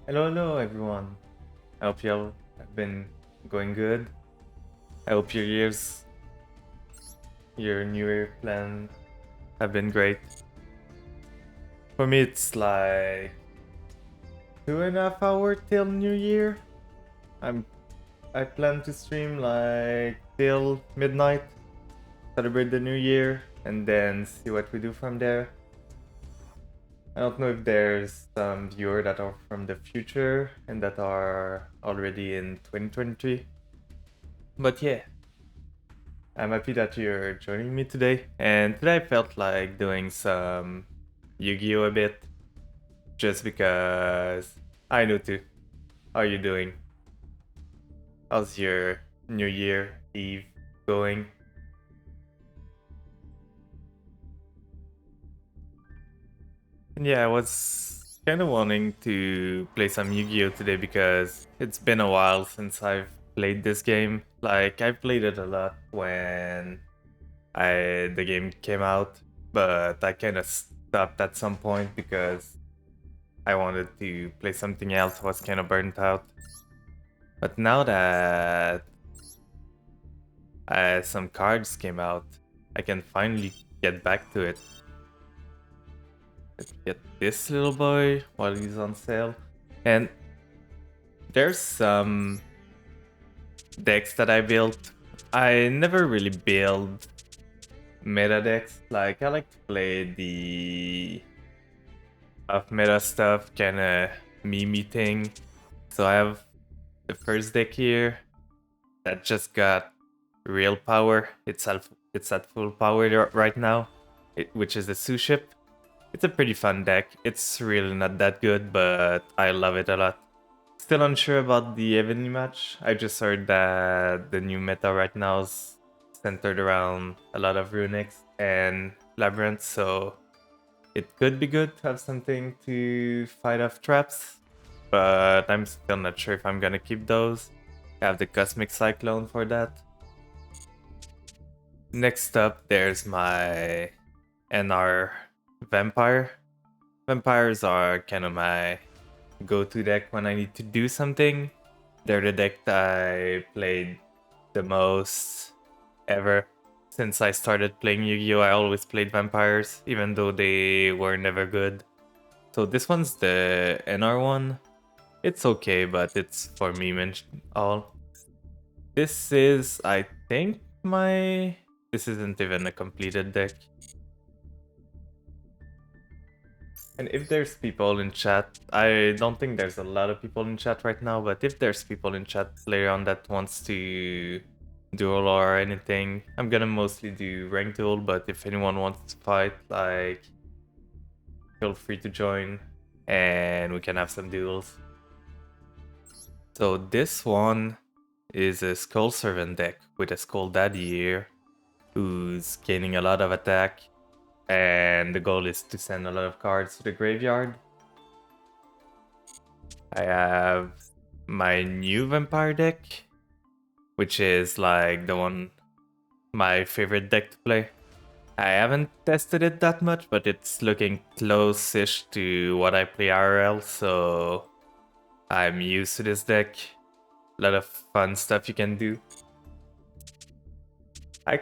Hello everyone. I hope you all have been going good. I hope your New Year plan have been great. For me, it's like 2.5 hours till New Year. I'm I plan to stream like till midnight, celebrate the New Year, and then see what we do from there. I don't know if there's some viewers that are from the future and that are already in 2023. But yeah, I'm happy that you're joining me today. And today I felt like doing some Yu-Gi-Oh! A bit. Just because I know too. How are you doing? How's your New Year Eve going? And yeah, I was kind of wanting to play some Yu-Gi-Oh! Today because it's been a while since I've played this game. Like, I played it a lot when the game came out, but I kind of stopped at some point because I wanted to play something else. I was kind of burnt out. But now that some cards came out, I can finally get back to it. Let's get this little boy while he's on sale. And there's some decks that I built. I never really build meta decks. Like, I like to play the meta stuff, kind of meme thing. So I have the first deck here that just got real power. It's at full power right now, which is the Sue ship. It's a pretty fun deck. It's really not that good, but I love it a lot. Still unsure about the Ebony match. I just heard that the new meta right now is centered around a lot of Runics and Labyrinths, so it could be good to have something to fight off traps, but I'm still not sure if I'm gonna keep those. I have the Cosmic Cyclone for that. Next up, there's my NR Vampire. Vampires are kind of my go-to deck when I need to do something. They're the deck that I played the most ever. Since I started playing Yu-Gi-Oh! I always played vampires, even though they were never good. So this one's the NR one. It's okay, but it's for meme and all. This is, I think, this isn't even a completed deck. And if there's people in chat, I don't think there's a lot of people in chat right now, but if there's people in chat later on that wants to duel or anything, I'm gonna mostly do rank duel, but if anyone wants to fight, like, feel free to join and we can have some duels. So this one is a Skull Servant deck with a Skull Daddy here, who's gaining a lot of attack, and the goal is to send a lot of cards to the graveyard. I have my new vampire deck, which is like my favorite deck to play. I haven't tested it that much, but it's looking close-ish to what I play IRL, so I'm used to this deck. A lot of fun stuff you can do. I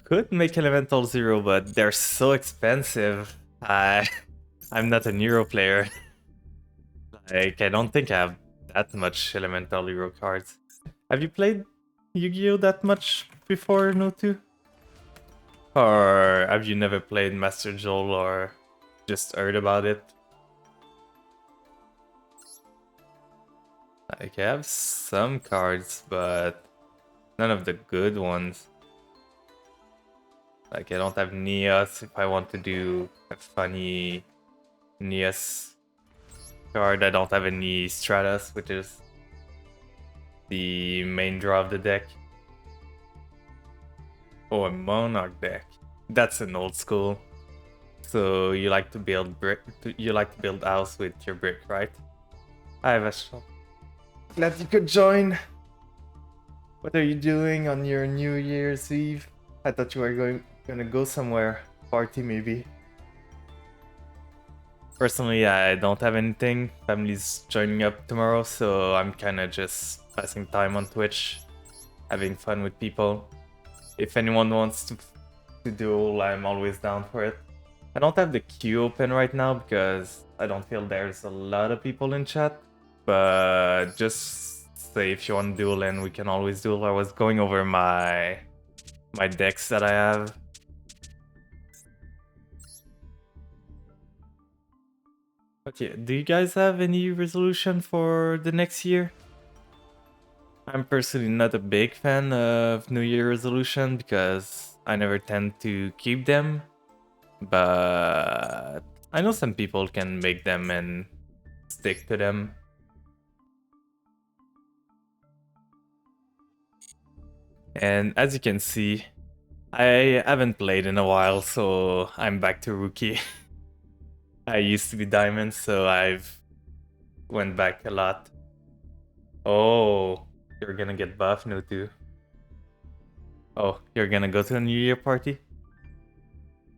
could make Elemental Zero, but they're so expensive. I'm not a Neuro player. Like, I don't think I have that much Elemental Hero cards. Have you played Yu-Gi-Oh! That much before, Notu? Or have you never played Master Joel or just heard about it? Like, I have some cards, but none of the good ones. Like, I don't have Neos if I want to do a funny Neos card. I don't have any Stratus, which is the main draw of the deck. Oh, a Monarch deck. That's an old school. So you like to build house with your brick, right? Hi, Veshal. Glad you could join. What are you doing on your New Year's Eve? I thought you were gonna go somewhere. Party maybe. Personally, I don't have anything. Family's joining up tomorrow, so I'm kind of just passing time on Twitch, having fun with people. If anyone wants to duel, I'm always down for it. I don't have the queue open right now because I don't feel there's a lot of people in chat. But just say if you want to duel, and we can always duel. I was going over my decks that I have. Okay, do you guys have any resolution for the next year? I'm personally not a big fan of New Year resolution because I never tend to keep them. But I know some people can make them and stick to them. And as you can see, I haven't played in a while, so I'm back to rookie. I used to be diamond, so I've went back a lot. Oh, you're gonna get buff, Nutu. Oh, you're gonna go to a New Year party?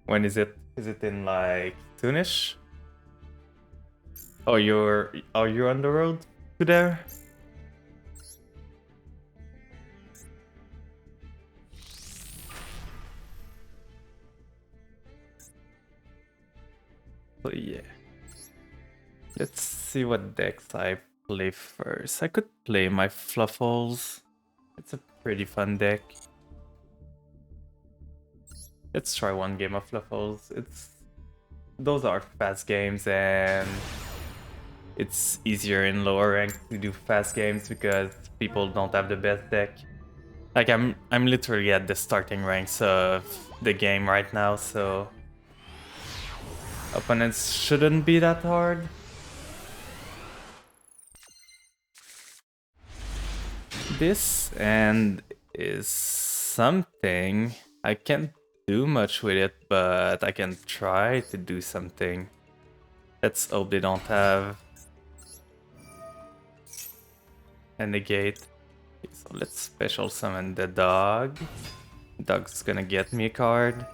When is it? Is it in like soonish? Oh, are you on the road to there? So yeah. Let's see what decks I play first. I could play my Fluffles. It's a pretty fun deck. Let's try one game of Fluffles. Those are fast games, and it's easier in lower rank to do fast games because people don't have the best deck. Like I'm literally at the starting ranks of the game right now, so opponents shouldn't be that hard. This end is something. I can't do much with it, but I can try to do something. Let's hope they don't have a negate. Okay, so let's special summon the dog. Dog's gonna get me a card.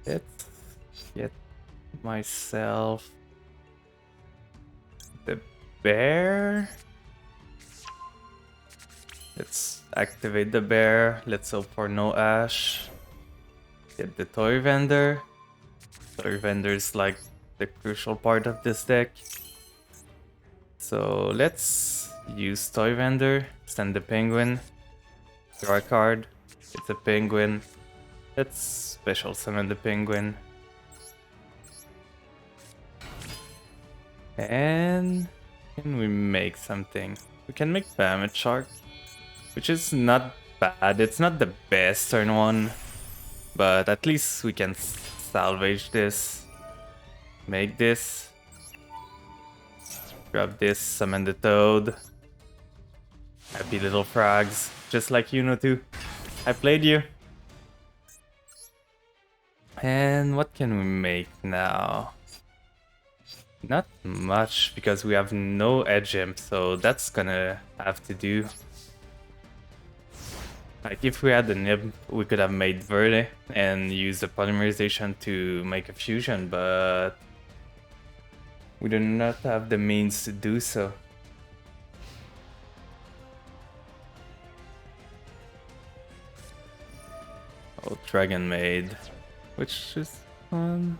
Let's get myself the bear. Let's activate the bear. Let's hope for no ash. Get the toy vendor. Toy vendor is like the crucial part of this deck. So let's use toy vendor. Send the penguin. Draw a card. It's a penguin. Let's special summon the penguin. And can we make something? We can make Bamet Shark, which is not bad. It's not the best turn one, but at least we can salvage this. Make this. Grab this, summon the toad. Happy little frogs, just like you know too. I played you. And what can we make now? Not much, because we have no edge imp, so that's gonna have to do. Like if we had the nib, we could have made Verde and use the polymerization to make a fusion, but we do not have the means to do so. Oh, Dragon Maid, which is fun.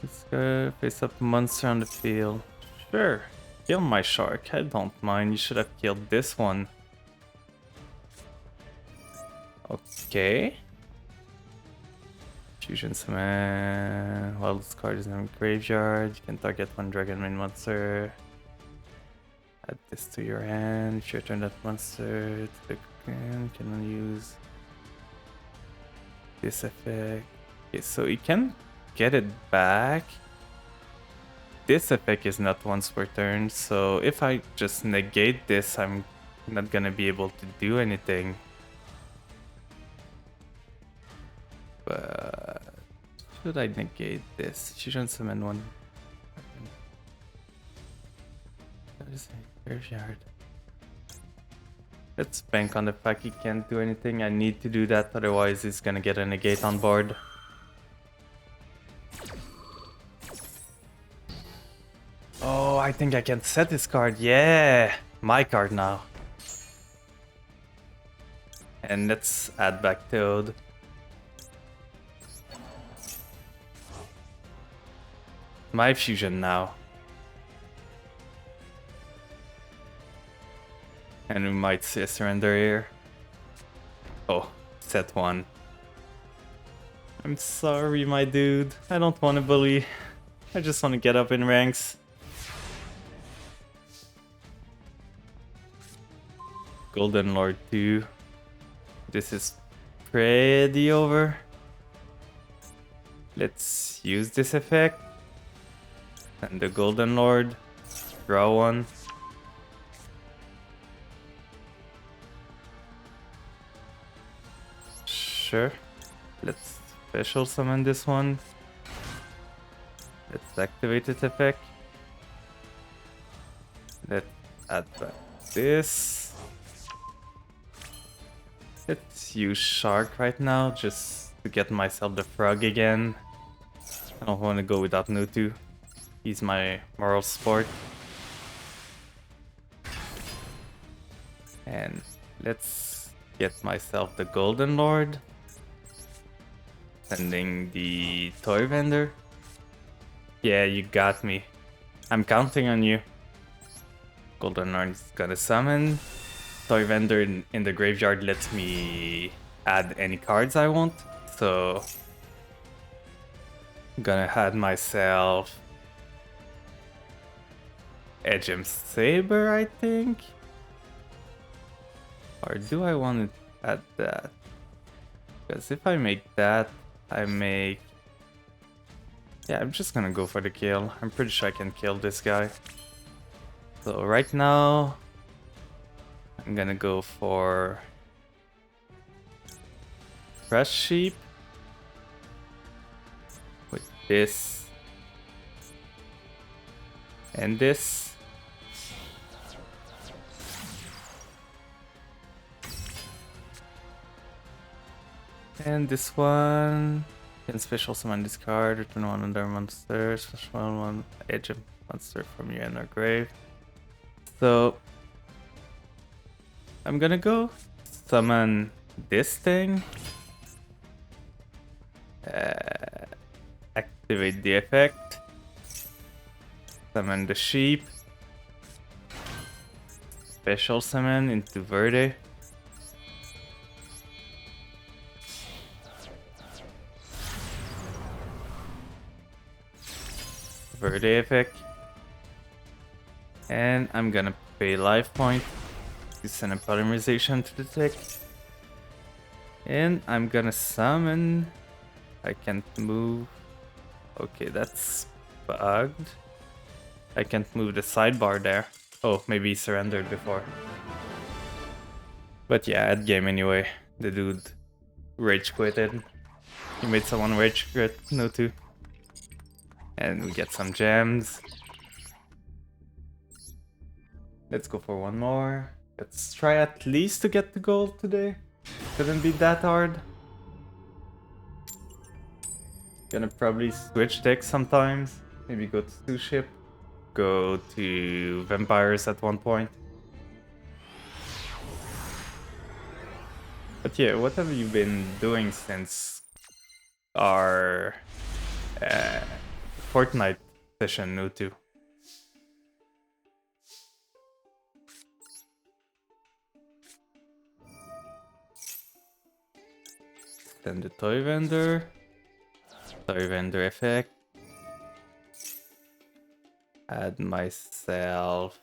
Let's go face up a monster on the field. Sure, kill my shark, I don't mind. You should have killed this one. Okay. Fusion summon. While this card is in the graveyard, you can target one Dragon Maid monster. Add this to your hand. If you return that monster to the ground, you can use this effect. Okay, so you can get it back. This effect is not once per turn, so if I just negate this, I'm not gonna be able to do anything. But should I negate this? Fusion summon one. That is a graveyard. Let's bank on the fact he can't do anything. I need to do that, otherwise he's gonna get a negate on board. I think I can set this card. Yeah, my card now. And let's add back Toad. My fusion now. And we might see a surrender here. Oh, set 1. I'm sorry, my dude. I don't want to bully. I just want to get up in ranks. Golden Lord 2. This is pretty over. Let's use this effect. And the Golden Lord. Draw 1. Sure. Let's special summon this one. Let's activate its effect. Let's add back this. Let's use Shark right now just to get myself the frog again. I don't want to go without Nutu. He's my moral support. And let's get myself the Golden Lord. Sending the toy vendor. Yeah, you got me. I'm counting on you. Golden Lord is gonna summon. Toy vendor in the graveyard lets me add any cards I want. So I'm gonna add myself Edgem Saber, I think. Or do I want to add that? Because if I make that, I make... Yeah, I'm just gonna go for the kill. I'm pretty sure I can kill this guy. So right now, I'm gonna go for Fresh Sheep with this and this. And this one can special summon this card, return one under monster, special one edge of monster from your inner grave. So I'm gonna go summon this thing. Activate the effect. Summon the sheep. Special summon into Verde. Verde effect. And I'm gonna pay life point to send a polymerization to the deck. And I'm gonna summon. I can't move. Okay, that's bugged. I can't move the sidebar there. Oh, maybe he surrendered before. But yeah, at game anyway. The dude rage quitted. He made someone rage quit, no two. And we get some gems. Let's go for one more. Let's try at least to get the gold today. Couldn't be that hard. Gonna probably switch decks sometimes. Maybe go to 2-ship. Go to vampires at one point. But yeah, what have you been doing since our Fortnite session, Nutu? Then the toy vendor effect. Add myself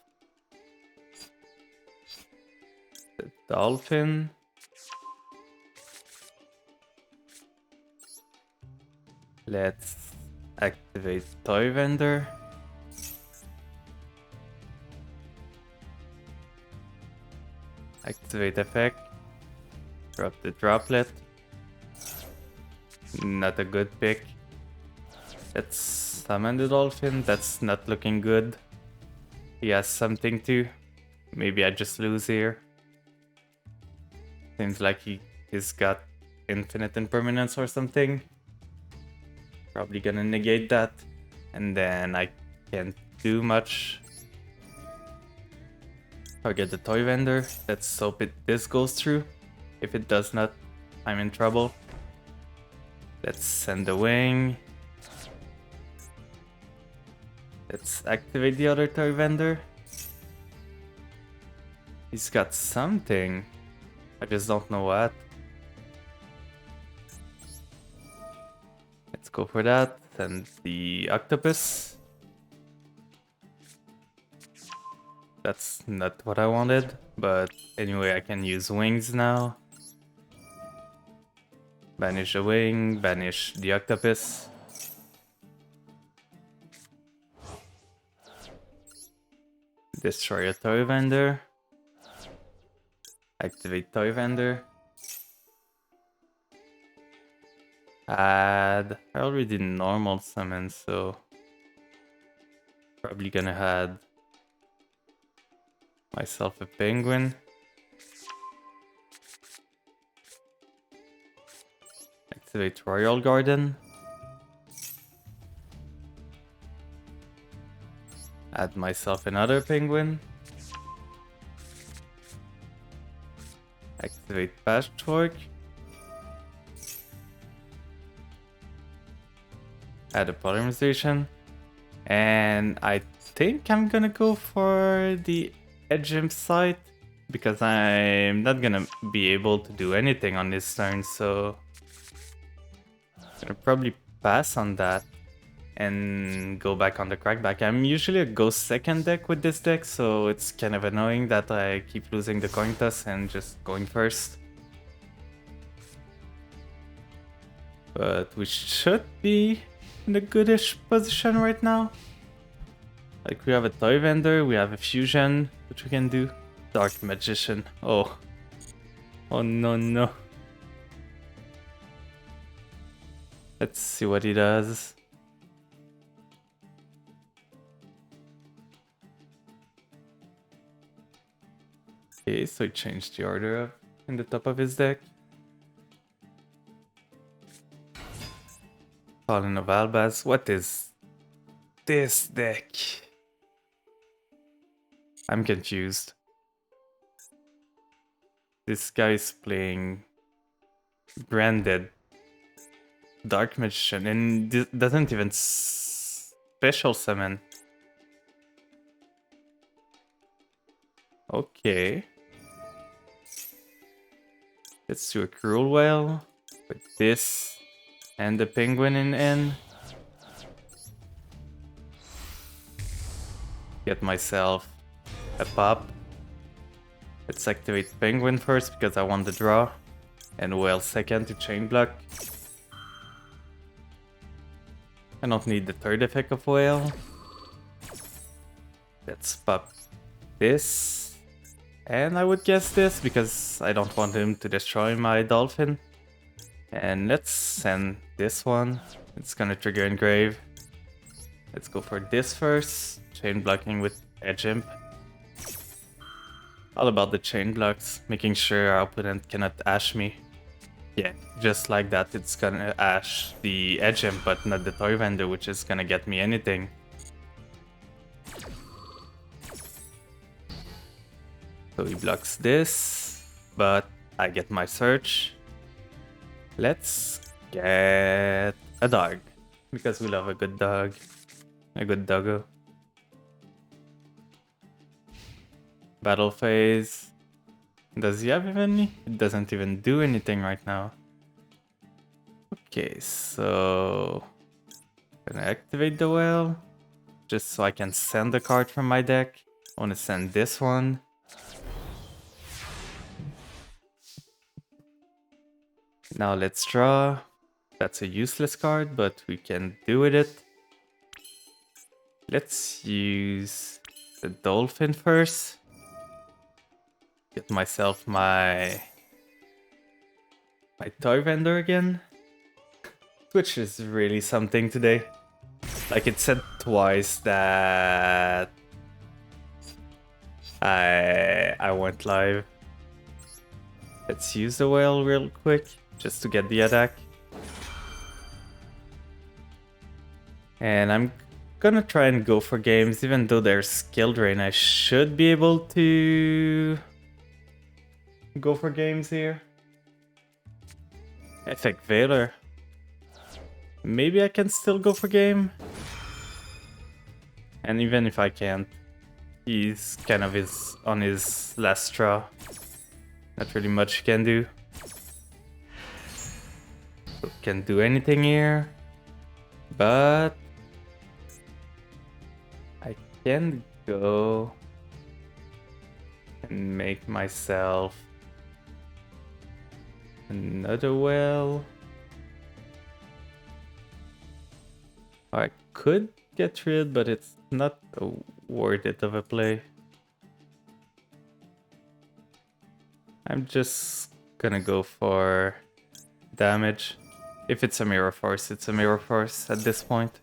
the dolphin. Let's activate toy vendor. Activate effect. Drop the droplet. Not a good pick. Let's summon the dolphin. That's not looking good. He has something too. Maybe I just lose here. Seems like he's got infinite impermanence or something. Probably gonna negate that. And then I can't do much Target the toy vendor. Let's hope this goes through. If it does not, I'm in trouble. Let's send the wing. Let's activate the other toy vendor. He's got something. I just don't know what. Let's go for that. Send the octopus. That's not what I wanted, but anyway, I can use wings now. Banish the wing, banish the octopus. Destroy a toy vendor. Activate toy vendor. Add. I already did normal summon, so probably gonna add myself a penguin. Activate Royal Garden. Add myself another penguin. Activate Patchwork. Add a polymerization. And I think I'm gonna go for the Edge Imp site because I'm not gonna be able to do anything on this turn, so I'm gonna probably pass on that and go back on the Crackback. I'm usually a Ghost second deck with this deck, so it's kind of annoying that I keep losing the coin toss and just going first. But we should be in a goodish position right now. Like, we have a toy vendor, we have a fusion, which we can do. Dark Magician. Oh. Oh no, no. Let's see what he does. Okay, so he changed the order up in the top of his deck. Fallen of Albaz. What is this deck? I'm confused. This guy is playing branded Dark Magician and doesn't even special summon. Okay. Let's do a Cruel Whale with this and the penguin in N. Get myself a pop. Let's activate penguin first because I want the draw. And whale second to chain block. I don't need the third effect of whale. Let's pop this. And I would guess this because I don't want him to destroy my dolphin. And let's send this one. It's gonna trigger engrave. Let's go for this first. Chain blocking with Edge Imp. All about the chain blocks, making sure our opponent cannot ash me. Yeah, just like that, it's gonna ash the Edge Imp, but not the toy vendor, which is gonna get me anything. So he blocks this, but I get my search. Let's get a dog, because we love a good dog. A good doggo. Battle phase. Does he have any? It doesn't even do anything right now. Okay, so I'm gonna activate the whale just so I can send a card from my deck. I want to send this one. Now let's draw. That's a useless card, but we can do with it. Let's use the dolphin first. Get myself my toy vendor again. Which is really something today. Like, it said twice that I went live. Let's use the whale real quick just to get the attack. And I'm gonna try and go for games, even though they're skill drain. I should be able to go for games here. Effect Valor. Maybe I can still go for game. And even if I can't, he's kind of on his last straw. Not really much he can do. So can't do anything here. But I can go and make myself another well. I could get rid, but it's not worth it of a play. I'm just gonna go for damage. If it's a Mirror Force, it's a Mirror Force at this point.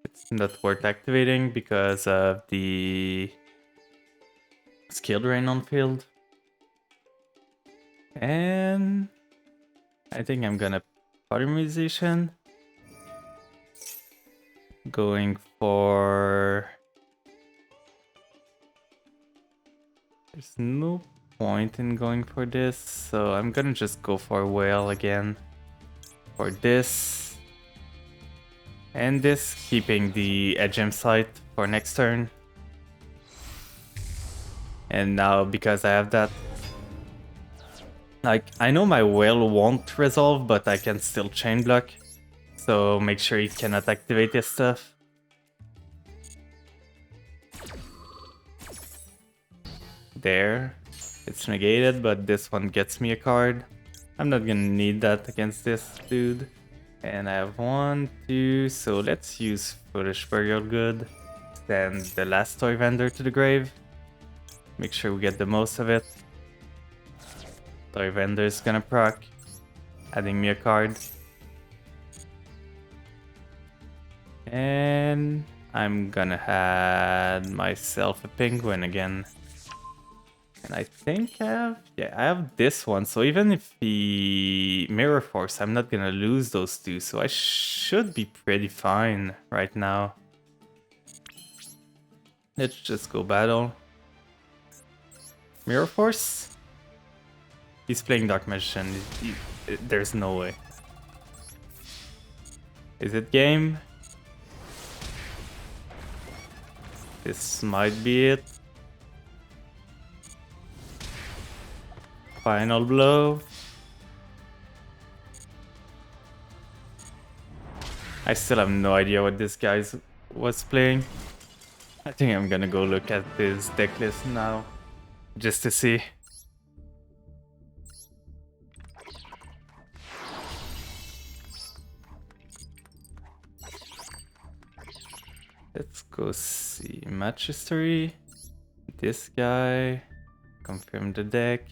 It's not worth activating because of the skill drain on field. And I think I'm gonna Polymerization. Going for... There's no point in going for this, so I'm gonna just go for whale again. For this. And this, keeping the Edgem sight for next turn. And now, because I have that, like, I know my whale won't resolve, but I can still chain block. So make sure you cannot activate this stuff. There. It's negated, but this one gets me a card. I'm not gonna need that against this dude. And I have 1, 2, so let's use Foolish Burial Good. Send the last toy vendor to the grave. Make sure we get the most of it. Toy vendor is gonna proc, adding me a card. And I'm gonna add myself a penguin again. And I think I have this one. So even if he Mirror Force, I'm not gonna lose those two. So I should be pretty fine right now. Let's just go battle. Mirror Force? He's playing Dark Magician. There's no way. Is it game? This might be it. Final blow. I still have no idea what this guy was playing. I think I'm gonna go look at his deck list now, just to see. Let's go see match history. This guy. Confirm the deck.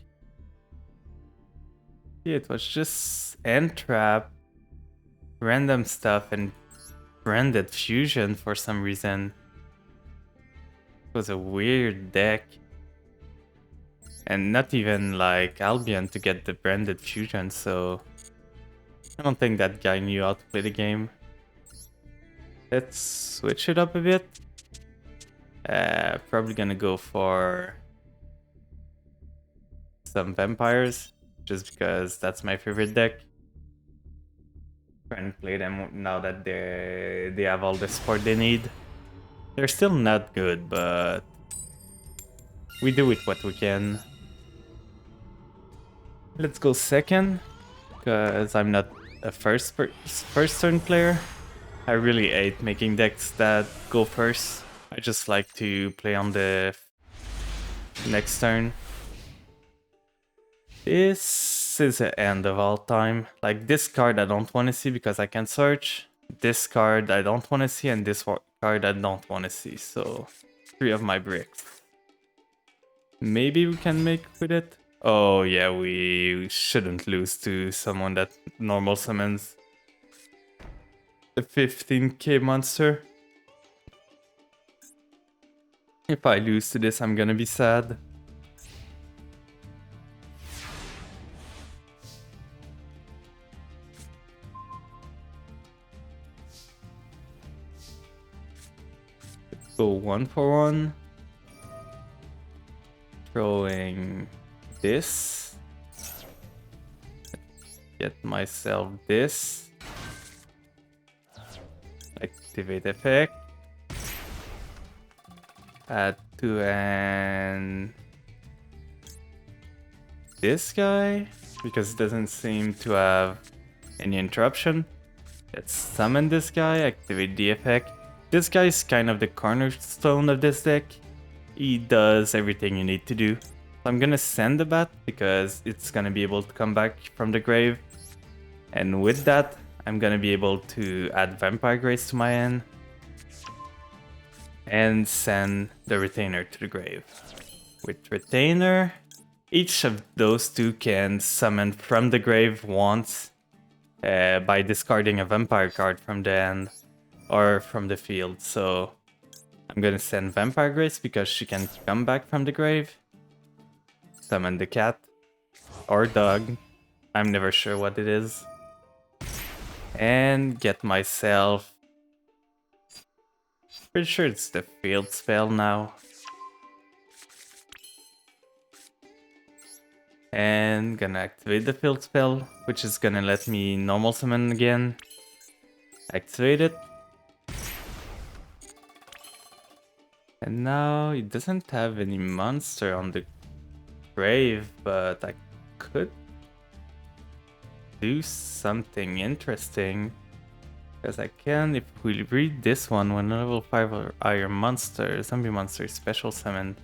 Yeah, it was just Entrap, random stuff, and branded fusion for some reason. It was a weird deck. And not even like Albion to get the branded fusion, so I don't think that guy knew how to play the game. Let's switch it up a bit. Probably gonna go for some vampires, just because that's my favorite deck. Trying to play them now that they have all the support they need. They're still not good, but we do it what we can. Let's go second, because I'm not a first turn player. I really hate making decks that go first. I just like to play on the next turn. This is the end of all time. Like, this card I don't want to see because I can search. This card I don't want to see, and this card I don't want to see. So, 3 of my bricks. Maybe we can make with it. Oh yeah, we shouldn't lose to someone that normal summons a 15k monster. If I lose to this, I'm gonna be sad. go 1-for-1. Throwing this. Get myself this. Activate effect. Add to an this guy, because it doesn't seem to have any interruption. Let's summon this guy, activate the effect. This guy is kind of the cornerstone of this deck. He does everything you need to do. So I'm gonna send the bat because it's gonna be able to come back from the grave. And with that, I'm gonna be able to add Vampire Grace to my hand and send the Retainer to the grave. With Retainer, each of those two can summon from the grave once by discarding a Vampire card from the hand or from the field. So I'm gonna send Vampire Grace because she can come back from the grave. Summon the cat or dog. I'm never sure what it is. And get myself... Pretty sure it's the field spell now. And gonna activate the field spell, which is gonna let me normal summon again. Activate it. And now it doesn't have any monster on the grave, but I could do something interesting. Because I can, if we read this one, when level 5 or higher monster, zombie monster is special summoned.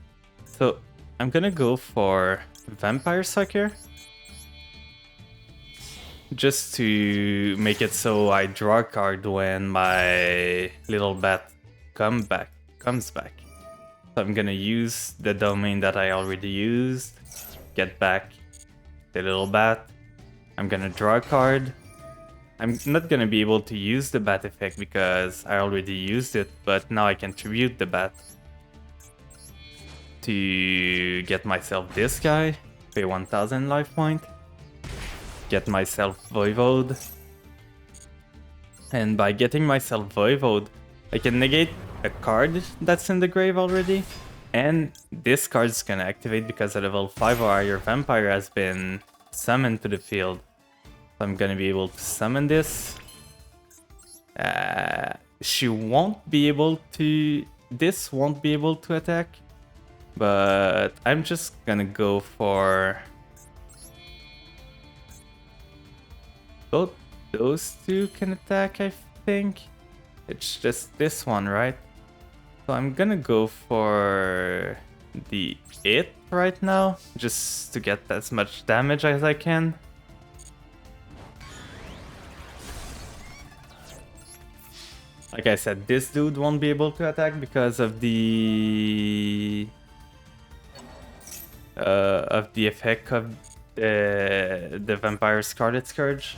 So I'm gonna go for Vampire Sucker. Just to make it so I draw a card when my little bat comes back. So I'm gonna use the domain that I already used. Get back the little bat. I'm gonna draw a card. I'm not gonna be able to use the bat effect because I already used it, but now I can tribute the bat to get myself this guy, pay 1000 life point, get myself Voivode, and by getting myself Voivode, I can negate a card that's in the grave already, and this card is gonna activate because a level 5 or higher vampire has been summoned to the field. So I'm gonna be able to summon this. She won't be able to... This won't be able to attack. But I'm just gonna go for... Both those two can attack, I think. It's just this one, right? So I'm gonna go for the it right now, just to get as much damage as I can. Like I said, this dude won't be able to attack because of the effect of the Vampire Scarlet Scourge.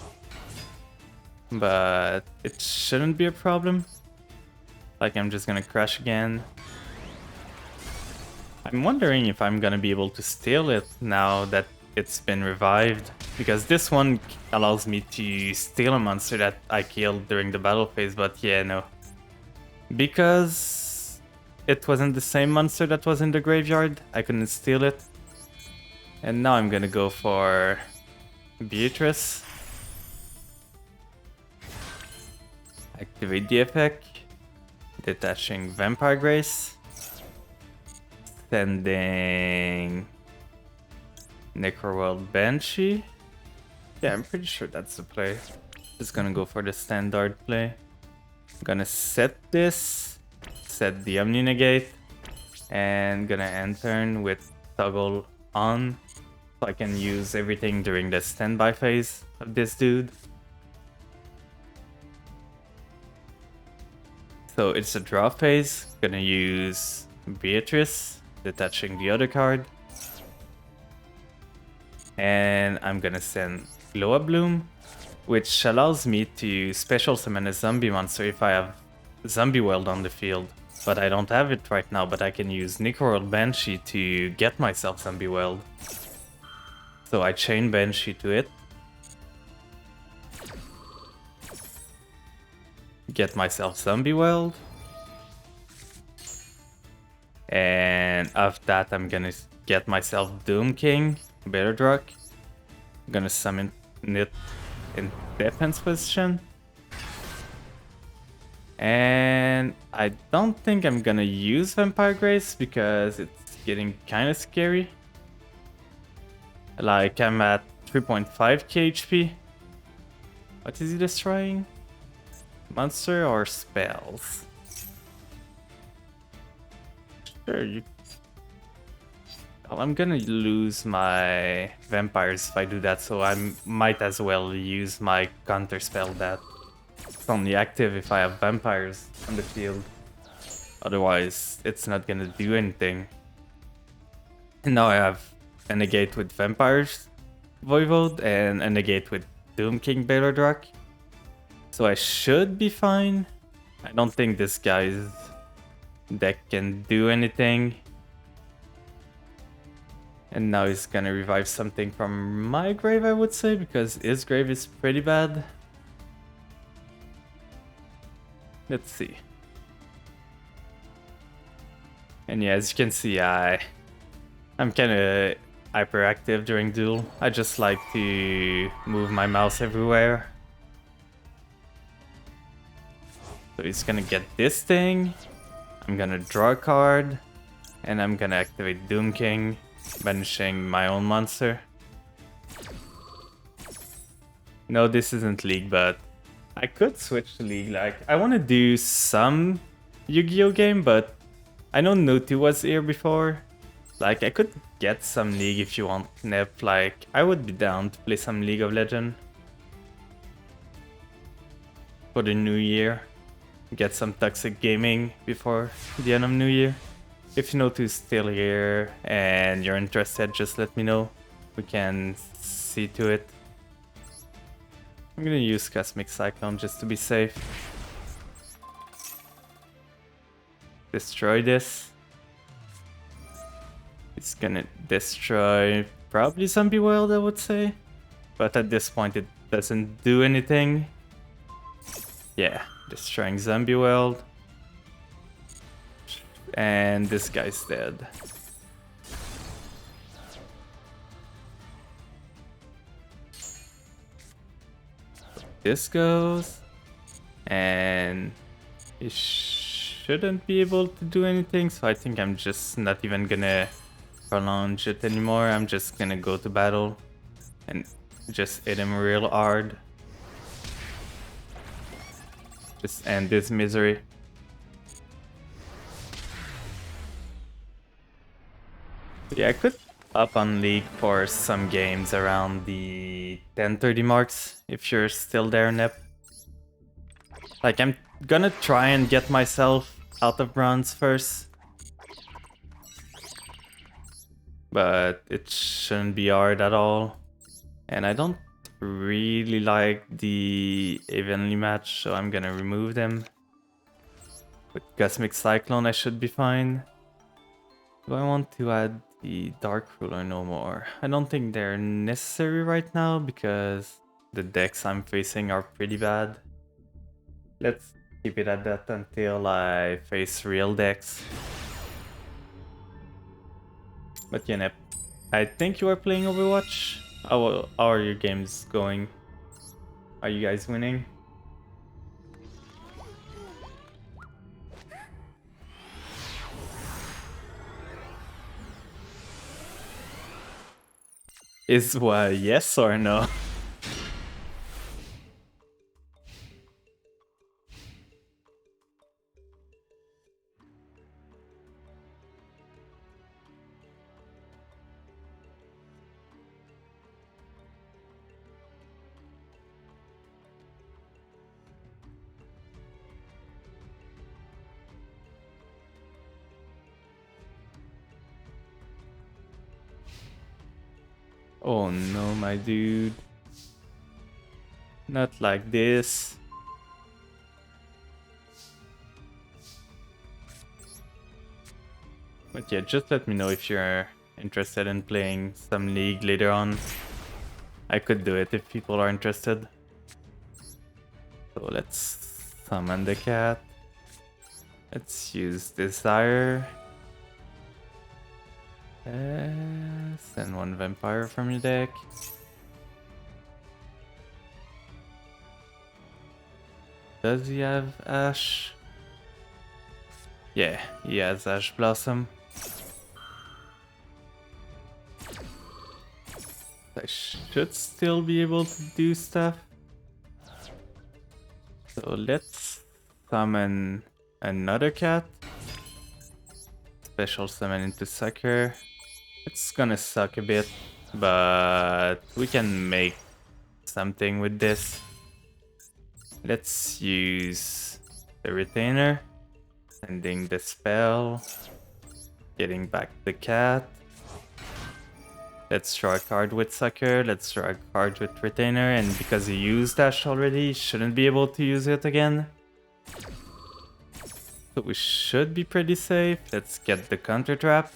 But it shouldn't be a problem. Like, I'm just gonna crash again. I'm wondering if I'm gonna be able to steal it now that it's been revived. Because this one allows me to steal a monster that I killed during the battle phase, but yeah, no. Because it wasn't the same monster that was in the graveyard, I couldn't steal it. And now I'm gonna go for Beatrice. Activate the effect. Detaching Vampire Grace. Sending Necroworld Banshee. Yeah, I'm pretty sure that's the play. Just gonna go for the standard play. I'm gonna set this. Set the Omni Negate. And gonna end turn with Toggle on. So I can use everything during the standby phase of this dude. So it's a draw phase. Gonna use Beatrice, detaching the other card. And I'm gonna send Glow Bloom, which allows me to special summon a zombie monster if I have Zombie World on the field. But I don't have it right now, but I can use Necroworld Banshee to get myself Zombie World. So I chain Banshee to it. Get myself Zombie World. of that, I'm gonna get myself Doom King, Better Drug. I'm gonna summon it in defense position. And I don't think I'm gonna use Vampire Grace because it's getting kind of scary. Like, I'm at 3.5k HP. What is he destroying? Monster or spells? Sure, you... Well, I'm gonna lose my vampires if I do that, so I might as well use my counter spell that it's only active if I have vampires on the field. Otherwise, it's not gonna do anything. And now I have a negate with vampires Voivode and a negate with Doom King Baylor. So I should be fine. I don't think this guy's deck can do anything. And now he's gonna revive something from my grave, I would say, because his grave is pretty bad. Let's see. And yeah, as you can see, I'm kind of hyperactive during duel. I just like to move my mouse everywhere. So he's gonna get this thing. I'm gonna draw a card. And I'm gonna activate Doom King, banishing my own monster. No, this isn't League, but I could switch to League. Like, I want to do some Yu-Gi-Oh game, but I know Nutu was here before. Like, I could get some League if you want, Nep. Like, I would be down to play some League of Legends for the new year. Get some toxic gaming before the end of New Year. If Nutu's still here and you're interested, just let me know. We can see to it. I'm gonna use Cosmic Cyclone just to be safe. Destroy this. It's gonna destroy probably Zombie World, I would say. But at this point it doesn't do anything. Yeah, destroying Zombie World. And this guy's dead. This goes. And it shouldn't be able to do anything, so I think I'm just not even gonna prolong it anymore. I'm just gonna go to battle and just hit him real hard. Just end this misery. Yeah, I could up on League for some games around the 10:30 marks, if you're still there, Nep. Like, I'm gonna try and get myself out of bronze first. But it shouldn't be hard at all. And I don't really like the evenly match, so I'm gonna remove them. With Cosmic Cyclone, I should be fine. Do I want to add the Dark Ruler no more? I don't think they're necessary right now because the decks I'm facing are pretty bad. Let's keep it at that until I face real decks. But yeah, Nep, I think you are playing Overwatch. How are your games going? Are you guys winning? Is what, yes or no? Oh no, my dude. Not like this. But yeah, just let me know if you're interested in playing some League later on. I could do it if people are interested. So let's summon the cat. Let's use Desire. Send one vampire from your deck. Does he have Ash? Yeah, he has Ash Blossom. I should still be able to do stuff. So let's summon another cat. Special summon into Sucker. It's gonna suck a bit, but we can make something with this. Let's use the Retainer. Sending the spell. Getting back the cat. Let's draw a card with Sucker, let's draw a card with Retainer, and because he used Dash already, he shouldn't be able to use it again. So we should be pretty safe. Let's get the counter trap.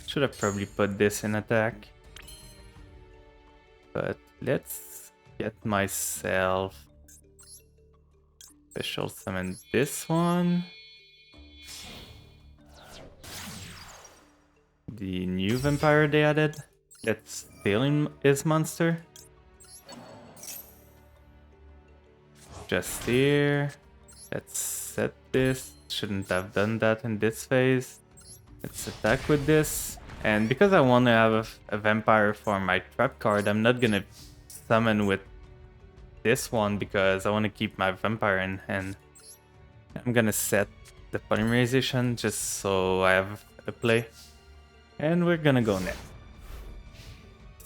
Should have probably put this in attack. But let's get myself special summon this one. The new vampire they added. Let's steal his monster. Just here. Let's set this. Shouldn't have done that in this phase. Let's attack with this. And because I want to have a vampire for my trap card, I'm not gonna summon with this one because I want to keep my vampire in hand. I'm gonna set the polymerization just so I have a play. And we're gonna go next.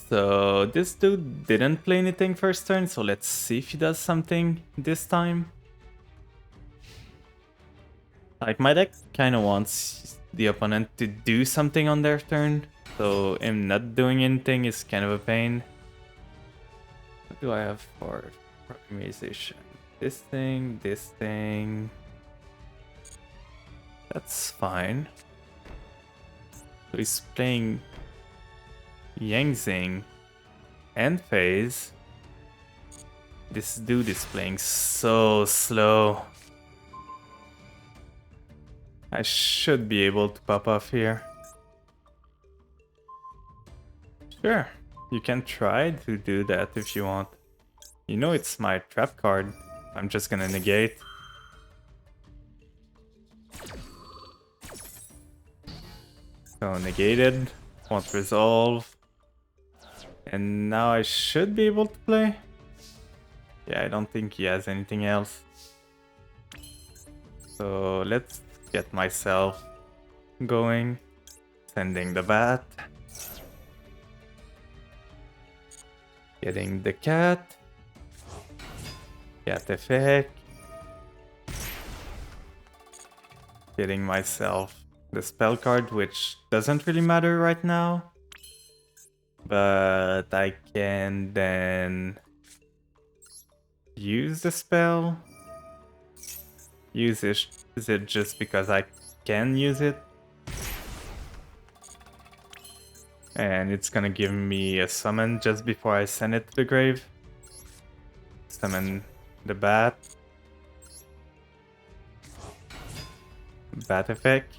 So this dude didn't play anything first turn, so let's see if he does something this time. Like, my deck kinda wants the opponent to do something on their turn, so him not doing anything is kind of a pain. What do I have for polymerization? This thing, this thing. That's fine. So he's playing Yangzing and Phase. This dude is playing so slow. I should be able to pop off here. Sure, you can try to do that if you want. You know it's my trap card. I'm just gonna negate. So negated, won't resolve. And now I should be able to play. Yeah, I don't think he has anything else. So let's get myself going. Sending the bat. Getting the cat. Cat effect. Getting myself the spell card, which doesn't really matter right now. But I can then use the spell. Use it just because I can use it. And it's gonna give me a summon just before I send it to the grave. Summon the bat. Bat effect.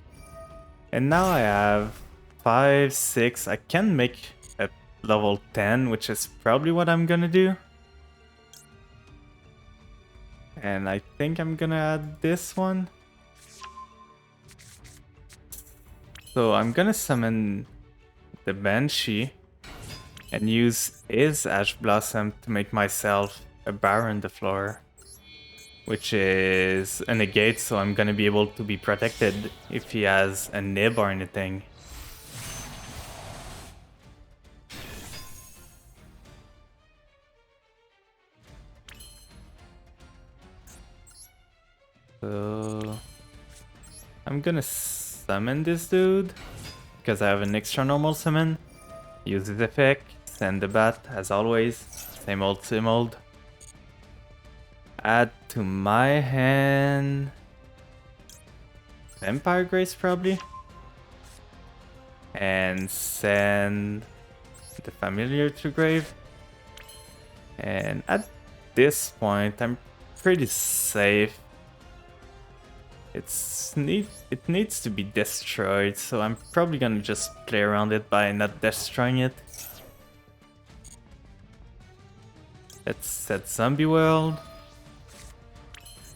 And now I have 5, 6. I can make a level 10, which is probably what I'm gonna do. And I think I'm gonna add this one. So I'm gonna summon the Banshee and use his Ash Blossom to make myself a Baron the floor, which is a negate, so I'm gonna be able to be protected if he has a nib or anything. So I'm gonna summon this dude because I have an extra normal summon. Use his effect, send the bat as always, same old, same old. Add to my hand Vampire Grace probably, and send the familiar to grave. And at this point I'm pretty safe. It needs to be destroyed, so I'm probably gonna just play around it by not destroying it. Let's set Zombie World.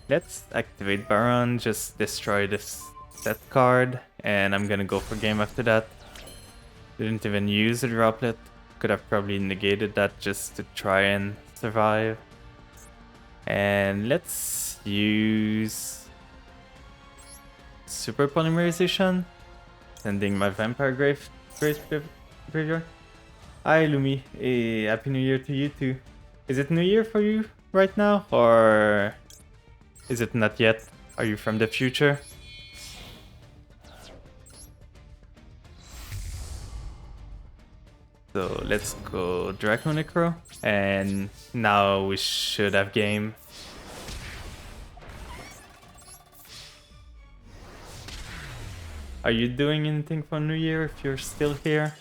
Let's activate Baron, just destroy this set card, and I'm gonna go for game after that. Didn't even use a droplet. Could have probably negated that just to try and survive. And let's use Super Polymerization, sending my Vampire Graveyard. Hi Lumi, hey, Happy New Year to you too. Is it New Year for you right now, or is it not yet? Are you from the future? So let's go Draco Necro, and now we should have game. Are you doing anything for New Year if you're still here?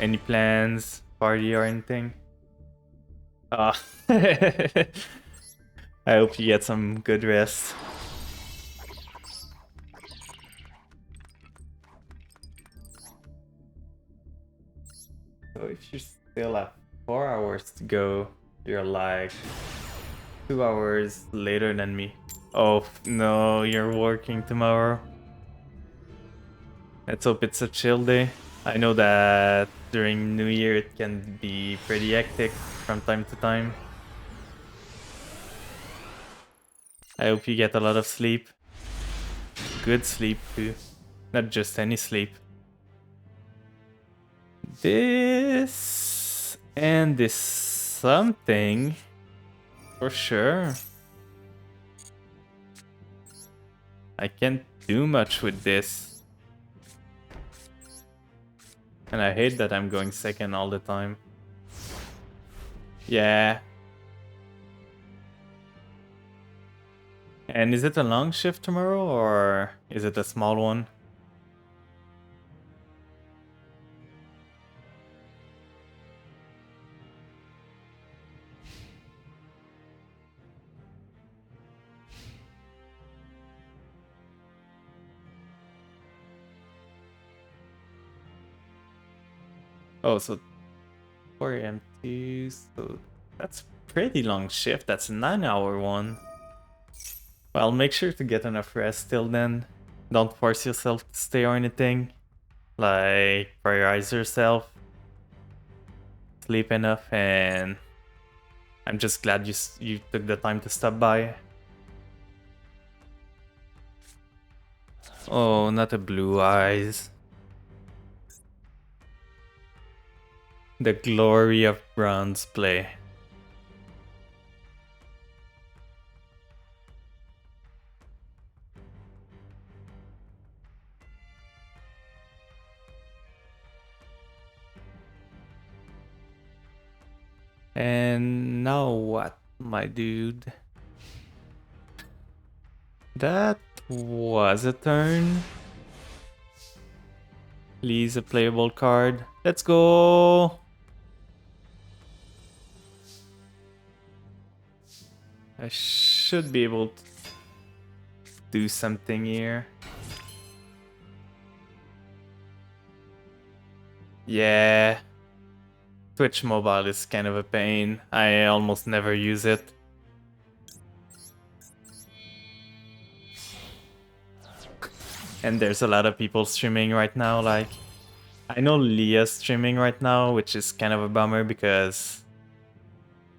Any plans, party or anything? I hope you get some good rest. So if you still have 4 hours to go, you're like 2 hours later than me. Oh no, you're working tomorrow. Let's hope it's a chill day. I know that during New Year it can be pretty hectic from time to time. I hope you get a lot of sleep. Good sleep too. Not just any sleep. This and this something for sure. I can't do much with this. And I hate that I'm going second all the time. Yeah. And is it a long shift tomorrow or is it a small one? Oh, so 4 AM too, so that's pretty long shift. That's a 9-hour one. Well, make sure to get enough rest till then. Don't force yourself to stay or anything. Like, prioritize yourself. Sleep enough, and I'm just glad you took the time to stop by. Oh, not the blue eyes. The glory of bronze play. And now what, my dude? That was a turn. Please, a playable card. Let's go! I should be able to do something here. Yeah. Twitch Mobile is kind of a pain. I almost never use it. And there's a lot of people streaming right now, like... I know Leah's streaming right now, which is kind of a bummer because...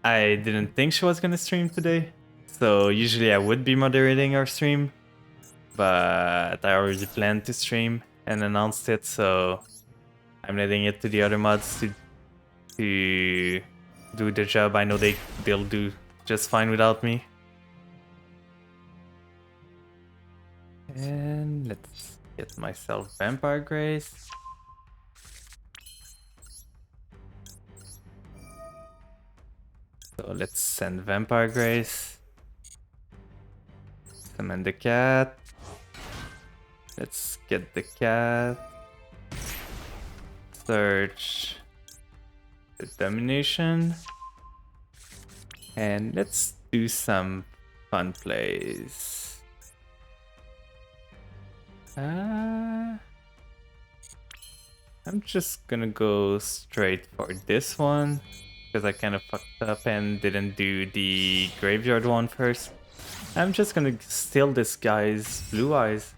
I didn't think she was gonna stream today. So usually I would be moderating her stream. But I already planned to stream and announced it, so... I'm letting it to the other mods to do the job. I know they'll do just fine without me. And let's get myself Vampire Grace. So let's send Vampire Grace. Summon the cat. Let's get the cat. Search the domination. And let's do some Fun place. I'm just gonna go straight for this one because I kind of fucked up and didn't do the graveyard one first. I'm just gonna steal this guy's blue eyes.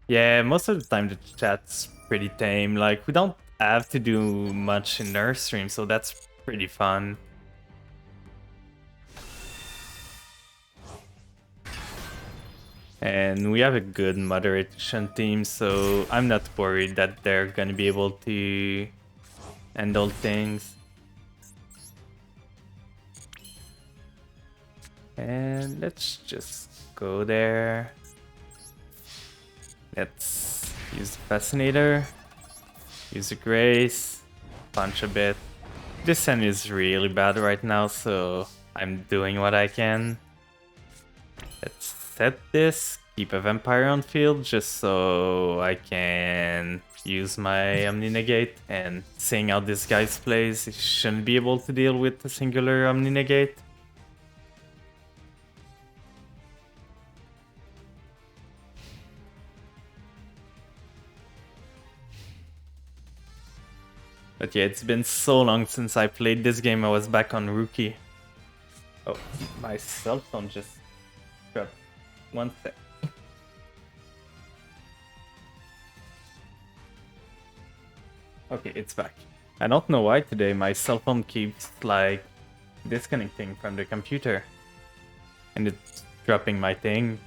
Yeah, most of the time the chat's pretty tame. Like, we don't have to do much in our stream, so that's pretty fun. And we have a good moderation team, so I'm not worried that they're gonna be able to handle things. And let's just go there. Let's use the Fascinator, use the Grace, punch a bit. This end is really bad right now, so I'm doing what I can. Let's set this, keep a Vampire on field just so I can use my Omni Negate, and seeing how this guy's plays, he shouldn't be able to deal with a singular Omni Negate. But yeah, it's been so long since I played this game. I was back on Rookie. Oh, my cell phone just dropped. 1 sec. Okay, it's back. I don't know why today my cell phone keeps like disconnecting from the computer. And it's dropping my thing.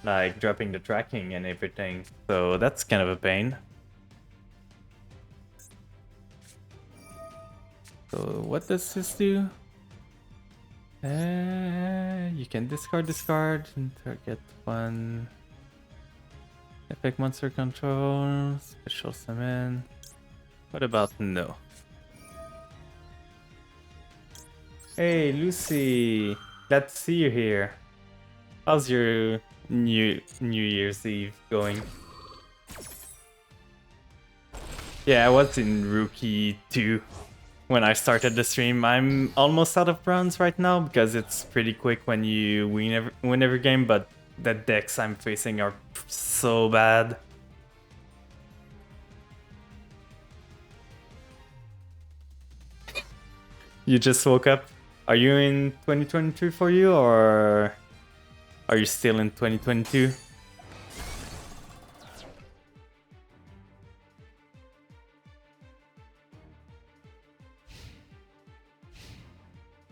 Like dropping the tracking and everything. So that's kind of a pain. So what does this do? You can discard this card and target one effect monster control, special summon. What about no? Hey Lucy, glad to see you here. How's your New Year's Eve going? Yeah, I was in Rookie 2 when I started the stream. I'm almost out of bronze right now because it's pretty quick when you win every game, but the decks I'm facing are so bad. You just woke up? Are you in 2023 for you, or are you still in 2022?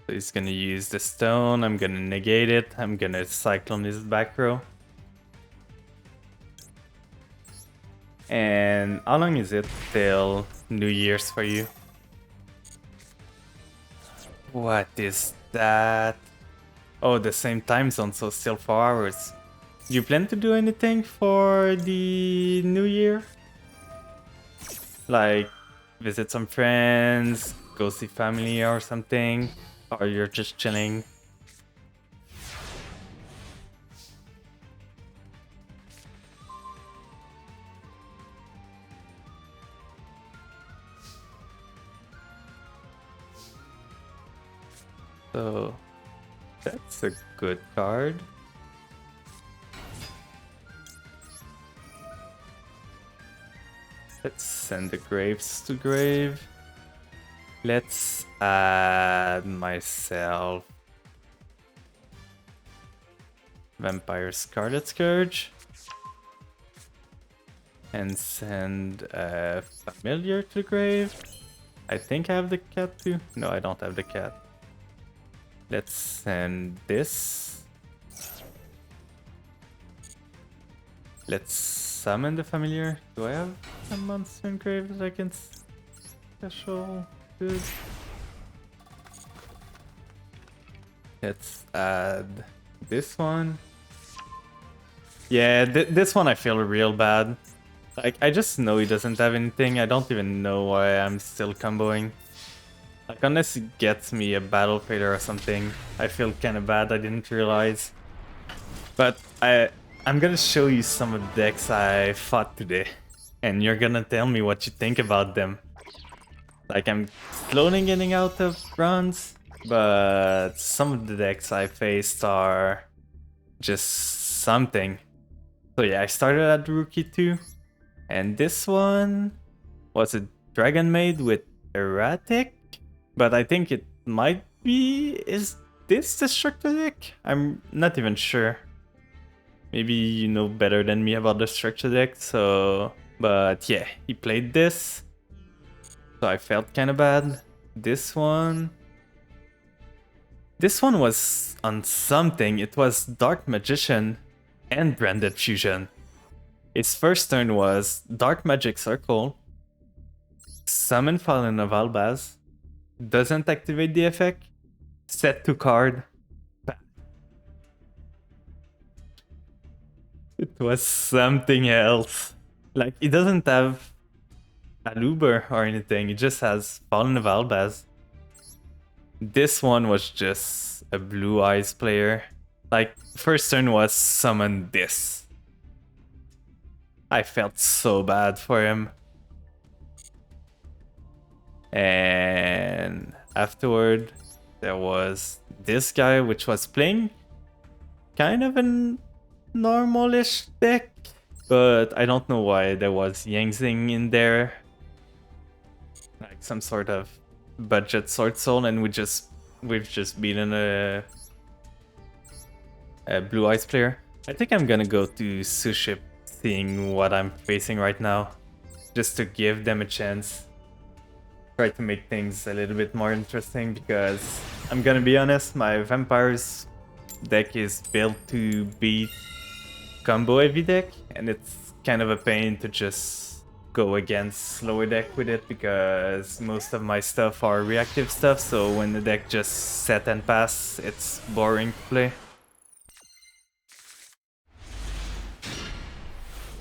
So he's gonna use the stone, I'm gonna negate it, I'm gonna cyclone his back row. And how long is it till New Year's for you? What is that? Oh, the same time zone, so still 4 hours. Do you plan to do anything for the New Year? Like visit some friends, go see family or something? Or you're just chilling? So that's a good card. Let's send the graves to grave. Let's add myself Vampire Scarlet Scourge and send a familiar to grave. I think I have the cat too. No, I don't have the cat. Let's send this. Let's summon the familiar. Do I have a monster in grave that I can special? Good. Let's add this one. Yeah, this one I feel real bad. Like, I just know he doesn't have anything. I don't even know why I'm still comboing. Like, unless he gets me a battle fader or something, I feel kind of bad. I didn't realize. But I'm gonna show you some of the decks I fought today, and you're gonna tell me what you think about them. Like, I'm slowly getting out of bronze, but some of the decks I faced are just something. So yeah, I started at Rookie 2, and this one was a Dragon Maid with Erratic, but I think it might be... Is this Destructor deck? I'm not even sure. Maybe you know better than me about the structure deck, so... But yeah, he played this, so I felt kind of bad. This one was on something. It was Dark Magician and Branded Fusion. His first turn was Dark Magic Circle, Summon Fallen of Albaz, doesn't activate the effect, set to card. It was something else. Like, it doesn't have Aluber or anything, it just has Fallen of Albaz. This one was just a Blue Eyes player. Like, first turn was summon this. I felt so bad for him. And afterward, there was this guy, which was playing kind of a normal-ish deck, but I don't know why there was Yangzing in there. Like some sort of budget Sword Soul, and we've just beaten a Blue Eyes player. I think I'm gonna go to Suship, seeing what I'm facing right now, just to give them a chance. Try to make things a little bit more interesting, because I'm gonna be honest, my Vampires deck is built to beat combo heavy deck, and it's kind of a pain to just go against slower deck with it, because most of my stuff are reactive stuff, so when the deck just set and pass, it's boring to play.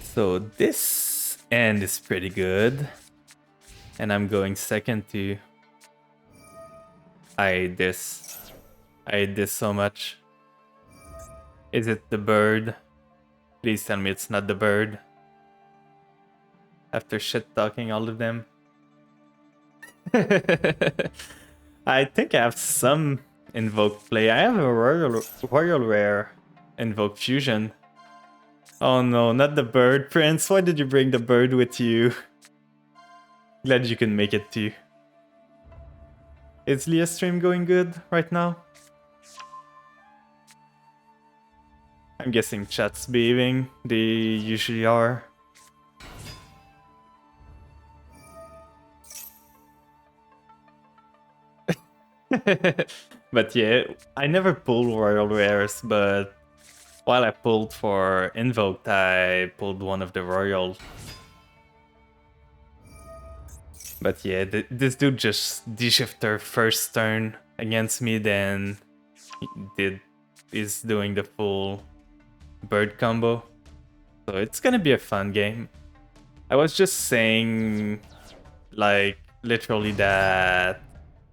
So this end is pretty good, and I'm going second to... I hate this so much. Is it the bird? Please tell me it's not the bird. After shit talking all of them. I think I have some Invoke play. I have a Royal Rare Invoke Fusion. Oh no, not the bird, Prince. Why did you bring the bird with you? Glad you can make it too. Is Leah's stream going good right now? I'm guessing chat's behaving. They usually are. But yeah, I never pulled Royal Rares, but while I pulled for Invoked, I pulled one of the Royal. But yeah, this dude just de-shifter first turn against me, then is doing the full bird combo. So it's gonna be a fun game. I was just saying, like, literally that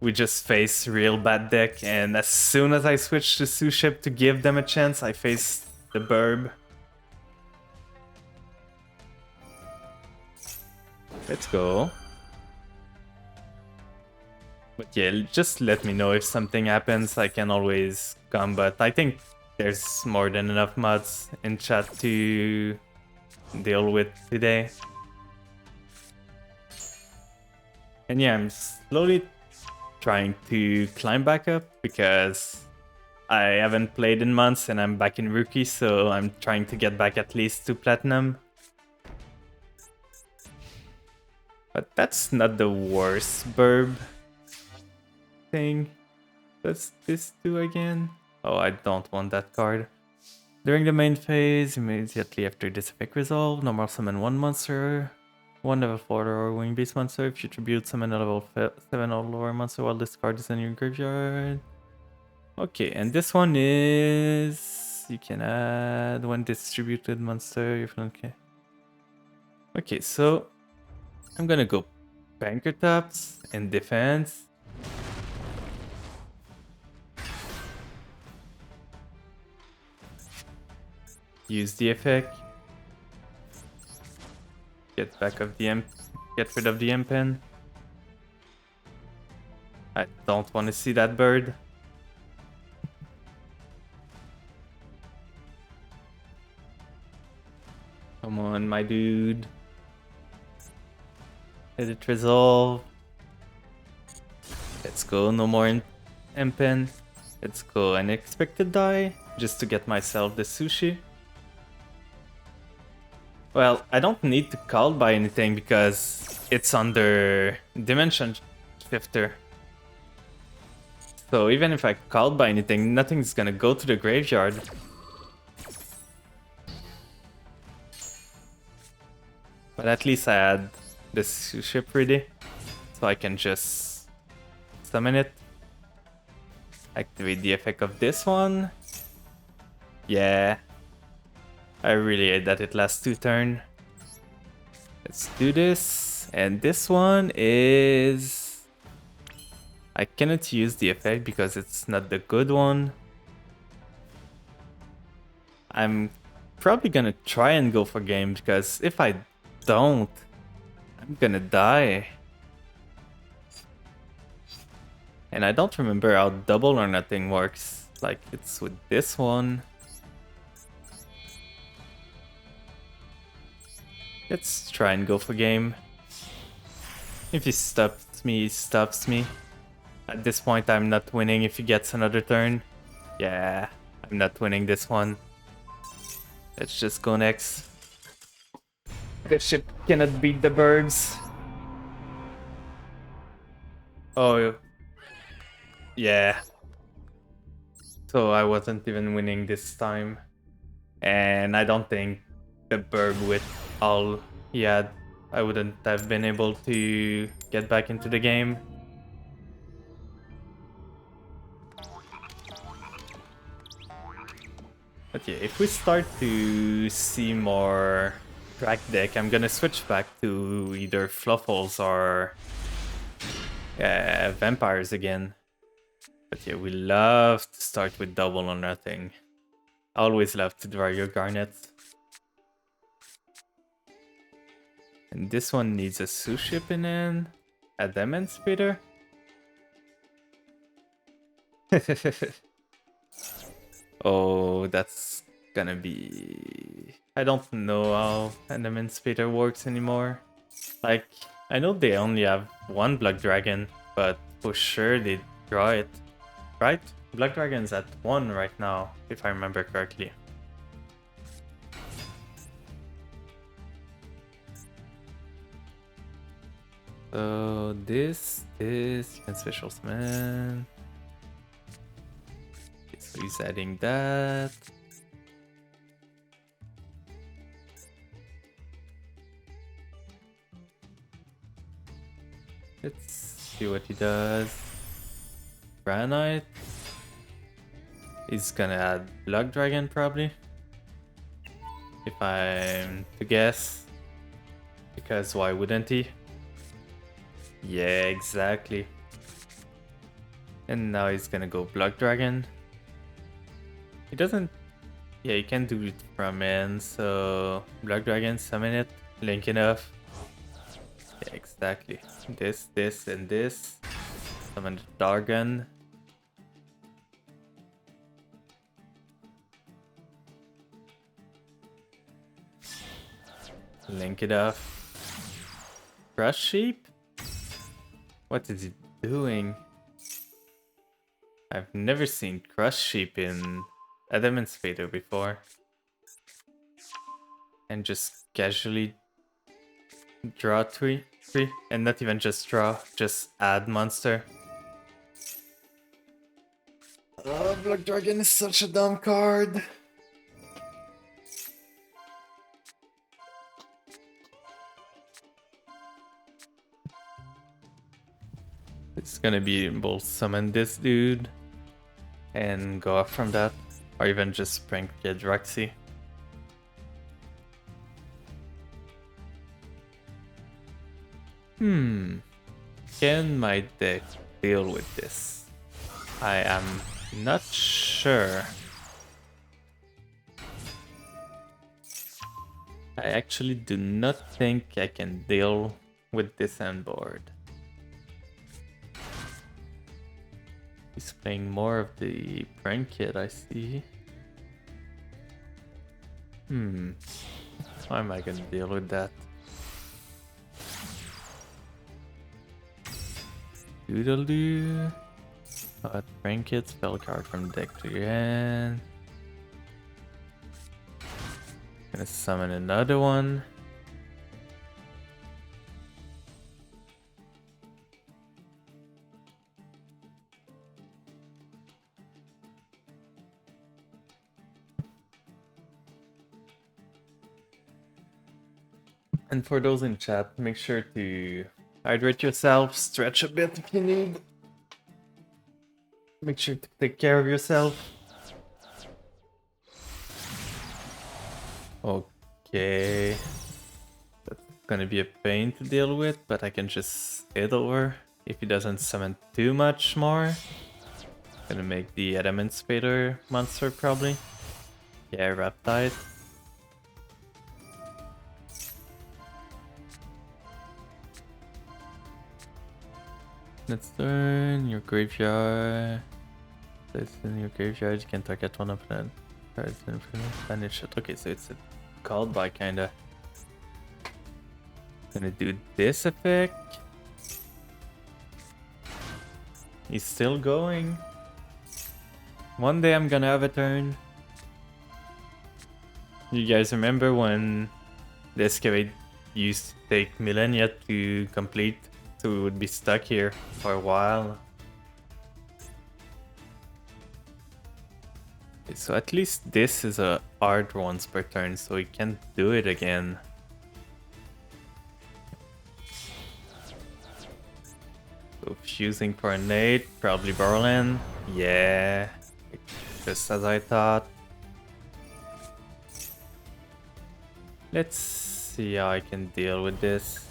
we just face real bad deck, and as soon as I switched to Suship to give them a chance, I faced the Burb. Let's go. But yeah, just let me know if something happens. I can always come, but I think there's more than enough mods in chat to deal with today. And yeah, I'm slowly trying to climb back up, because I haven't played in months and I'm back in Rookie, so I'm trying to get back at least to Platinum. But that's not the worst Burb thing. Let's this do again. Oh, I don't want that card. During the main phase, immediately after this effect resolve, normal summon one monster, one level 4 or wing beast monster. If you tribute, summon a level 7 or lower monster while this card is in your graveyard. Okay, and this one is... You can add one distributed monster. Okay. Okay, so I'm gonna go Banker Taps in defense. Use the effect. Get rid of the M pen. don't want to see that bird. Come on, my dude. Let it resolve. Let's go, no more impen. Let's go unexpected die, just to get myself the sushi. Well, I don't need to call by anything because it's under Dimension Shifter. So even if I called by anything, nothing's gonna go to the graveyard. But at least I had this ship ready, so I can just summon it. Activate the effect of this one. Yeah. I really hate that it lasts 2 turns. Let's do this. And this one is... I cannot use the effect because it's not the good one. I'm probably gonna try and go for game because if I don't, I'm gonna die. And I don't remember how double or nothing works. Like it's with this one. Let's try and go for game. If he stops me, he stops me. At this point, I'm not winning if he gets another turn. Yeah, I'm not winning this one. Let's just go next. The ship cannot beat the birds. Oh, yeah. So I wasn't even winning this time. And I don't think the bird with all he had, I wouldn't have been able to get back into the game. But yeah, if we start to see more track deck, I'm gonna switch back to either Fluffles or Vampires again. But yeah, we love to start with double or nothing. Always love to draw your Garnets. And this one needs a sushi pin in. A Demon Speeder. Oh, that's gonna be... I don't know how a Demon Speeder works anymore. Like, I know they only have one Black Dragon, but for sure they draw it. Right? Black Dragon's at 1 right now, if I remember correctly. So this is Special Summon. Okay, so he's adding that. Let's see what he does. Granite. He's gonna add Black Dragon probably. If I'm to guess. Because why wouldn't he? Yeah, exactly. And now he's gonna go Black Dragon. He doesn't... Yeah, you can do it from in, so... Black Dragon, summon it, link it off. Yeah, exactly. This, and this. Summon the Dargon. Link it off. Crush Sheep? What is he doing? I've never seen Crush Sheep in Adamant Spader before. And just casually draw three, and not even just draw, just add monster. Oh, Black Dragon is such a dumb card. It's gonna be able to summon this dude and go up from that, or even just prank Kid Roxy. Can my deck deal with this? I am not sure. I actually do not think I can deal with this on board. He's playing more of the prank kit, I see. How am I gonna deal with that? Doodle-doo. Prank kit, spell card from deck to your hand. Gonna summon another one. And for those in chat, make sure to hydrate yourself, stretch a bit if you need. Make sure to take care of yourself. Okay. That's gonna be a pain to deal with, but I can just hit over if he doesn't summon too much more. Gonna make the Adamant Spader monster probably. Yeah, Reptide. Let's turn your graveyard. Place in your graveyard, you can target one of them. Banish it. Okay, so it's a called by kinda. Gonna do this effect. He's still going. One day I'm gonna have a turn. You guys remember when the excavate used to take millennia to complete? So we would be stuck here for a while. Okay, so at least this is a hard once per turn, so we can't do it again. So fusing for a nade, probably Berlin. Yeah, just as I thought. Let's see how I can deal with this.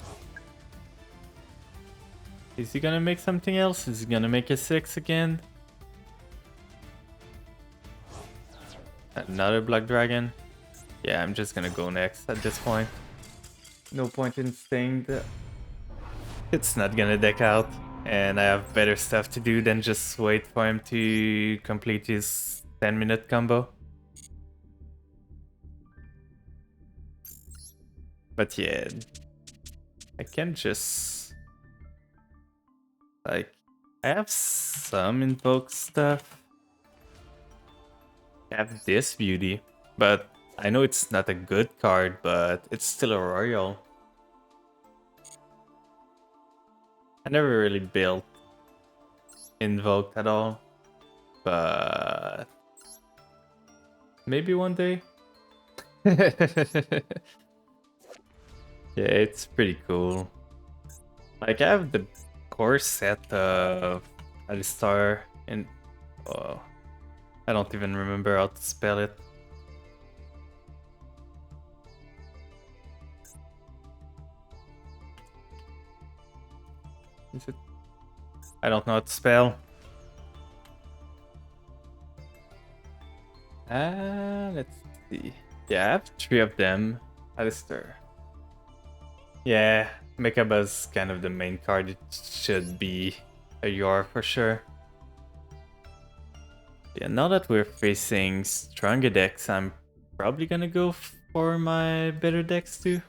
Is he gonna make something else? Is he gonna make a 6 again? Another Black Dragon? Yeah, I'm just gonna go next at this point. No point in staying there. It's not gonna deck out, and I have better stuff to do than just wait for him to complete his 10-minute combo. But yeah, I can just... like, I have some invoke stuff. I have this beauty, but I know it's not a good card, but it's still a royal. I never really built invoked at all, but maybe one day. Yeah, it's pretty cool. Like, I have the core set of Alistar and... oh, I don't even remember how to spell it. Is it? I don't know how to spell. Let's see. Yeah, I have 3 of them. Alistar. Yeah, Mekaba's kind of the main card. It should be a Yor for sure. Yeah, now that we're facing stronger decks, I'm probably gonna go for my better decks too.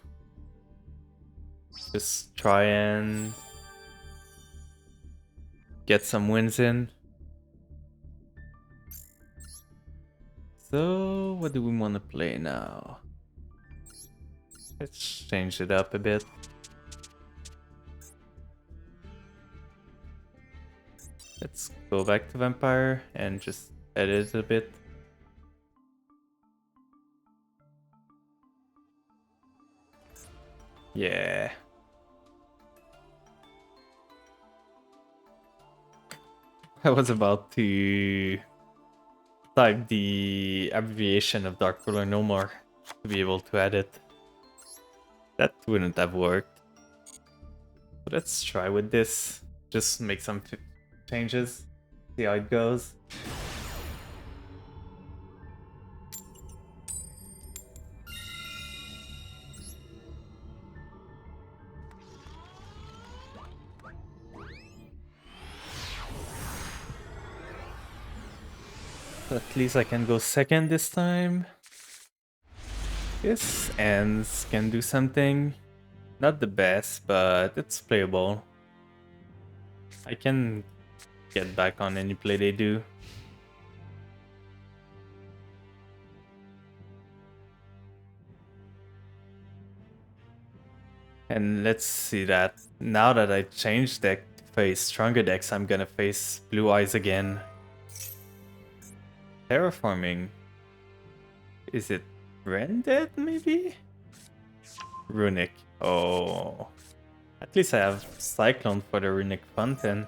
Just try and get some wins in. So, what do we want to play now? Let's change it up a bit. Let's go back to Vampire and just edit a bit. Yeah. I was about to type the abbreviation of Dark Ruler no more to be able to add it. That wouldn't have worked. But let's try with this. Just make some changes. See how it goes. At least I can go second this time. This ends can do something. Not the best, but it's playable. I can get back on any play they do. And let's see that. Now that I changed deck to face stronger decks, I'm gonna face Blue Eyes again. Terraforming. Is it Rendered, maybe? Runic. Oh. At least I have Cyclone for the Runic Fountain.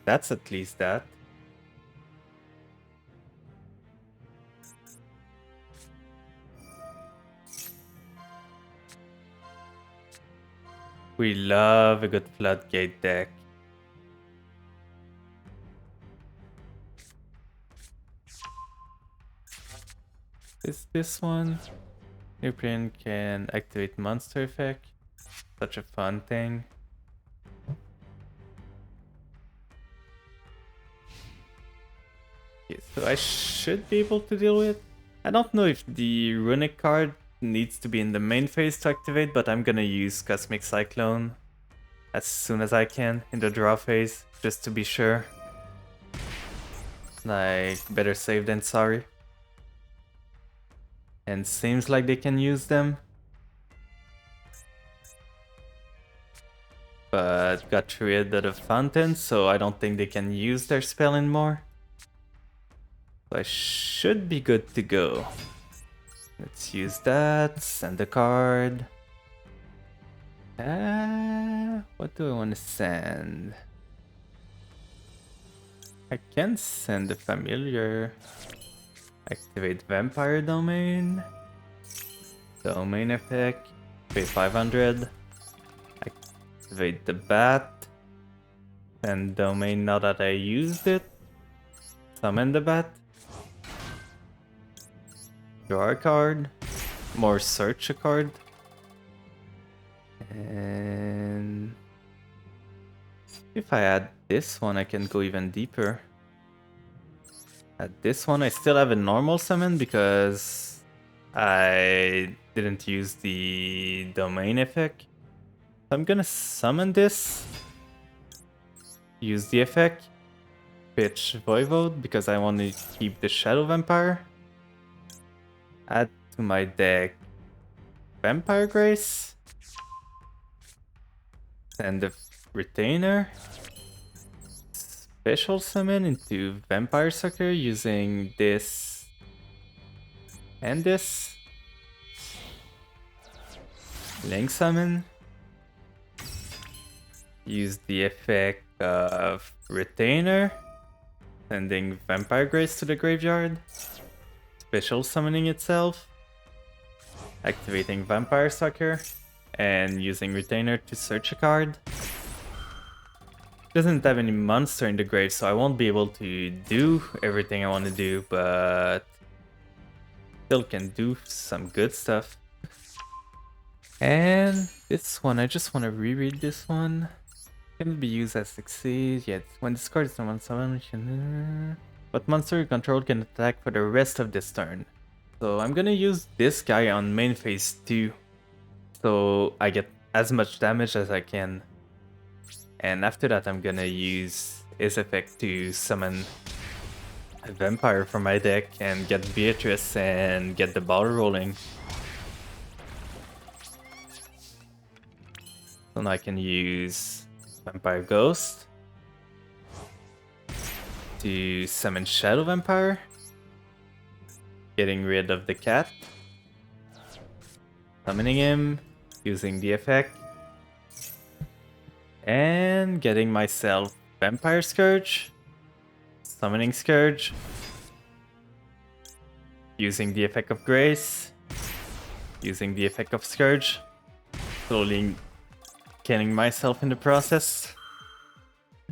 That's at least that. We love a good Floodgate deck. Is this one? European can activate monster effect. Such a fun thing. Okay, so I should be able to deal with. I don't know if the Runic card needs to be in the main phase to activate, but I'm gonna use Cosmic Cyclone as soon as I can in the draw phase, just to be sure. Like, better safe than sorry. And seems like they can use them. But got rid of the fountain, so I don't think they can use their spell anymore. So I should be good to go. Let's use that, send a card. What do I want to send? I can send a familiar. Activate Vampire Domain. Domain effect. Pay 500. Activate the Bat. Send Domain now that I used it. Summon the Bat. Draw a card. More search a card. And if I add this one, I can go even deeper. At this one, I still have a normal summon because I didn't use the domain effect. So I'm gonna summon this, use the effect, pitch Voivode because I want to keep the Shadow Vampire, add to my deck Vampire Grace, and the Retainer. Special summon into Vampire Sucker using this and this. Link summon. Use the effect of Retainer. Sending Vampire Grace to the graveyard. Special summoning itself. Activating Vampire Sucker. And using Retainer to search a card. Doesn't have any monster in the grave, so I won't be able to do everything I want to do, but still can do some good stuff. And this one, I just want to reread this one. Can be used as succeed, yet when discarded someone summon, but monster you control can attack for the rest of this turn. So I'm gonna use this guy on main phase 2, so I get as much damage as I can. And after that, I'm gonna use his effect to summon a vampire from my deck and get Beatrice and get the ball rolling. So now I can use Vampire Ghost to summon Shadow Vampire, getting rid of the cat, summoning him, using the effect, and getting myself Vampire Scourge, summoning Scourge, using the effect of Grace, using the effect of Scourge, slowly killing myself in the process.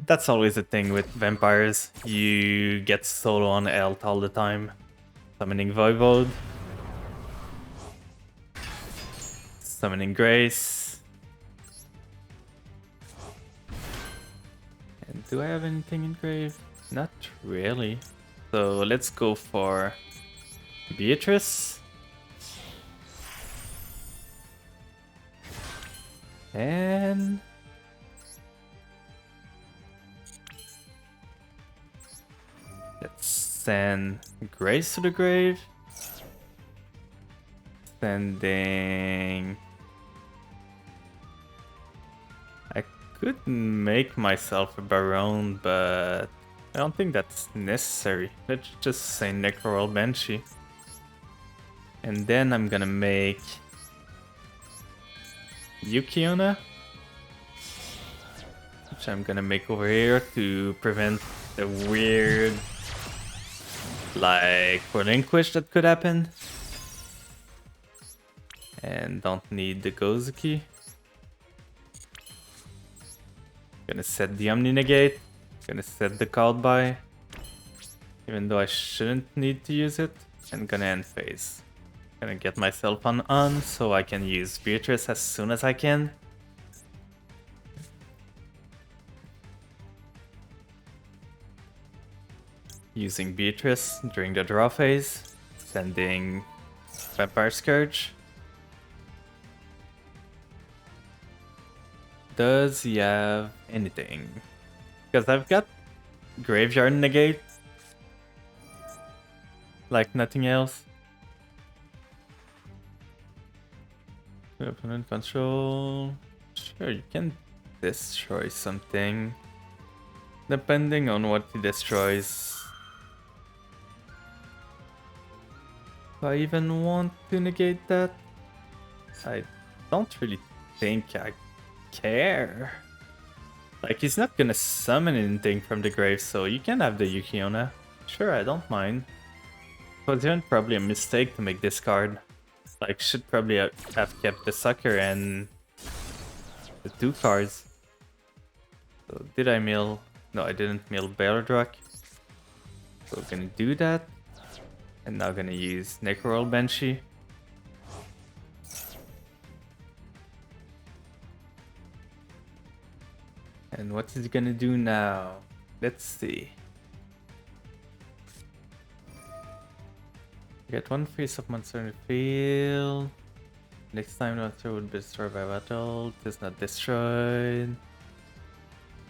That's always the thing with vampires, you get solo on health all the time. Summoning Voivode, summoning Grace. And do I have anything in grave? Not really. So let's go for Beatrice. And let's send Grace to the grave. Sending... I could make myself a Baron, but I don't think that's necessary. Let's just say Necroral Banshee. And then I'm gonna make Yukiona, which I'm gonna make over here to prevent the weird, like, relinquish that could happen. And don't need the Gozuki. Gonna set the Omni Negate. Gonna set the Called By. Even though I shouldn't need to use it. And gonna end phase. Gonna get myself on so I can use Beatrice as soon as I can. Using Beatrice during the draw phase. Sending Vampire Scourge. Does he have anything? Because I've got Graveyard Negate. Like nothing else. Opponent control. Sure, you can destroy something. Depending on what he destroys. Do I even want to negate that? I don't really think I care. Like, he's not gonna summon anything from the grave, so you can have the Yukiona. Sure, I don't mind. It was even probably a mistake to make this card. Like, should probably have kept the Sucker and the 2 cards. So, did I mill? No, I didn't mill Beardrock. So, we're gonna do that. And now gonna use Necroral Banshee. And what is he gonna do now? Let's see. Get 1 face-up monster in the field. Next time the monster would be destroyed by battle. It is not destroyed.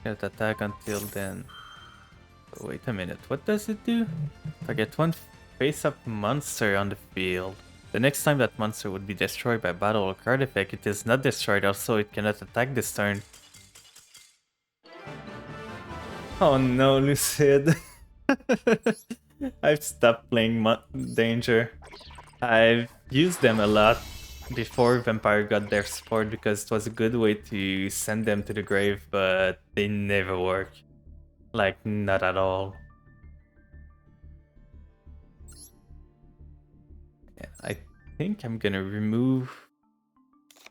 Can't attack until then. Oh, wait a minute, what does it do? If I get 1 face-up monster on the field, the next time that monster would be destroyed by battle or card effect, it is not destroyed, also it cannot attack this turn. Oh no, Lucid. I've stopped playing Danger. I've used them a lot before Vampire got their support because it was a good way to send them to the grave, but they never work. Like, not at all. I think I'm gonna remove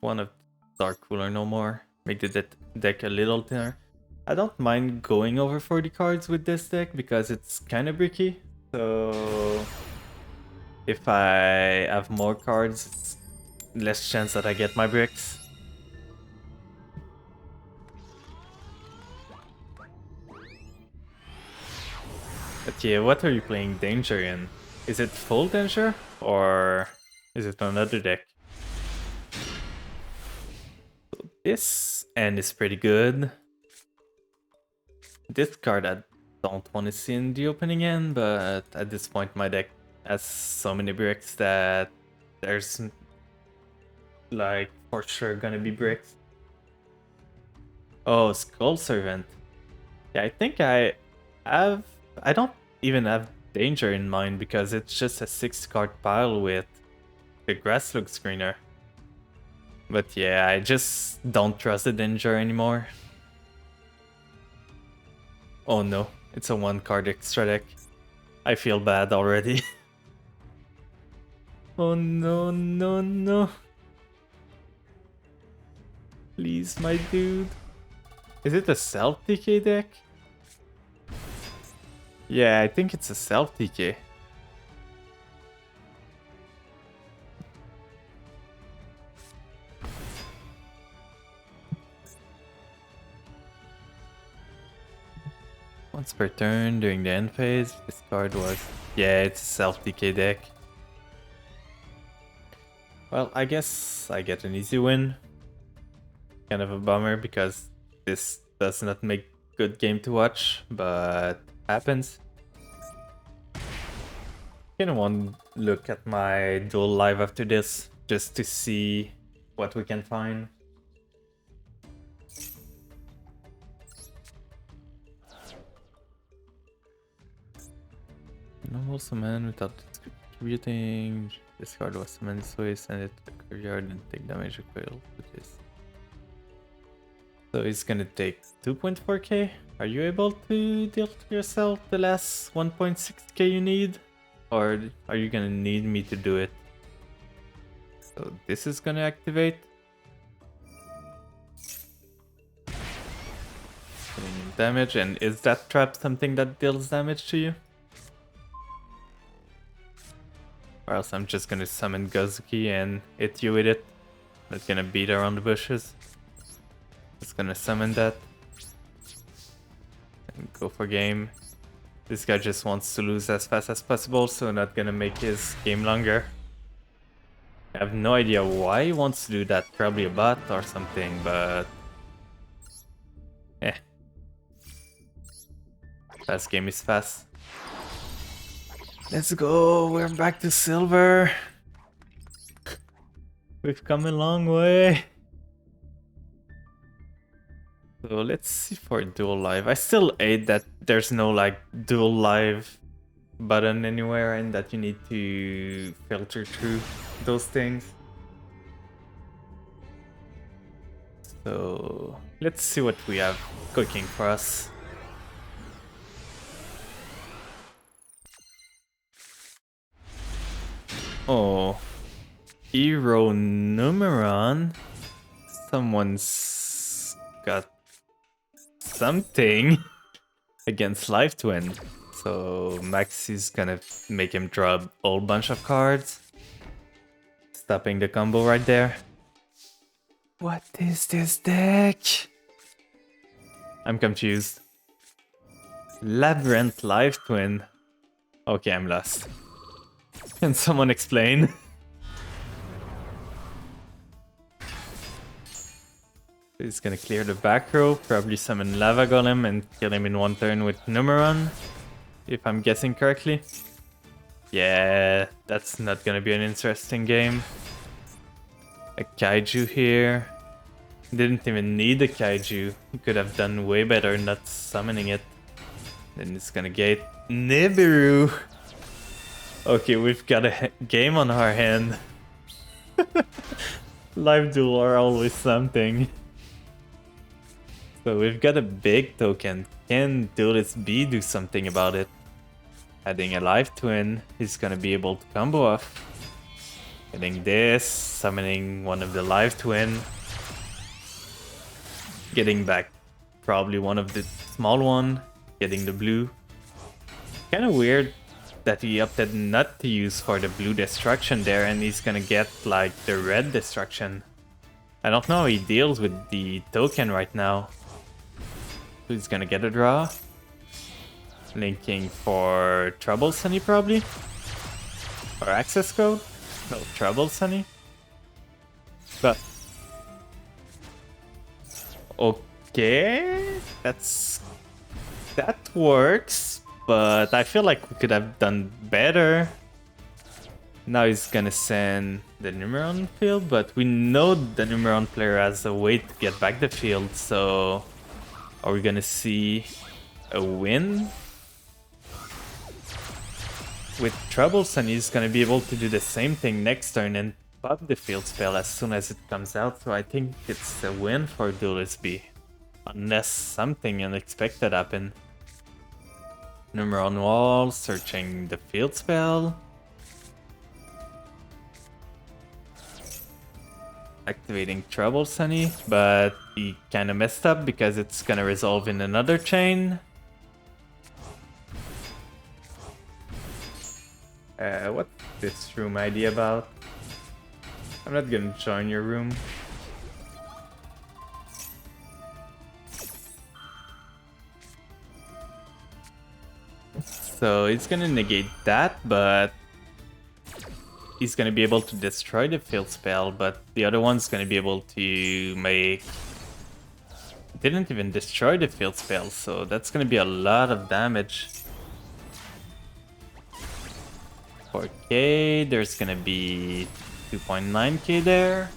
one of Dark Cooler no more. Make the deck a little thinner. I don't mind going over 40 cards with this deck because it's kind of bricky. So if I have more cards, it's less chance that I get my bricks. But yeah, what are you playing Danger in? Is it full Danger or is it another deck? So this end is pretty good. This card I don't want to see in the opening end, but at this point my deck has so many bricks that there's like for sure gonna be bricks. Oh, Skull Servant. Yeah, I think I don't even have Danger in mind because it's just a 6-card pile with the Grasslook Screener. But yeah, I just don't trust the Danger anymore. Oh no, it's a 1-card extra deck. I feel bad already. Oh no, no, no. Please, my dude. Is it a self-TK deck? Yeah, I think it's a self-TK. per turn during the end phase. This card was... Yeah, it's a self-decay deck. Well, I guess I get an easy win. Kind of a bummer because this does not make good game to watch, but happens. Kinda want to look at my duel live after this, just to see what we can find. Normal summon without distributing. This card was summoned this way, send it to the graveyard and take damage equivalent to this. So he's gonna take 2.4k. Are you able to deal to yourself the last 1.6k you need? Or are you gonna need me to do it? So this is gonna activate. Getting damage, and is that trap something that deals damage to you? Or else I'm just gonna summon Gozuki and hit you with it. Not gonna beat around the bushes. Just gonna summon that. And go for game. This guy just wants to lose as fast as possible, so not gonna make his game longer. I have no idea why he wants to do that. Probably a bot or something, but... eh. Fast game is fast. Let's go, we're back to silver. We've come a long way. So let's see for dual live. I still hate that there's no like dual live button anywhere and that you need to filter through those things. So let's see what we have cooking for us. Oh, Hero Numeron. Someone's got something against Life Twin. So Max is gonna make him draw a whole bunch of cards. Stopping the combo right there. What is this deck? I'm confused. Labyrinth Life Twin. Okay, I'm lost. Can someone explain? He's gonna clear the back row, probably summon Lava Golem and kill him in one turn with Numeron, if I'm guessing correctly. Yeah, that's not gonna be an interesting game. A Kaiju here. Didn't even need a Kaiju. He could have done way better not summoning it. Then it's gonna gate Nibiru. Okay, we've got a game on our hand. Live duel are always something. So we've got a big token. Can Duelist B do something about it? Adding a Life Twin, he's gonna be able to combo off. Getting this, summoning one of the Life Twin. Getting back probably one of the small one. Getting the blue. Kinda weird that he opted not to use for the blue destruction there, and he's gonna get like the red destruction. I don't know how he deals with the token right now. He's gonna get a draw. Linking for Trouble Sunny probably? Or access code? No, Trouble Sunny. But okay, that works. But I feel like we could have done better. Now he's gonna send the Numeron field, but we know the Numeron player has a way to get back the field, so are we gonna see a win? With Troublesome, he's gonna be able to do the same thing next turn and pop the field spell as soon as it comes out, so I think it's a win for Duelist B. Unless something unexpected happened. Numeron wall, searching the field spell. Activating Trouble Sunny, but he kinda messed up because it's gonna resolve in another chain. What's this room ID about? I'm not gonna join your room. So it's gonna negate that, but he's gonna be able to destroy the field spell, but the other one's gonna be able to make... Didn't even destroy the field spell, so that's gonna be a lot of damage. 4k, there's gonna be 2.9k there.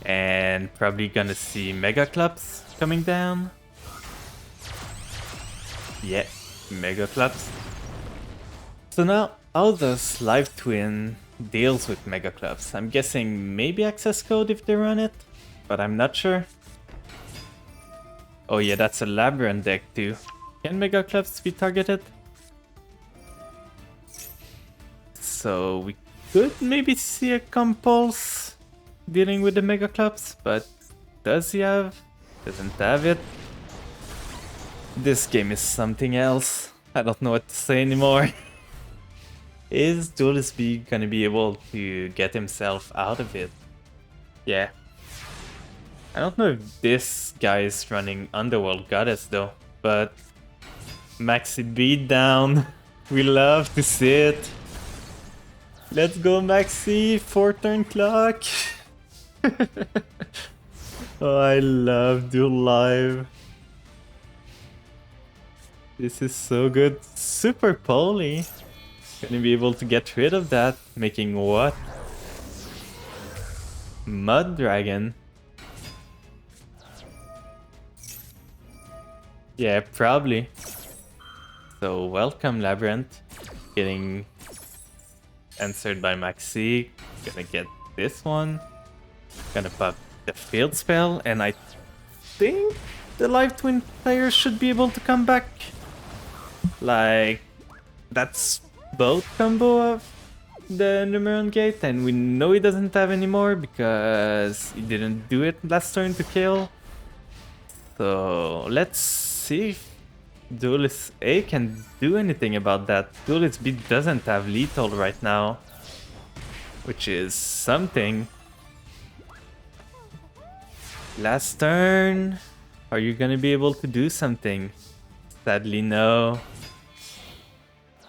And probably gonna see Mega Clubs coming down. Yeah, Mega Clubs. So now, how does Live Twin deals with Mega Clubs? I'm guessing maybe access code if they run it, but I'm not sure. Oh yeah, that's a Labyrinth deck too. Can Mega Clubs be targeted? So we could maybe see a Compulse dealing with the Mega Clubs, but does he have? Doesn't have it. This game is something else. I don't know what to say anymore. Is Duelist B gonna be able to get himself out of it? Yeah. I don't know if this guy is running Underworld Goddess though, but Maxi beat down. We love to see it. Let's go Maxi, 4-turn clock. Oh, I love Duel Live. This is so good. Super Poly. Gonna be able to get rid of that, making what? Mud Dragon. Yeah, probably. So welcome Labyrinth. Getting answered by Maxi. Gonna get this one. Gonna pop the field spell, and I think the Live Twin player should be able to come back. Like, that's both combo of the Numeron Gate, and we know he doesn't have anymore because he didn't do it last turn to kill. So let's see if Duelist A can do anything about that. Duelist B doesn't have lethal right now, which is something. Last turn, are you gonna be able to do something? Sadly, no.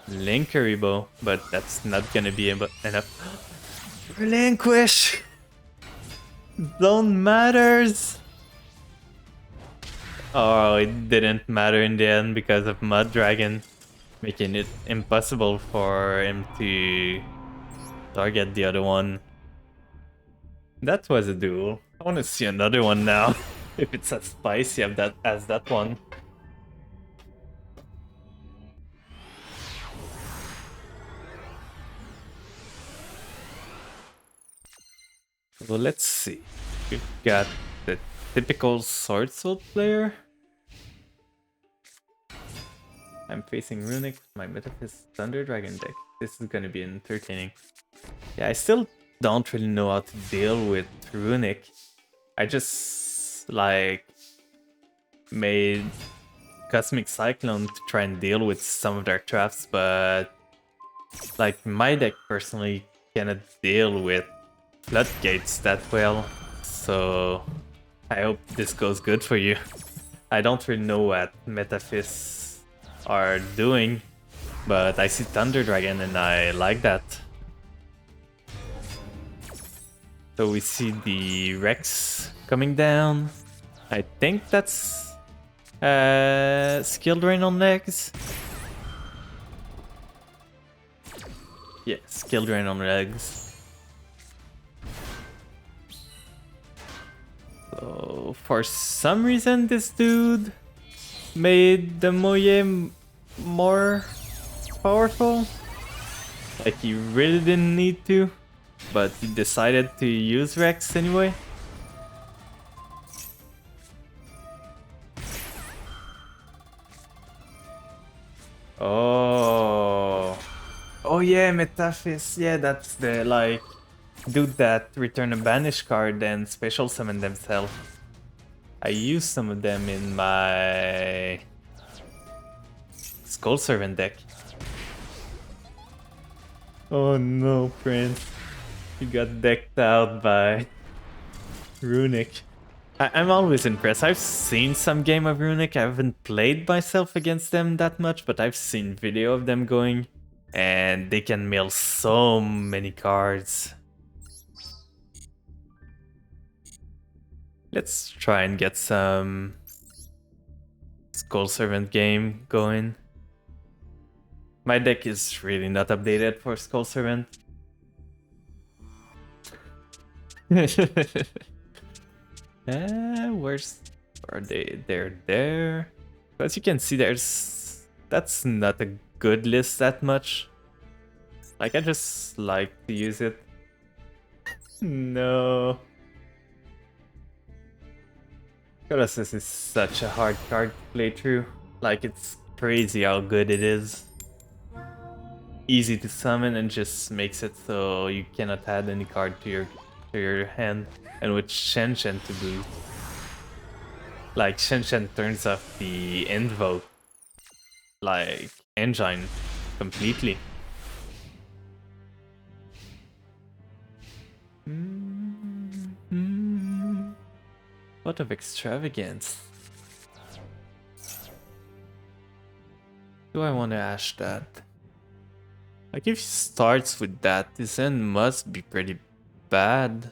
Linkaribo, but that's not gonna be enough. Relinquish! Don't matters! Oh, it didn't matter in the end because of Mud Dragon, making it impossible for him to target the other one. That was a duel. I want to see another one now, if it's as spicy as that one. Well, let's see. We've got the typical Sword Sword player. I'm facing Runic with my Metaphys Thunder Dragon deck. This is gonna be entertaining. Yeah, I still don't really know how to deal with Runic. I just, like, made Cosmic Cyclone to try and deal with some of their traps, but, like, my deck personally cannot deal with Floodgates that well, so I hope this goes good for you. I don't really know what Metaphys are doing, but I see Thunder Dragon and I like that. So we see the Rex coming down. I think that's Skill Drain on legs. Yeah, Skill Drain on legs. So for some reason this dude made the Moye more powerful. Like he really didn't need to, but he decided to use Rex anyway. Oh. Oh yeah, Metaphys. Yeah, that's the like dude that return a banish card and special summon themselves. I used some of them in my Skull Servant deck. Oh no, Prince. You got decked out by Runic. I'm always impressed. I've seen some game of Runic. I haven't played myself against them that much, but I've seen video of them going, and they can mill so many cards. Let's try and get some Skull Servant game going. My deck is really not updated for Skull Servant. Where's are they? They're there. As you can see, that's not a good list that much. Like, I just like to use it. No. Colossus is such a hard card to play through. Like, it's crazy how good it is. Easy to summon and just makes it so you cannot add any card to your hand. And with Shen Shen to boot. Like, Shen Shen turns off the Invoke, like, engine completely. What of extravagance? Do I want to ash that? Like, if he starts with that, his end must be pretty bad.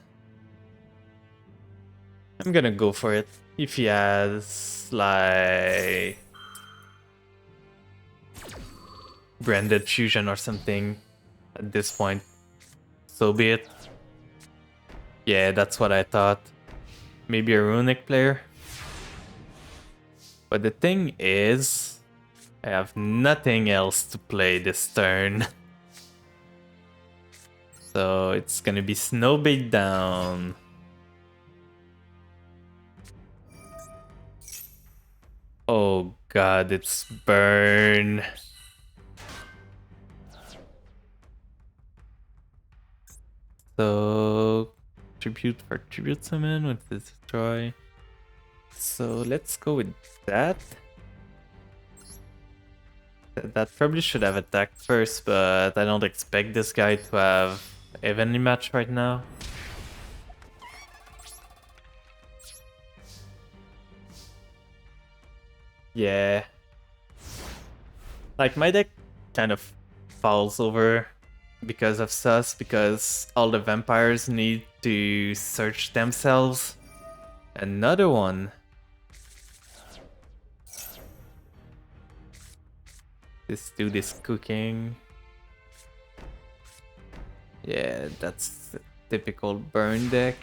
I'm gonna go for it. If he has, like, branded fusion or something at this point, so be it. Yeah, that's what I thought. Maybe a runic player. But the thing is, I have nothing else to play this turn. So it's gonna be Snowbait down. Oh god, it's burn. So tribute for tribute summon with destroy. So let's go with that. That probably should have attacked first, but I don't expect this guy to have evenly match right now. Yeah. Like, my deck kind of falls over because of sus, because all the vampires need to search themselves. Another one. This dude is cooking. Yeah, that's a typical burn deck.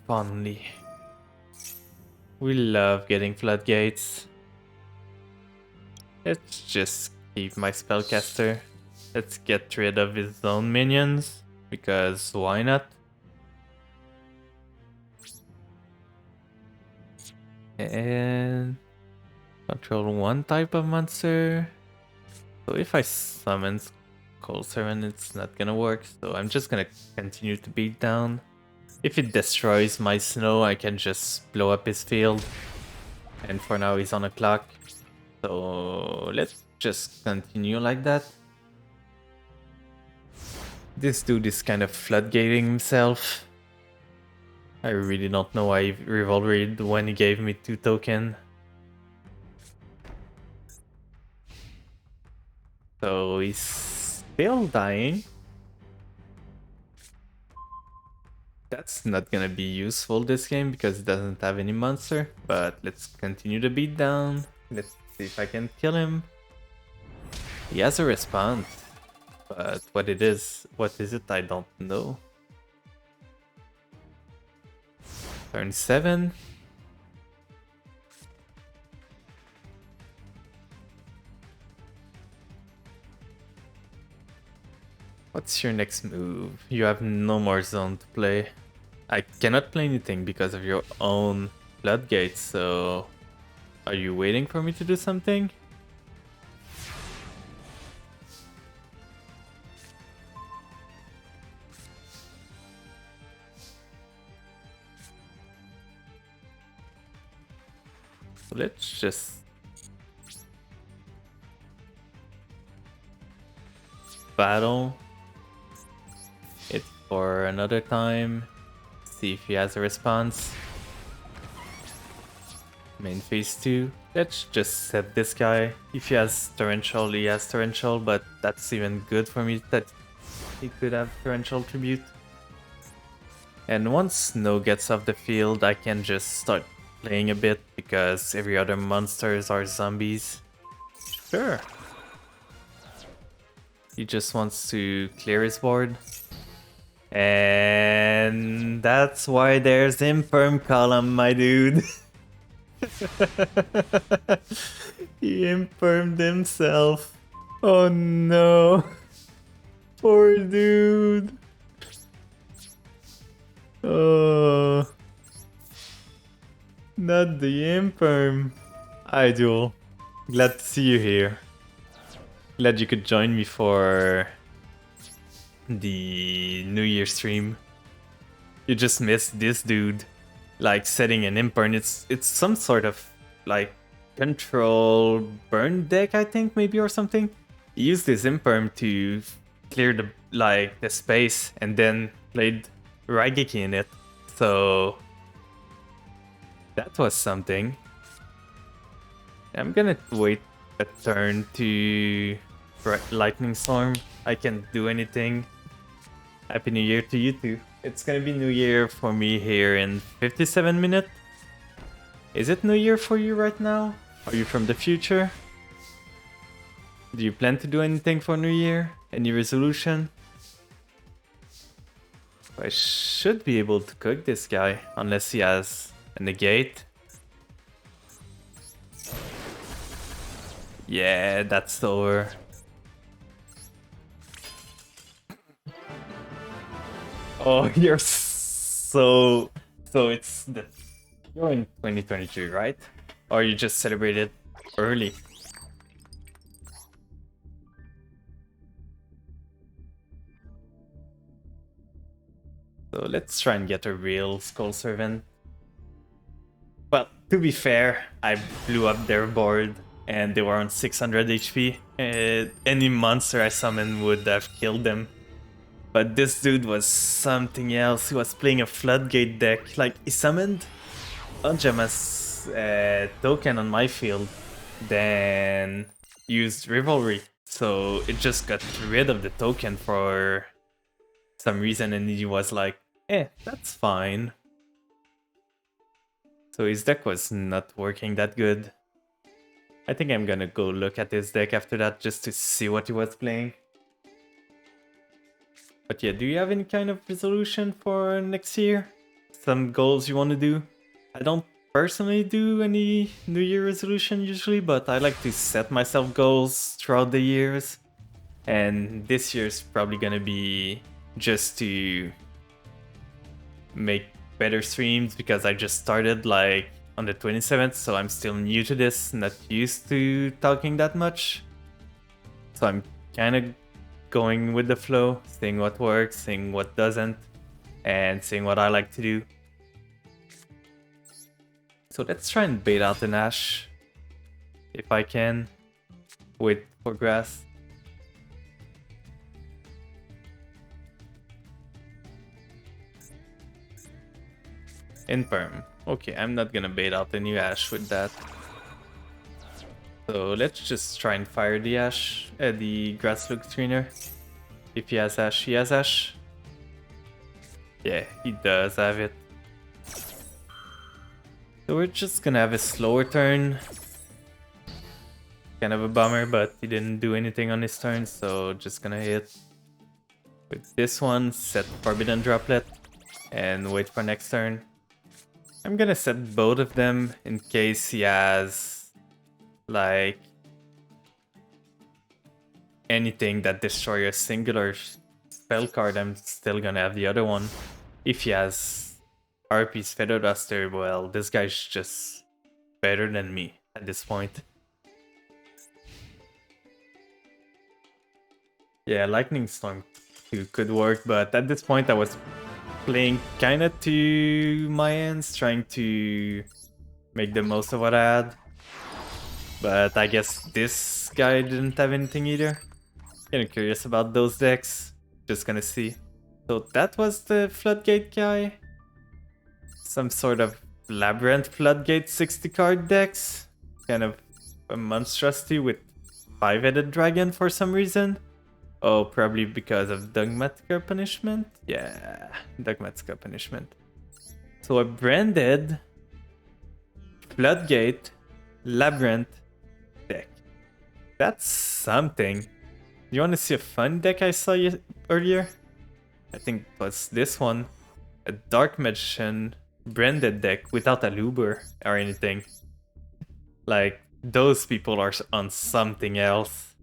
Fondly. We love getting floodgates. Let's just keep my spellcaster. Let's get rid of his own minions, because why not? And control one type of monster. So if I summon Cold Servant, it's not gonna work, so I'm just gonna continue to beat down. If it destroys my snow, I can just blow up his field. And for now, he's on a clock. So let's just continue like that. This dude is kind of floodgating himself. I really don't know why he revolvered when he gave me 2 token. So he's still dying. That's not gonna be useful this game because it doesn't have any monster. But let's continue the beat down. Let's see if I can kill him. He has a response. But what is it, I don't know. Turn 7. What's your next move? You have no more zone to play. I cannot play anything because of your own floodgates, so are you waiting for me to do something? So let's just battle. It for another time. See if he has a response. Main phase 2. Let's just set this guy. If he has Torrential, he has Torrential, but that's even good for me that he could have Torrential Tribute. And once Snow gets off the field, I can just start playing a bit because every other monsters are zombies. Sure. He just wants to clear his board. And that's why there's Imperm column, my dude. He impermed himself. Oh no. Poor dude. Oh. Not the imperm. Idol. Glad to see you here. Glad you could join me for the New Year stream. You just missed this dude. Like setting an imperm. It's some sort of like control burn deck, I think, maybe, or something. He used this imperm to clear the space and then played Raigeki in it. So that was something. I'm gonna wait a turn to Lightning Storm. I can't do anything. Happy New Year to you too. It's gonna be New Year for me here in 57 minutes. Is it New Year for you right now? Are you from the future? Do you plan to do anything for New Year? Any resolution? I should be able to cook this guy, unless he has a negate. Yeah, that's over. Oh, you're so it's the you're in 2023, right? Or you just celebrated early? So let's try and get a real Skull Servant. Well, to be fair, I blew up their board and they were on 600 HP. Any monster I summoned would have killed them. But this dude was something else. He was playing a Floodgate deck. Like, he summoned Onjama's token on my field, then used Rivalry. So it just got rid of the token for some reason, and he was like, that's fine. So his deck was not working that good. I think I'm gonna go look at his deck after that just to see what he was playing. But yeah, do you have any kind of resolution for next year? Some goals you want to do? I don't personally do any New Year resolution usually, but I like to set myself goals throughout the years. And this year's probably gonna be just to make better streams because I just started like on the 27th, so I'm still new to this, not used to talking that much. So I'm kind of going with the flow, seeing what works, seeing what doesn't, and seeing what I like to do. So let's try and bait out an Ash, if I can, wait for grass. Imperm. Okay, I'm not gonna bait out the new Ash with that. So let's just try and fire the Ash, the Grasslook Trainer. If he has Ash, he has Ash. Yeah, he does have it. So we're just gonna have a slower turn. Kind of a bummer, but he didn't do anything on his turn, so just gonna hit with this one, set Forbidden Droplet, and wait for next turn. I'm gonna set both of them in case he has like anything that destroys a singular spell card. I'm still gonna have the other one. If he has RP's Feather Duster, well, this guy's just better than me at this point. Yeah, Lightning Storm 2 could work, but at this point I was playing kinda to my ends, trying to make the most of what I had. But I guess this guy didn't have anything either. Kinda curious about those decks. Just gonna see. So that was the Floodgate guy. Some sort of Labyrinth Floodgate 60 card decks. Kind of a monstrosity with 5-headed dragon for some reason. Oh, probably because of Dogmatica Punishment? Yeah, Dogmatica Punishment. So a branded Floodgate Labyrinth deck. That's something. You want to see a fun deck I saw earlier? I think it was this one. A Dark Magician branded deck without a Luber or anything. Like, those people are on something else.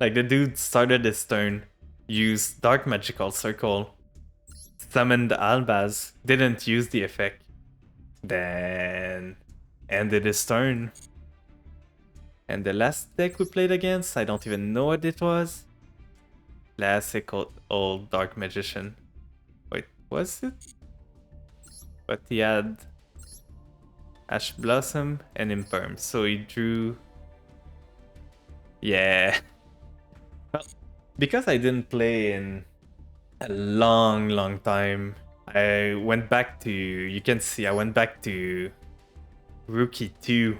Like, the dude started his turn, used Dark Magical Circle, summoned Albaz, didn't use the effect, then ended his turn. And the last deck we played against, I don't even know what it was. Classic old Dark Magician. Wait, was it? But he had Ash Blossom and Imperm, so he drew... Yeah. Well, because I didn't play in a long time, I went back to... You can see I went back to Rookie 2.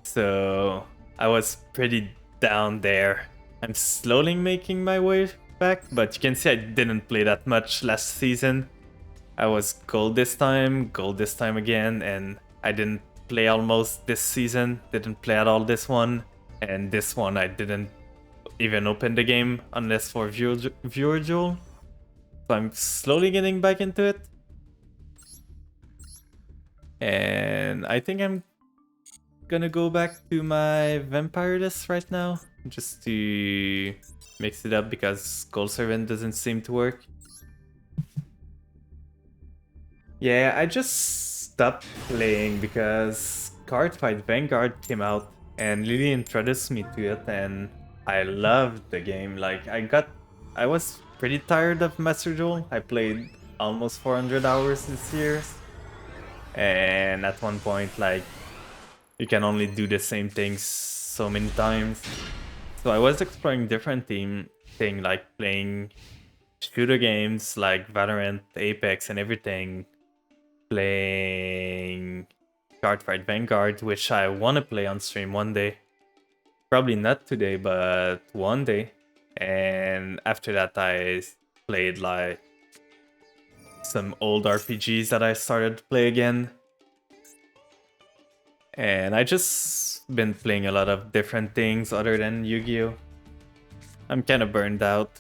So I was pretty down there. I'm slowly making my way back, but you can see I didn't play that much last season. I was gold this time again, and I didn't play almost this season, didn't play at all this one, and this one I didn't even open the game unless for viewer duel. So I'm slowly getting back into it. And I think I'm gonna go back to my Vampire list right now, just to mix it up because Gold Servant doesn't seem to work. Yeah, I just stopped playing because Cardfight Vanguard came out and Lily introduced me to it, and I loved the game. Like, I was pretty tired of Master Duel. I played almost 400 hours this year, and at one point, like, you can only do the same things so many times. So I was exploring different thing like playing shooter games like Valorant, Apex, and everything. Playing Cardfight Vanguard, which I want to play on stream one day. Probably not today, but one day. And after that, I played like some old RPGs that I started to play again. And I just been playing a lot of different things other than Yu-Gi-Oh! I'm kind of burned out.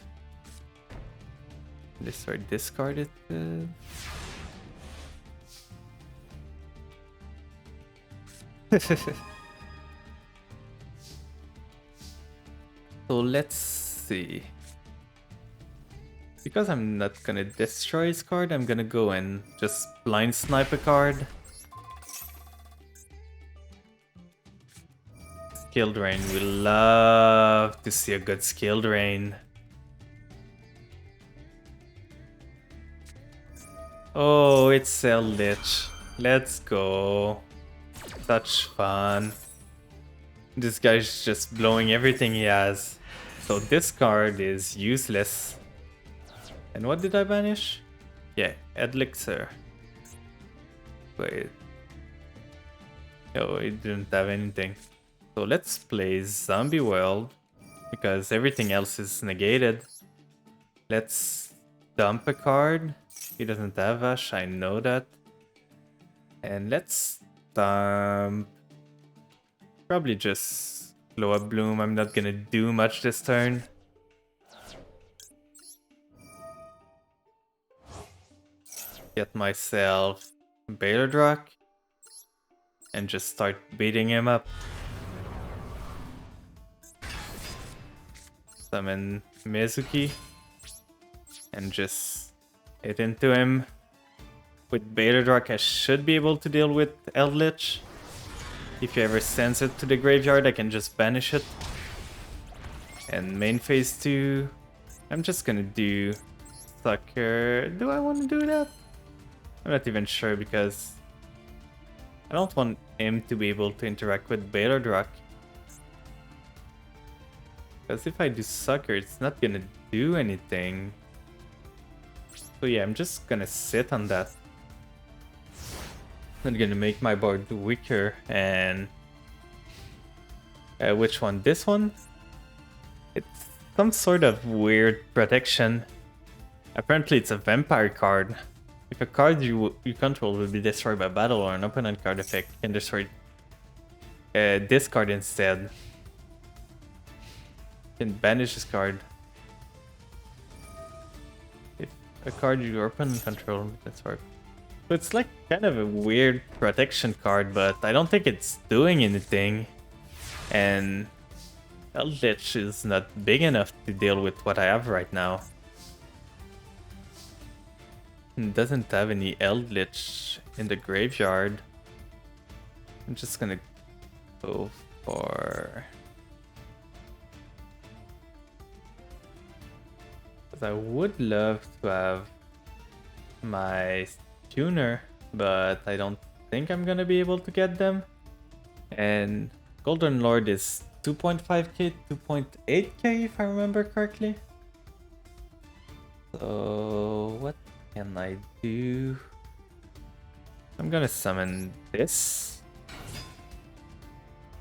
This or discarded. So let's see. Because I'm not gonna destroy his card, I'm gonna go and just blind snipe a card. Skill Drain. We love to see a good Skill Drain. Oh, it's Eldritch. Let's go. Such fun. This guy's just blowing everything he has. So this card is useless. And what did I banish? Yeah, Elixir. Wait. Oh, it didn't have anything. So let's play Zombie World, because everything else is negated. Let's dump a card. He doesn't have Ash, I know that. And let's dump... Probably just Glow Up Bloom. I'm not gonna do much this turn. Get myself Baylordrock and just start beating him up. Summon Mizuki and just hit into him. With Baylordrock, I should be able to deal with Eldritch. If you ever sends it to the graveyard, I can just banish it. And main phase 2, I'm just gonna do Sucker. Do I want to do that? I'm not even sure because I don't want him to be able to interact with Baylordrock. Because if I do Sucker, it's not gonna do anything. So yeah, I'm just gonna sit on that. I'm gonna make my board weaker and... which one? This one? It's some sort of weird protection. Apparently it's a vampire card. If a card you control will be destroyed by battle or an opponent card effect, you can destroy this card instead. You can banish this card. If a card your opponent control, that's hard. So it's like kind of a weird protection card, but I don't think it's doing anything. And Eldritch is not big enough to deal with what I have right now. It doesn't have any Eldritch in the graveyard. I'm just gonna go for... Because I would love to have my tuner, but I don't think I'm gonna be able to get them. And Golden Lord is 2.5k, 2.8k if I remember correctly. So what can I do? I'm gonna summon this.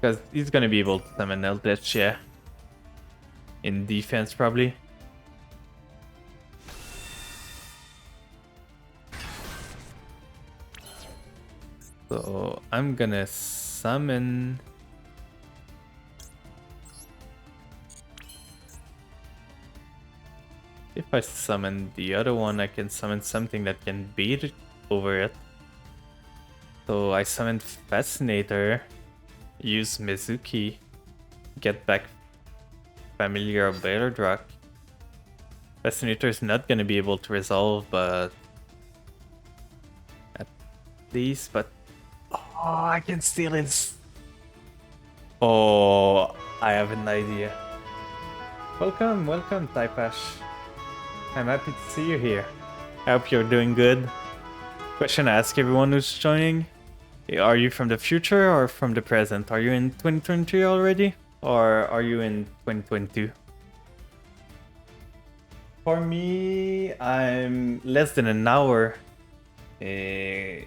Because he's gonna be able to summon Eldritch, yeah. In defense probably. So I'm gonna summon... If I summon the other one, I can summon something that can beat it over it. So I summon Fascinator, use Mizuki, get back Familiar Balerdrock. Fascinator is not gonna be able to resolve, but at least, but oh, I can steal it. Oh, I have an idea. Welcome, welcome, Taipash. I'm happy to see you here. I hope you're doing good. Question I ask everyone who's joining. Are you from the future or from the present? Are you in 2023 already? Or are you in 2022? For me, I'm less than an hour to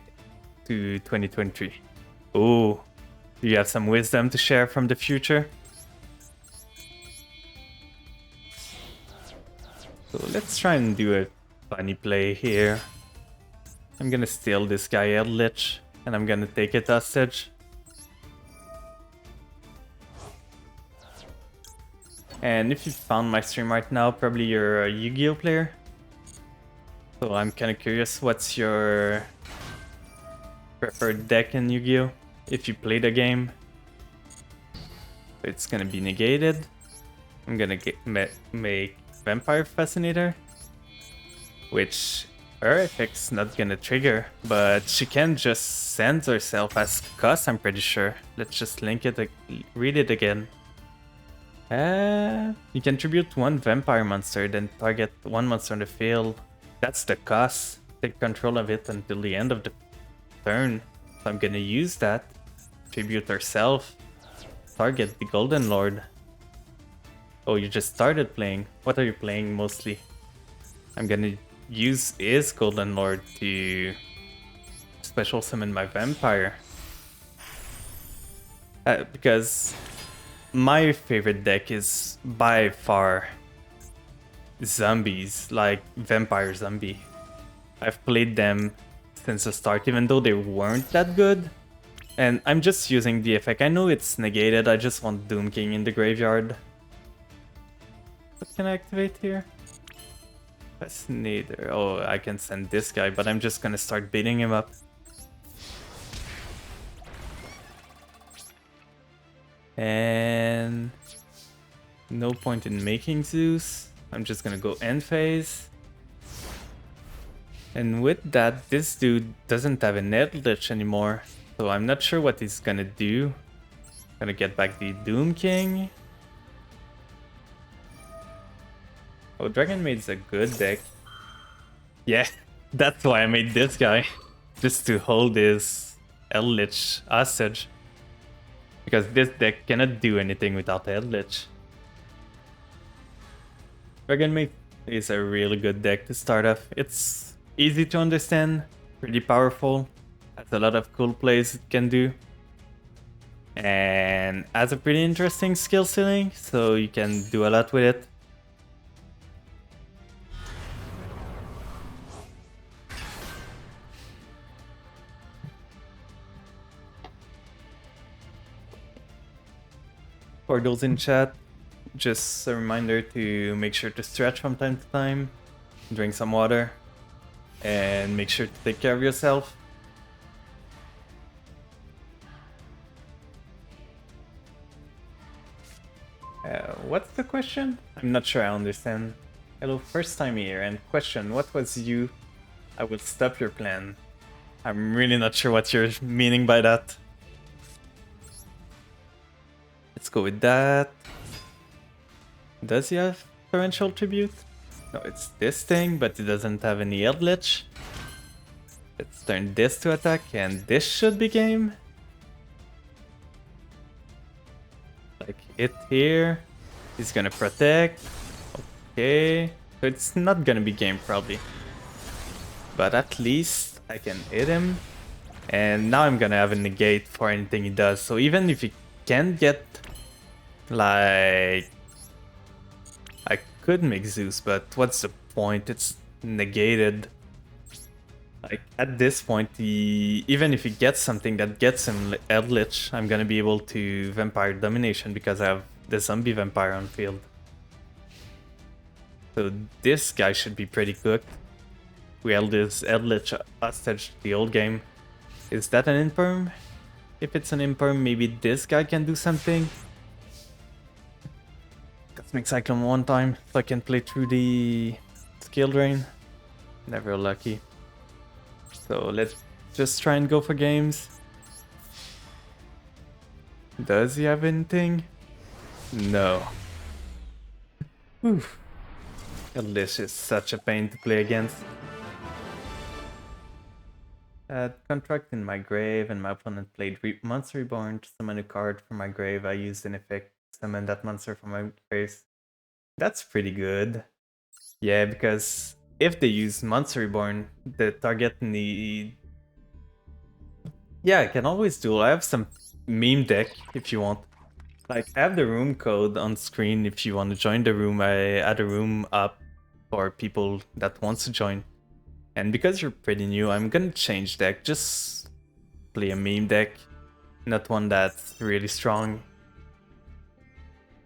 2023. Ooh, do you have some wisdom to share from the future? So let's try and do a funny play here. I'm gonna steal this guy Eldritch, and I'm gonna take it hostage. And if you found my stream right now, probably you're a Yu-Gi-Oh player. So I'm kinda curious, what's your preferred deck in Yu-Gi-Oh? If you play the game. It's gonna be negated. I'm gonna make Vampire Fascinator, which her effect's not gonna trigger, but she can just send herself as cost, I'm pretty sure. Let's just link it, read it again. You can tribute one vampire monster, then target one monster on the field. That's the cost. Take control of it until the end of the turn. So I'm gonna use that. Tribute herself. Target the Golden Lord. Oh, you just started playing. What are you playing mostly? I'm gonna use his Golden Lord to special summon my vampire. Because my favorite deck is by far zombies, like Vampire Zombie. I've played them since the start, even though they weren't that good. And I'm just using the effect. I know it's negated, I just want Doom King in the graveyard. What can I activate here? Fascinator. Oh, I can send this guy, but I'm just gonna start beating him up. And no point in making Zeus. I'm just gonna go end phase. And with that, this dude doesn't have an Eldritch anymore. So I'm not sure what he's gonna do. Gonna get back the Doom King. Oh, Dragon Maid's a good deck. Yeah, that's why I made this guy. Just to hold his Eldritch hostage. Because this deck cannot do anything without Eldritch. Dragon Mate is a really good deck to start off. It's easy to understand, pretty powerful, has a lot of cool plays it can do, and has a pretty interesting skill ceiling, so you can do a lot with it. For those in chat, just a reminder to make sure to stretch from time to time, drink some water, and make sure to take care of yourself. What's the question? I'm not sure I understand. Hello, first time here, and question, what was you? I will stop your plan. I'm really not sure what you're meaning by that. Let's go with that. Does he have Torrential Tribute? No, it's this thing, but it doesn't have any Eldritch. Let's turn this to attack, and this should be game. Like it here. He's gonna protect. Okay. So it's not gonna be game probably. But at least I can hit him. And now I'm gonna have a negate for anything he does. So even if he can't get like... I could make Zeus, but what's the point? It's negated. Like at this point, even if he gets something that gets him Eldritch, I'm gonna be able to Vampire Domination because I have the Zombie Vampire on field. So this guy should be pretty cooked. We held this Eldritch hostage the old game. Is that an Imperm? If it's an Imperm, maybe this guy can do something. Cosmic Cyclone one time, so I can play through the skill drain. Never lucky. So let's just try and go for games. Does he have anything? No. Oof. This is such a pain to play against. Contract in my grave, and my opponent played Monster Reborn to summon a card from my grave. I used an effect to summon that monster from my grave. That's pretty good. Yeah, because if they use Monster Reborn, the target need... Yeah, I can always duel. I have some meme deck if you want. Like, I have the room code on screen if you want to join the room. I add a room up for people that wants to join. And because you're pretty new, I'm gonna change deck. Just play a meme deck, not one that's really strong.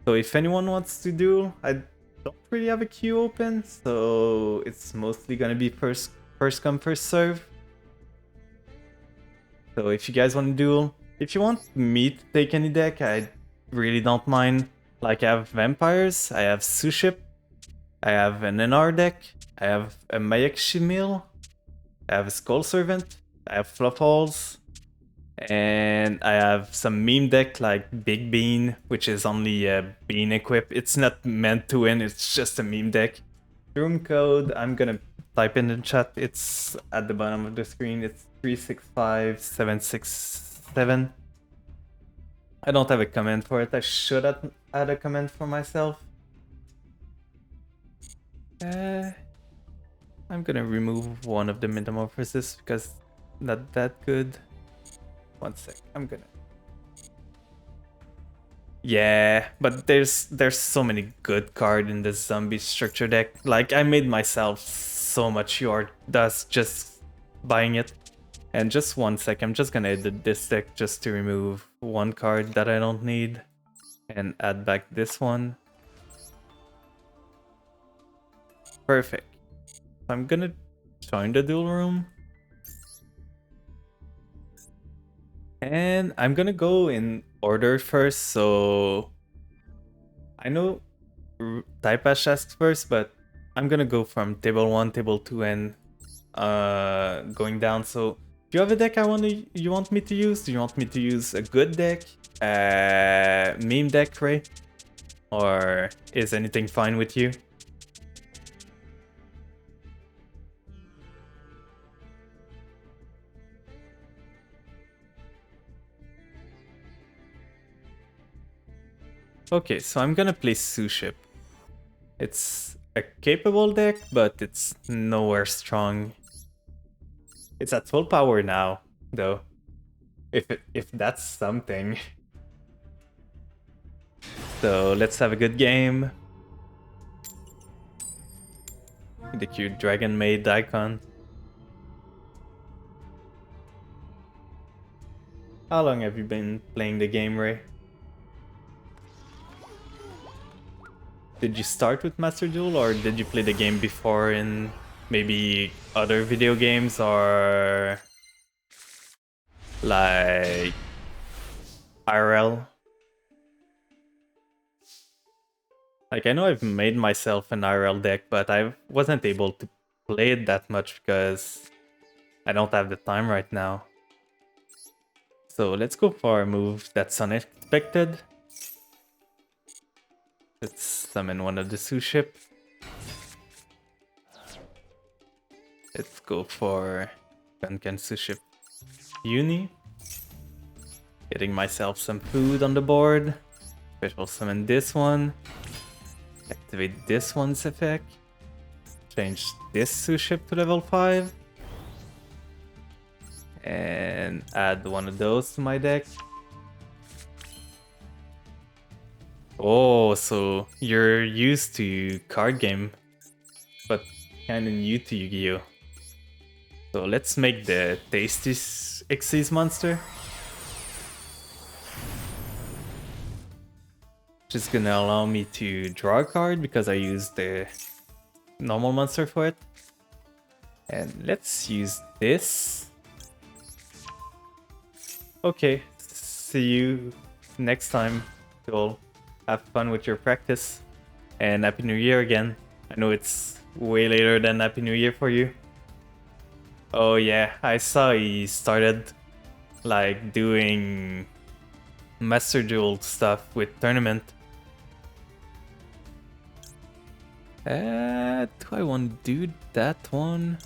So if anyone wants to duel, I don't really have a queue open, so it's mostly gonna be first come, first serve. So if you guys want to duel, if you want me to take any deck, I really don't mind. Like I have Vampires, I have Suship, I have an NR deck, I have a Mayak Shimil, I have a Skull Servant, I have Fluff Halls, and I have some meme deck like Big Bean, which is only a Bean equip. It's not meant to win, it's just a meme deck. Room code, I'm gonna type in the chat, it's at the bottom of the screen, it's 365767. I don't have a comment for it, I should add a comment for myself. I'm gonna remove one of the Metamorphosis because not that good. One sec, I'm gonna... Yeah, but there's so many good cards in this zombie structure deck. Like, I made myself so much yard dust just buying it. And just one sec, I'm just gonna edit this deck just to remove one card that I don't need. And add back this one. Perfect. I'm gonna join the duel room. And I'm gonna go in order first, so... I know Type Ash asks first, but I'm gonna go from table 1, table 2, and going down. So, do you have a deck you want me to use? Do you want me to use a good deck? Meme deck, Ray? Or is anything fine with you? Okay, so I'm gonna play Suship. It's a capable deck, but it's nowhere strong. It's at full power now, though. If that's something. So let's have a good game. The cute dragon maid icon. How long have you been playing the game, Ray? Did you start with Master Duel, or did you play the game before in maybe other video games, or like IRL? Like, I know I've made myself an IRL deck, but I wasn't able to play it that much because I don't have the time right now. So let's go for a move that's unexpected. Let's summon one of the Sue ship. Let's go for Gunkan Sue ship Uni. Getting myself some food on the board. Special summon this one. Activate this one's effect. Change this Sue ship to level 5. And add one of those to my deck. Oh, so you're used to card game, but kinda new to Yu-Gi-Oh! So let's make the Tasty Xyz monster. Just gonna allow me to draw a card because I used the normal monster for it. And let's use this. Okay, see you next time. You'll have fun with your practice. And Happy New Year again. I know it's way later than Happy New Year for you. Oh yeah, I saw he started like doing Master Duel stuff with tournament. Do I want to do that one?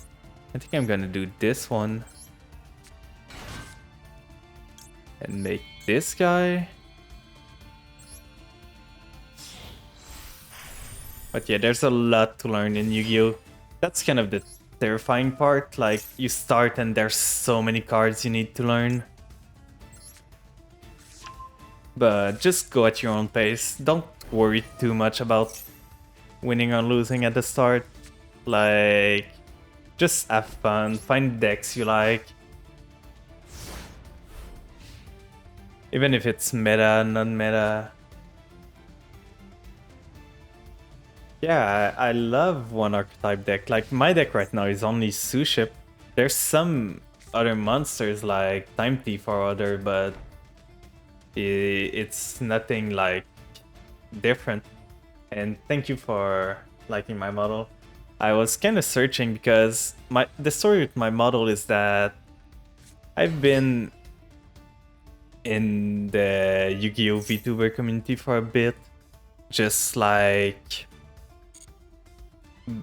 I think I'm gonna do this one. And make this guy. But yeah, there's a lot to learn in Yu-Gi-Oh! That's kind of the terrifying part. Like, you start and there's so many cards you need to learn. But just go at your own pace. Don't worry too much about winning or losing at the start. Like, just have fun. Find decks you like. Even if it's meta, non-meta. Yeah, I love one archetype deck. Like, my deck right now is only Sue ship. There's some other monsters like Time Thief or other, but it's nothing like different. And thank you for liking my model. I was kind of searching because the story with my model is that I've been in the Yu-Gi-Oh! VTuber community for a bit, just like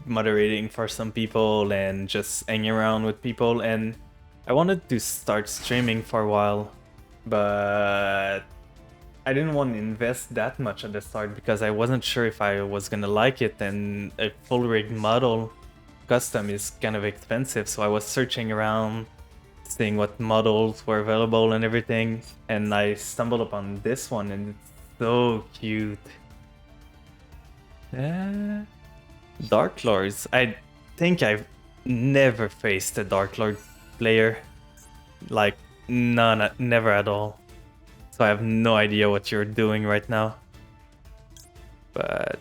moderating for some people and just hanging around with people, and I wanted to start streaming for a while, but I didn't want to invest that much at the start because I wasn't sure if I was gonna like it, and a full rig model custom is kind of expensive, so I was searching around, seeing what models were available and everything, and I stumbled upon this one and it's so cute. Dark Lords. I think I've never faced a Dark Lord player. Like, none, never at all. So I have no idea what you're doing right now. But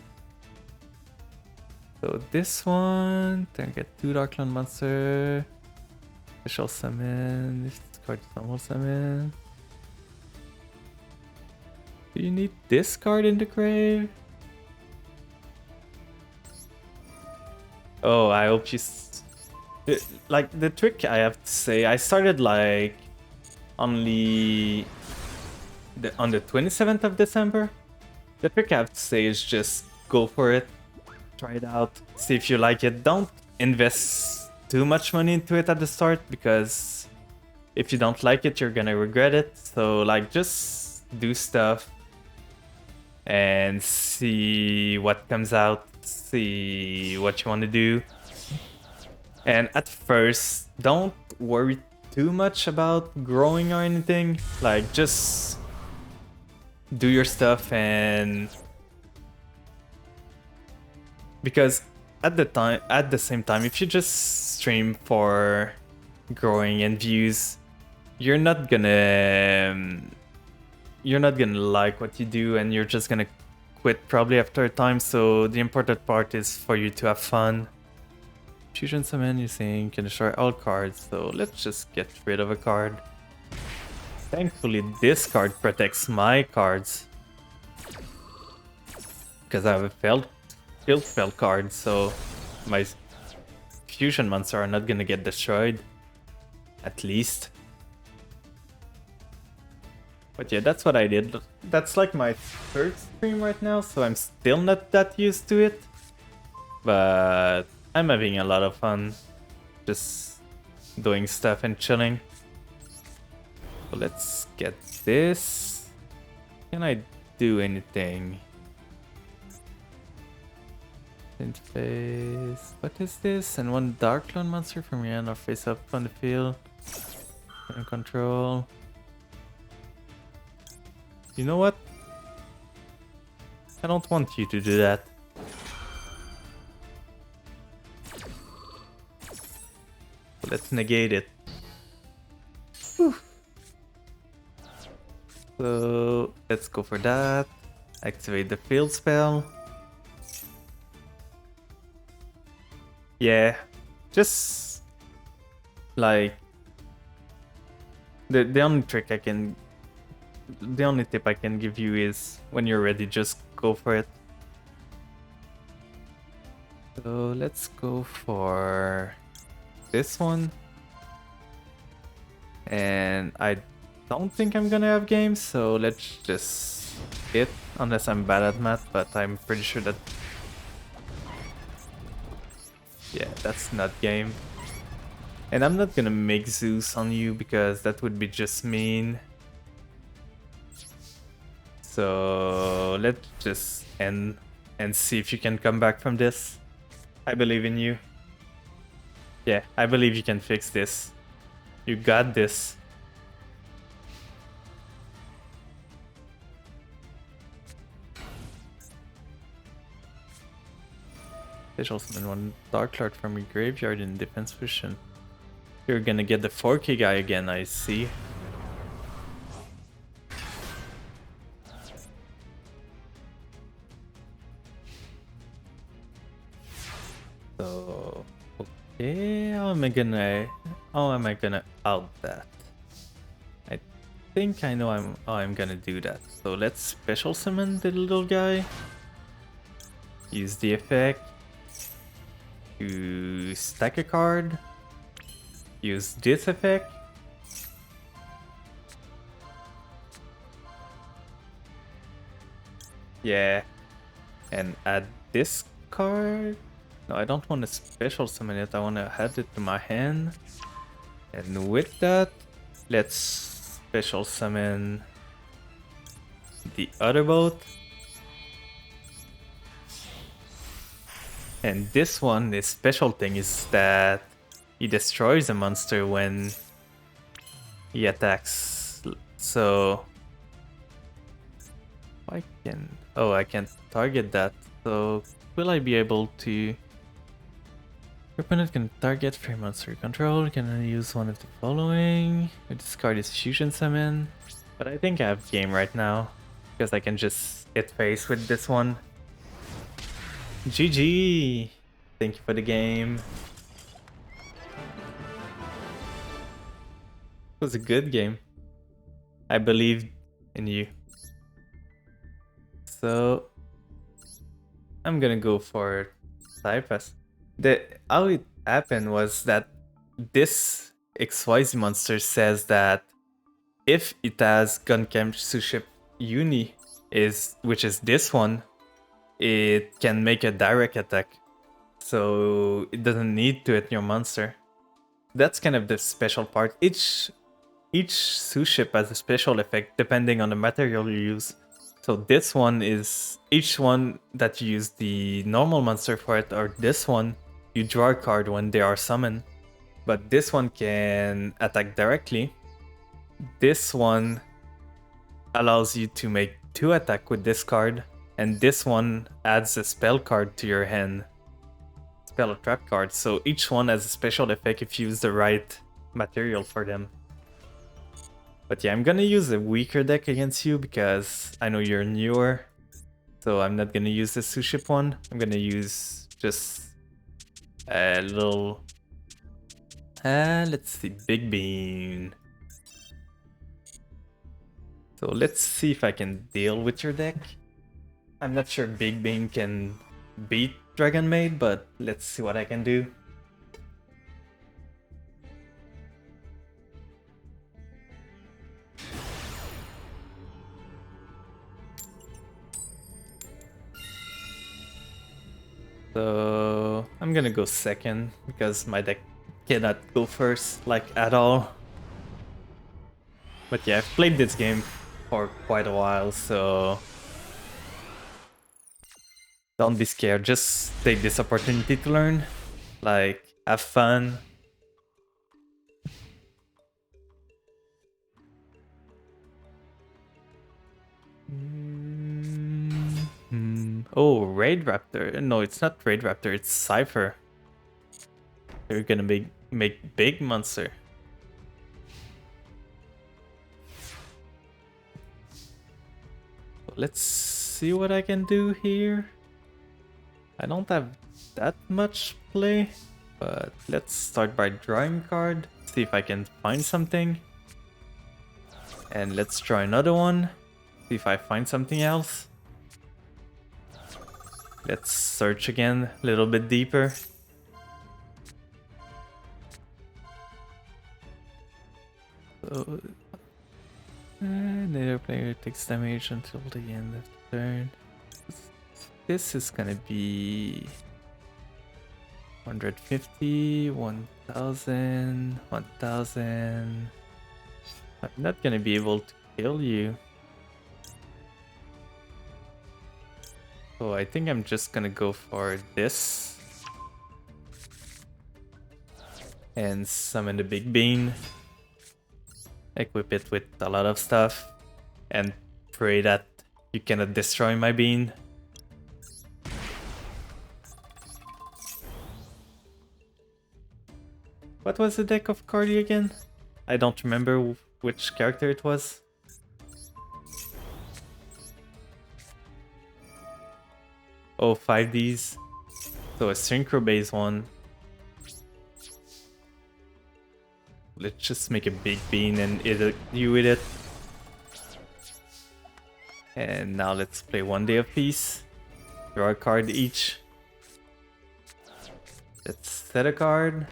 so this one, then get 2 Darkland monster. Special summon. This card is normal summon. Do you need this card in the grave? Oh, I hope she's... Like, the trick I have to say, I started like only on the 27th of December. The trick I have to say is just go for it. Try it out. See if you like it. Don't invest too much money into it at the start, because if you don't like it, you're gonna regret it. So like, just do stuff and see what comes out. see what you want to do. And at first, don't worry too much about growing or anything. Like, just do your stuff. And because at the same time, if you just stream for growing and views, you're not gonna like what you do, and you're just gonna quit probably after a time. So the important part is for you to have fun. Fusion summon, you think, can destroy all cards, so let's just get rid of a card. Thankfully, this card protects my cards, because I have a field spell card, so my fusion monster are not gonna get destroyed, at least. But yeah, that's what I did. That's like my third stream right now, so I'm still not that used to it. But I'm having a lot of fun just doing stuff and chilling. So let's get this. Can I do anything? Interface. What is this? And one Dark Clone monster from your hand or face up on the field. And control. You know what? I don't want you to do that. Let's negate it. Whew. So let's go for that. Activate the field spell. Yeah, just like the only trick I can, the only tip I can give you is when you're ready, just go for it. So let's go for this one. And I don't think I'm gonna have games, so let's just hit, unless I'm bad at math, but I'm pretty sure that... Yeah, that's not game. And I'm not gonna make Zeus on you because that would be just mean. So let's just end and see if you can come back from this. I believe in you. Yeah, I believe you can fix this. You got this. Special summon one Dark Lord from your graveyard in defense position. You're gonna get the 4K guy again, I see. So okay, how am I gonna out that? I think I know how I'm gonna do that. So let's special summon the little guy. Use the effect to stack a card. Use this effect. Yeah. And add this card. No, I don't want to special summon it. I want to add it to my hand. And with that, let's special summon the other boat. And this one, the special thing is that he destroys a monster when he attacks. So I can't target that. So will I be able to? Your opponent can target free monster you control. You can only use one of the following. You discard his fusion summon. But I think I have game right now because I can just hit face with this one. GG! Thank you for the game. It was a good game. I believed in you. So I'm gonna go for Cypress. How it happened was that this XYZ monster says that if it has Guncamp Suship Uni, which is this one, it can make a direct attack. So it doesn't need to hit your monster. That's kind of the special part. Each Suship has a special effect depending on the material you use. So this one is each one that you use the normal monster for it, or this one, you draw a card when they are summoned. But this one can attack directly. This one allows you to make 2 attack with this card, and this one adds a spell card to your hand. Spell or trap card, so each one has a special effect if you use the right material for them. But yeah, I'm gonna use a weaker deck against you because I know you're newer. So I'm not gonna use the Suship one. I'm gonna use just a little... let's see, Big Bean. So let's see if I can deal with your deck. I'm not sure Big Bean can beat Dragon Maid, but let's see what I can do. So I'm gonna go second because my deck cannot go first, like at all. But yeah, I've played this game for quite a while, so don't be scared. Just take this opportunity to learn, like have fun. Oh, Raid Raptor. No, it's not Raid Raptor, it's Cypher. They're gonna make big monster. Let's see what I can do here. I don't have that much play, but let's start by drawing a card, see if I can find something. And let's try another one, see if I find something else. Let's search again a little bit deeper. So, neither player takes damage until the end of the turn. This is gonna be 150, 1000, 1000. I'm not gonna be able to kill you. So I think I'm just gonna go for this. And summon the Big Bean. Equip it with a lot of stuff. And pray that you cannot destroy my bean. What was the deck of Cardi again? I don't remember which character it was. Oh, 5Ds. So a synchro base one. Let's just make a Big Bean and hit you with it. And now let's play 1 Day of Peace. Draw a card each. Let's set a card.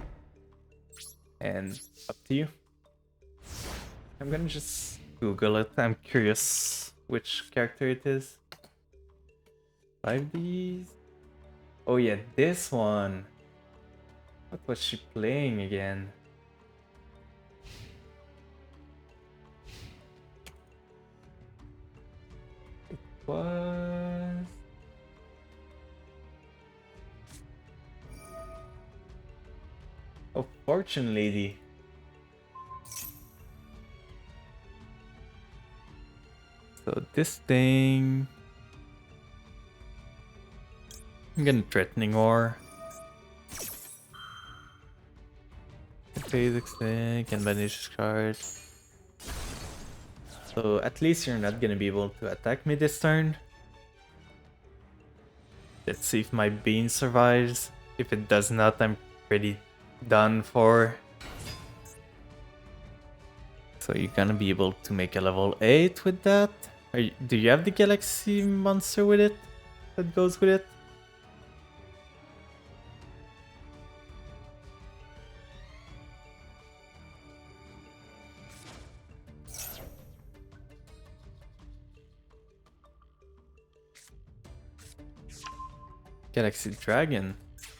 And up to you. I'm gonna just Google it. I'm curious which character it is. 5Ds. Oh yeah, this one. What was she playing again? It was... Oh, Fortune Lady. So this thing... I'm gonna Threatening War. Basic thing, can banish this card. So at least you're not gonna be able to attack me this turn. Let's see if my bean survives. If it does not, I'm pretty done for. So you're gonna be able to make a level 8 with that? Do you have the Galaxy monster with it? That goes with it? Galaxy Dragon.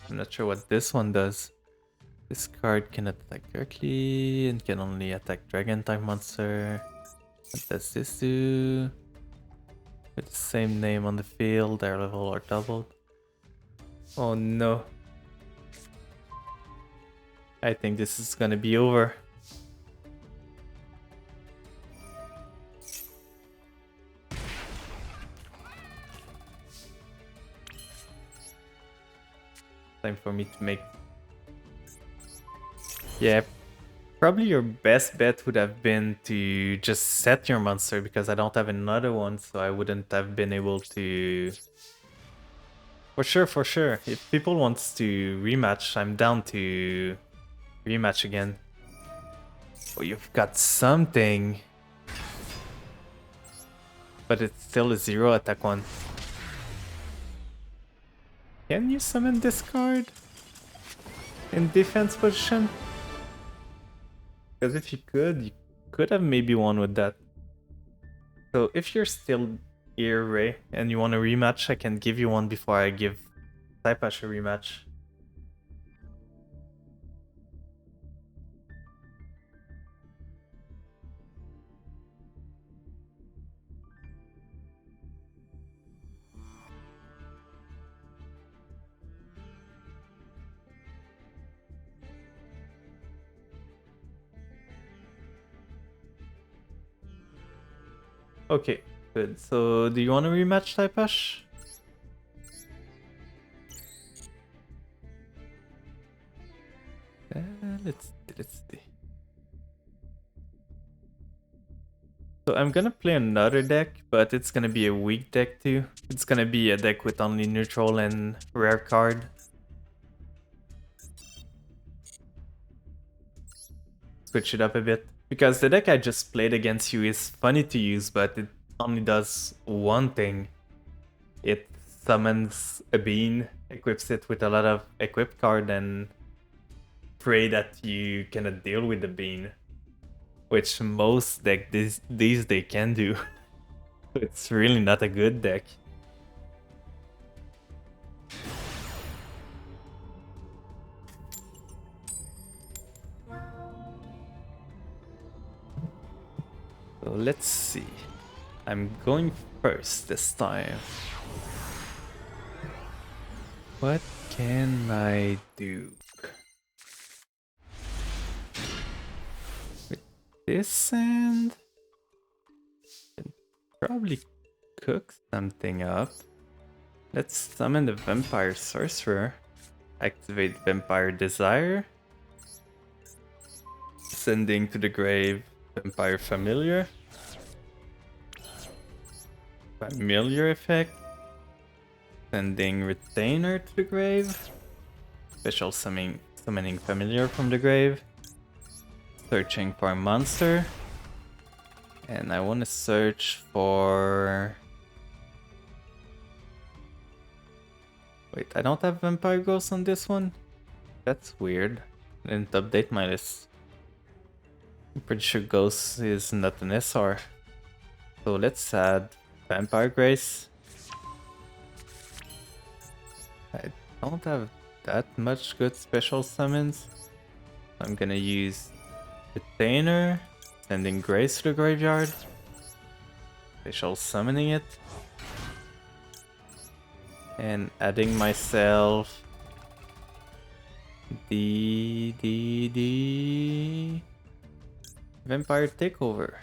I'm not sure what this one does. This card cannot attack directly and can only attack dragon type monster. What does this do? with the same name on the field, their level are doubled. Oh no. I think this is gonna be over. Time for me to make... Yeah, probably your best bet would have been to just set your monster, because I don't have another one, so I wouldn't have been able to... For sure. If people wants to rematch, I'm down to rematch again. Oh, you've got something. But it's still a 0 attack one. Can you summon this card in defense position? Because if you could have maybe won with that. So if you're still here, Ray, and you want a rematch, I can give you one before I give Taipash a rematch. Okay, good. So do you want a rematch, Taipash? Let's see. So I'm gonna play another deck, but it's gonna be a weak deck too. It's gonna be a deck with only neutral and rare card. Switch it up a bit. Because the deck I just played against you is funny to use, but it only does one thing. It summons a bean, equips it with a lot of equipped card, and pray that you cannot deal with the bean. Which most deck these they can do. It's really not a good deck. So let's see. I'm going first this time. What can I do? With this hand? Probably cook something up. Let's summon the Vampire Sorcerer. Activate Vampire Desire. Sending to the grave Vampire Familiar. Familiar effect. Sending Retainer to the grave. Special summoning Familiar from the grave. Searching for a monster. And I want to search for... Wait, I don't have Vampire Ghost on this one? That's weird. I didn't update my list. I'm pretty sure Ghost is not an SR. So let's add Vampire Grace. I don't have that much good special summons. I'm gonna use Retainer, sending Grace to the graveyard. Special summoning it. And adding myself the Vampire Takeover.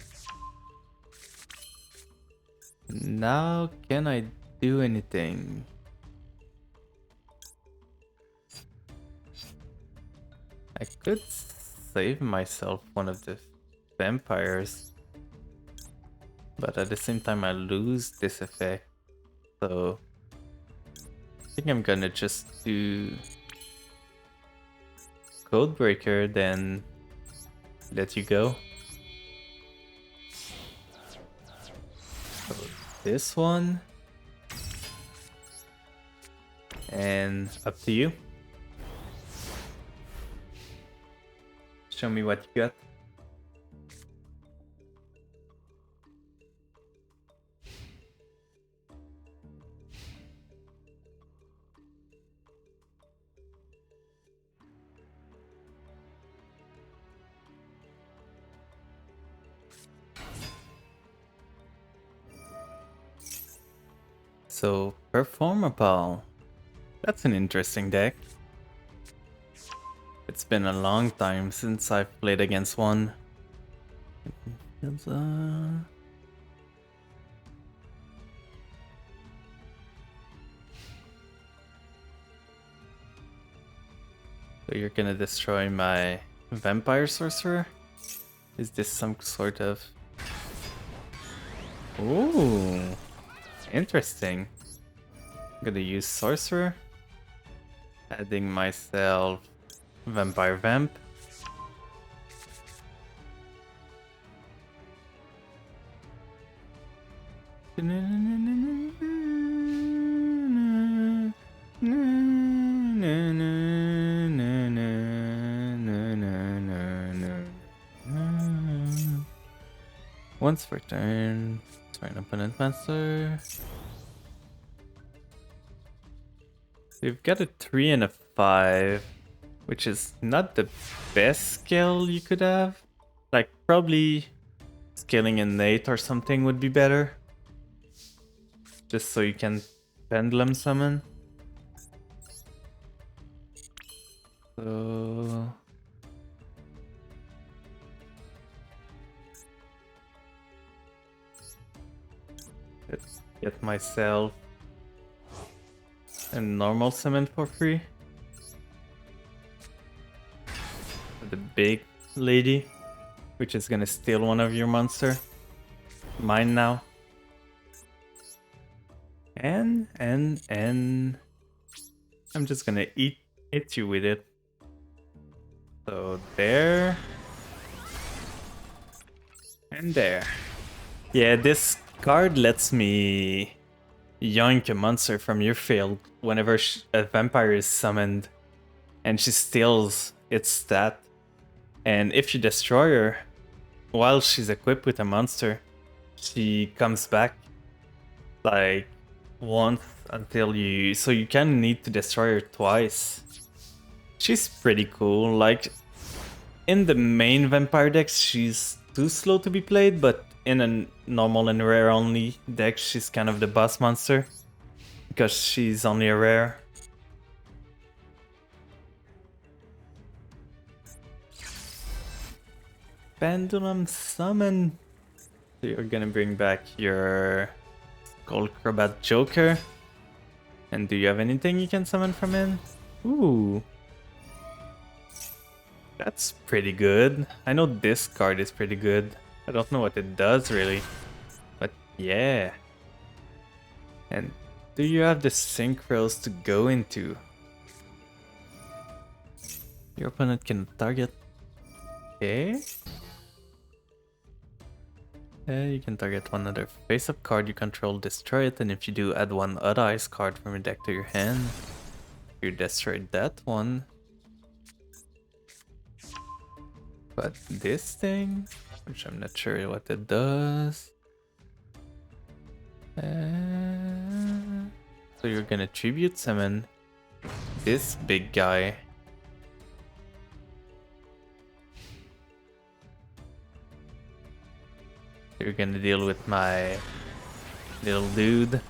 Now can I do anything? I could save myself one of the vampires, but at the same time I lose this effect, so I think I'm gonna just do Codebreaker, then let you go. So this one, and up to you. Show me what you got. So, Performapal. That's an interesting deck. It's been a long time since I've played against one. So you're gonna destroy my vampire sorcerer? Is this some sort of... Ooh, interesting. I'm gonna use sorcerer, adding myself vampire vamp. Once per turn, turn opponent master. So you've got a 3 and a 5, which is not the best skill you could have. Like, probably scaling an 8 or something would be better. Just so you can pendulum summon. So... let's get myself a normal summon for free. The big lady, which is gonna steal one of your monster. Mine now. And I'm just gonna hit you with it. So there. And there. Yeah, this card lets me yoink a monster from your field whenever a vampire is summoned and she steals its stat. And if you destroy her while she's equipped with a monster, she comes back like once until you... so you kind of need to destroy her twice. She's pretty cool. Like, in the main vampire decks, she's too slow to be played, but in a normal and rare only deck, she's kind of the boss monster because she's only a rare. Pendulum summon. So you're gonna bring back your Skullcrobat Joker. And do you have anything you can summon from in? Ooh. That's pretty good. I know this card is pretty good. I don't know what it does really. But yeah. And do you have the synchros to go into? Your opponent can target. Okay. You can target one other face-up card you control, destroy it, and if you do, add one Odd Eyes card from your deck to your hand. You destroyed that one. But this thing, which I'm not sure what it does. So you're gonna tribute summon this big guy. You're gonna deal with my little dude.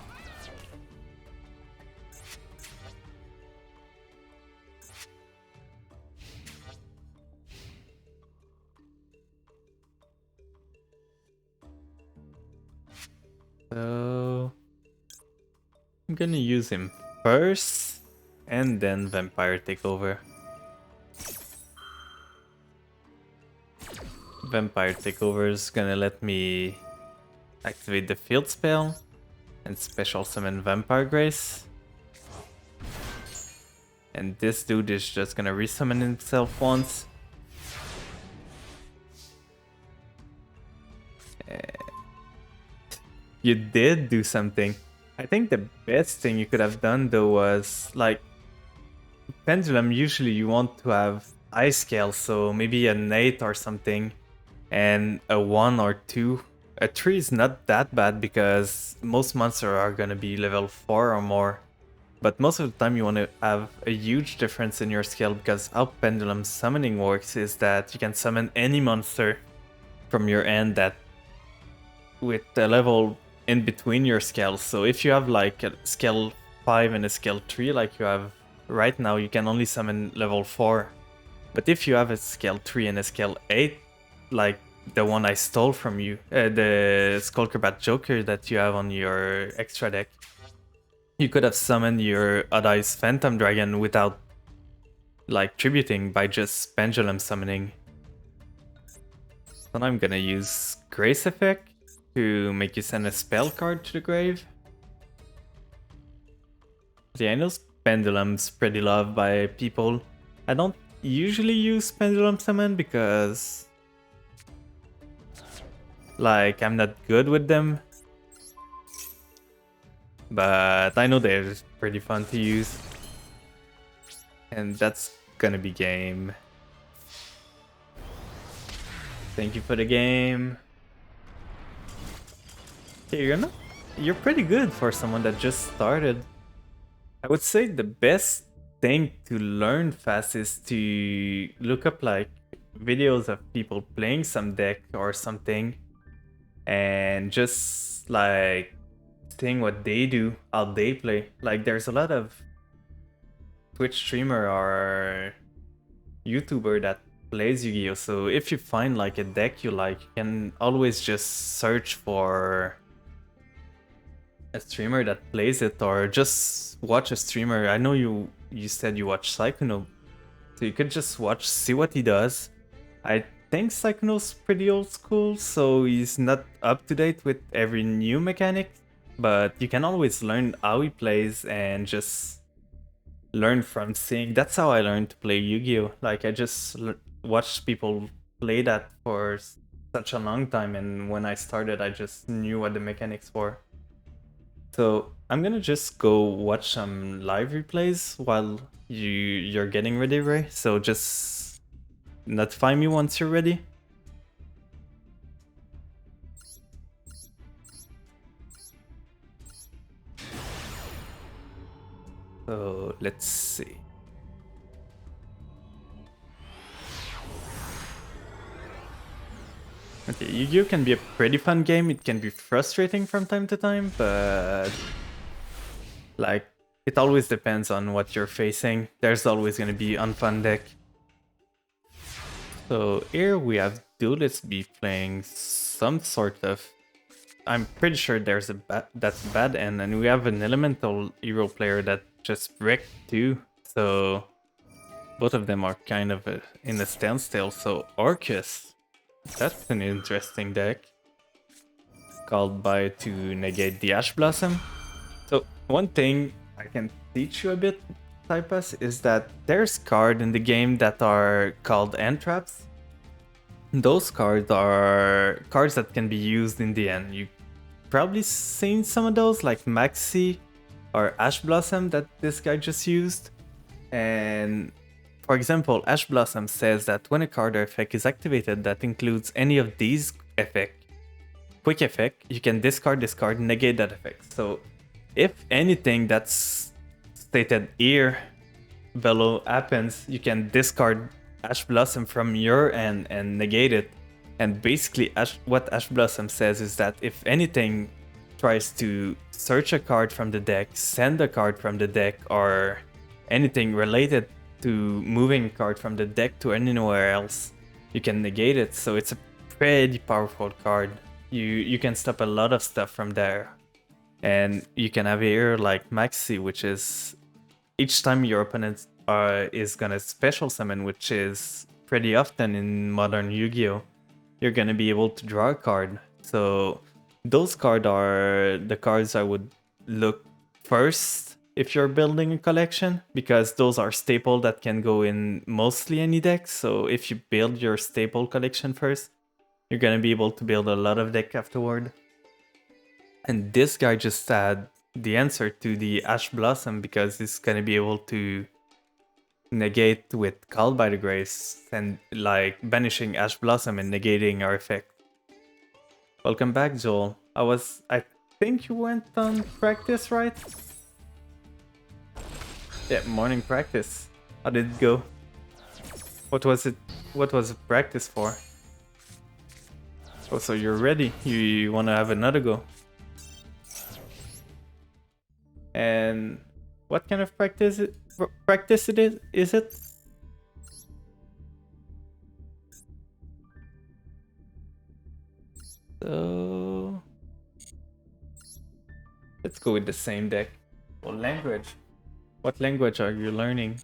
So I'm gonna use him first and then Vampire Takeover. Vampire Takeover is gonna let me activate the field spell and special summon Vampire Grace. And this dude is just gonna resummon himself once. You did do something. I think the best thing you could have done though was like Pendulum, usually you want to have high scale, so maybe an 8 or something, and a 1 or 2. A 3 is not that bad because most monsters are gonna be level 4 or more. But most of the time you want to have a huge difference in your skill because how Pendulum summoning works is that you can summon any monster from your end that with a level in between your scales. So if you have like a scale 5 and a scale 3 like you have right now, you can only summon level 4. But if you have a scale 3 and a scale 8, like the one I stole from you, the Skullcrabat Joker that you have on your extra deck, you could have summoned your Odd Eyes Phantom Dragon without like tributing by just pendulum summoning. Then I'm gonna use Grace Effect to make you send a spell card to the grave. Yeah, I know Pendulum's pretty loved by people. I don't usually use Pendulum Summon because like I'm not good with them. But I know they're pretty fun to use. And that's gonna be game. Thank you for the game. Okay, you're pretty good for someone that just started. I would say the best thing to learn fast is to look up like videos of people playing some deck or something and just like seeing what they do, how they play. Like there's a lot of Twitch streamer or YouTuber that plays Yu-Gi-Oh! So if you find like a deck you like, you can always just search for a streamer that plays it or just watch a streamer. I know you said you watch Psychono, so you could just see what he does. I think Psychono's pretty old school, so he's not up to date with every new mechanic, but you can always learn how he plays and just learn from seeing. That's how I learned to play Yu-Gi-Oh! Like I just watched people play that for such a long time, and when I started I just knew what the mechanics were. So I'm gonna just go watch some live replays while you're getting ready, Ray. So just notify me once you're ready. So let's see. Okay, Yu-Gi-Oh! Can be a pretty fun game. It can be frustrating from time to time, but like it always depends on what you're facing. There's always gonna be unfun deck. So here we have Duelist B playing some sort of. I'm pretty sure there's that's bad end, and we have an elemental hero player that just wrecked too. So both of them are kind of in a standstill. So Orcus. That's an interesting deck. Called by to negate the Ash Blossom. So one thing I can teach you a bit, Typus, is that there's cards in the game that are called end traps. Those cards are cards that can be used in the end. You probably seen some of those, like Maxi or Ash Blossom that this guy just used. And for example, Ash Blossom says that when a card or effect is activated that includes any of these effects, quick effect, you can discard this card and negate that effect. So if anything that's stated here below happens, you can discard Ash Blossom from your end and negate it. And basically what Ash Blossom says is that if anything tries to search a card from the deck, send a card from the deck, or anything related to moving a card from the deck to anywhere else, you can negate it. So it's a pretty powerful card. You can stop a lot of stuff from there. And you can have here like Maxi, which is each time your opponent is gonna special summon, which is pretty often in modern Yu-Gi-Oh! You're gonna be able to draw a card. So those cards are the cards I would look first if you're building a collection, because those are staple that can go in mostly any deck. So if you build your staple collection first, you're gonna be able to build a lot of deck afterward. And this guy just had the answer to the Ash Blossom because he's gonna be able to negate with Called by the Grace and like banishing Ash Blossom and negating our effect. Welcome back, Joel. I think you went on practice, right? Yeah, morning practice. How did it go? What was it practice for? Oh, so you're ready. You wanna have another go? And what kind of practice is it? So let's go with the same deck. Or language. What language are you learning?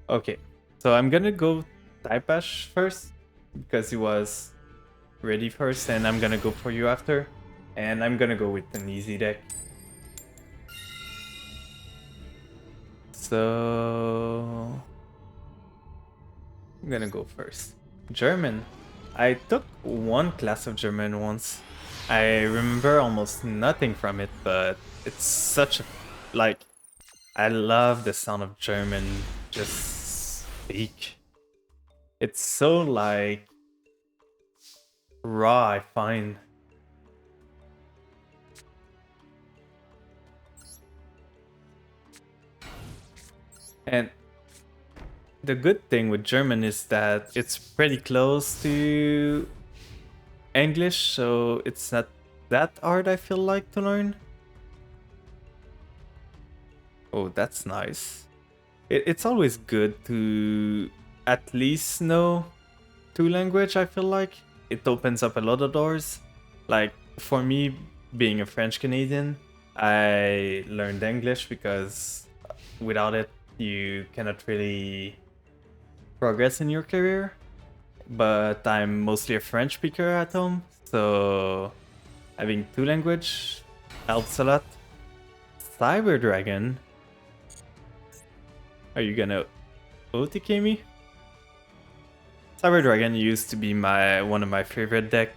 Okay, so I'm gonna go Typeash first because he was ready first, and I'm gonna go for you after. And I'm gonna go with an easy deck. So I'm gonna go first. German. I took one class of German once. I remember almost nothing from it, but it's such a like I love the sound of German just speak. It's so like raw, I find. And the good thing with German is that it's pretty close to English, so it's not that hard, I feel like, to learn. Oh, that's nice. It's always good to at least know two language, I feel like. It opens up a lot of doors. Like, for me, being a French Canadian, I learned English because without it, you cannot really progress in your career. But I'm mostly a French speaker at home, so having two language helps a lot. Cyber Dragon? Are you gonna OTK me? Cyber Dragon used to be one of my favorite deck.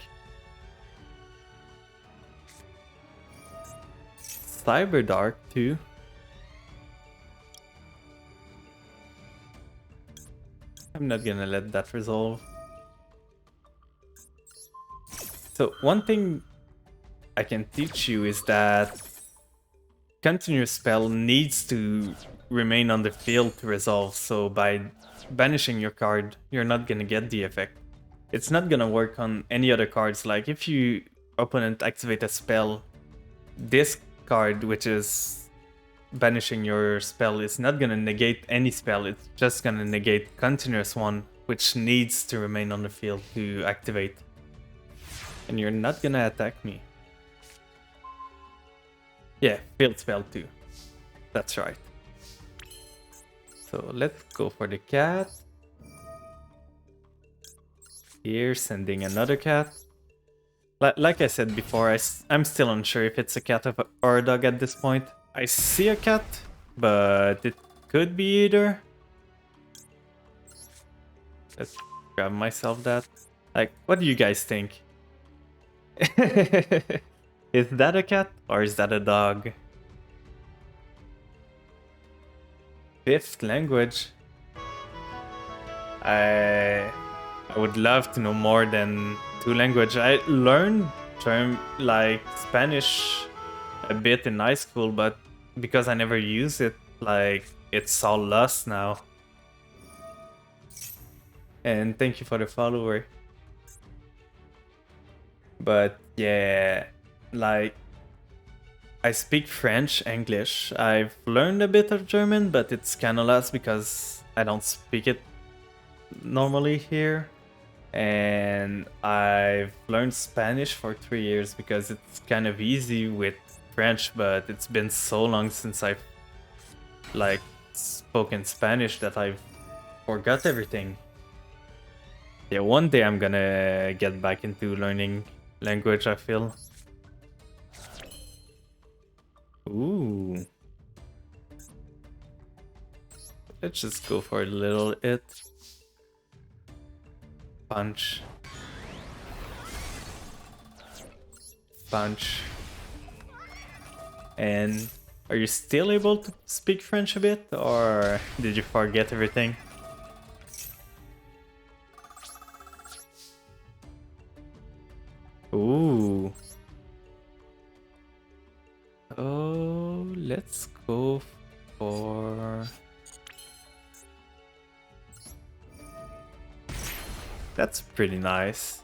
Cyber Dark too. I'm not gonna let that resolve. So one thing I can teach you is that continuous spell needs to remain on the field to resolve, so by banishing your card, you're not gonna get the effect. It's not gonna work on any other cards. Like if you opponent activate a spell, this card, which is banishing your spell, is not gonna negate any spell, it's just gonna negate continuous one, which needs to remain on the field to activate. And you're not gonna attack me. Yeah, field spell too. That's right. So let's go for the cat. Here, sending another cat. Like I said before, I'm still unsure if it's a cat or a dog at this point. I see a cat, but it could be either. Let's grab myself that. Like, what do you guys think? Is that a cat or is that a dog? Fifth language. I would love to know more than two language. I learned like Spanish a bit in high school, but because I never use it, like it's all lost now. And thank you for the follower. But yeah, like I speak French, English. I've learned a bit of German, but it's kind of lost because I don't speak it normally here. And I've learned Spanish for 3 years because it's kind of easy with French, but it's been so long since I've like spoken Spanish that I've forgot everything. Yeah, one day I'm gonna get back into learning language, I feel. Ooh. Let's just go for a little it. Punch. Punch. And are you still able to speak French a bit, or did you forget everything? Ooh. Oh, let's go for... That's pretty nice.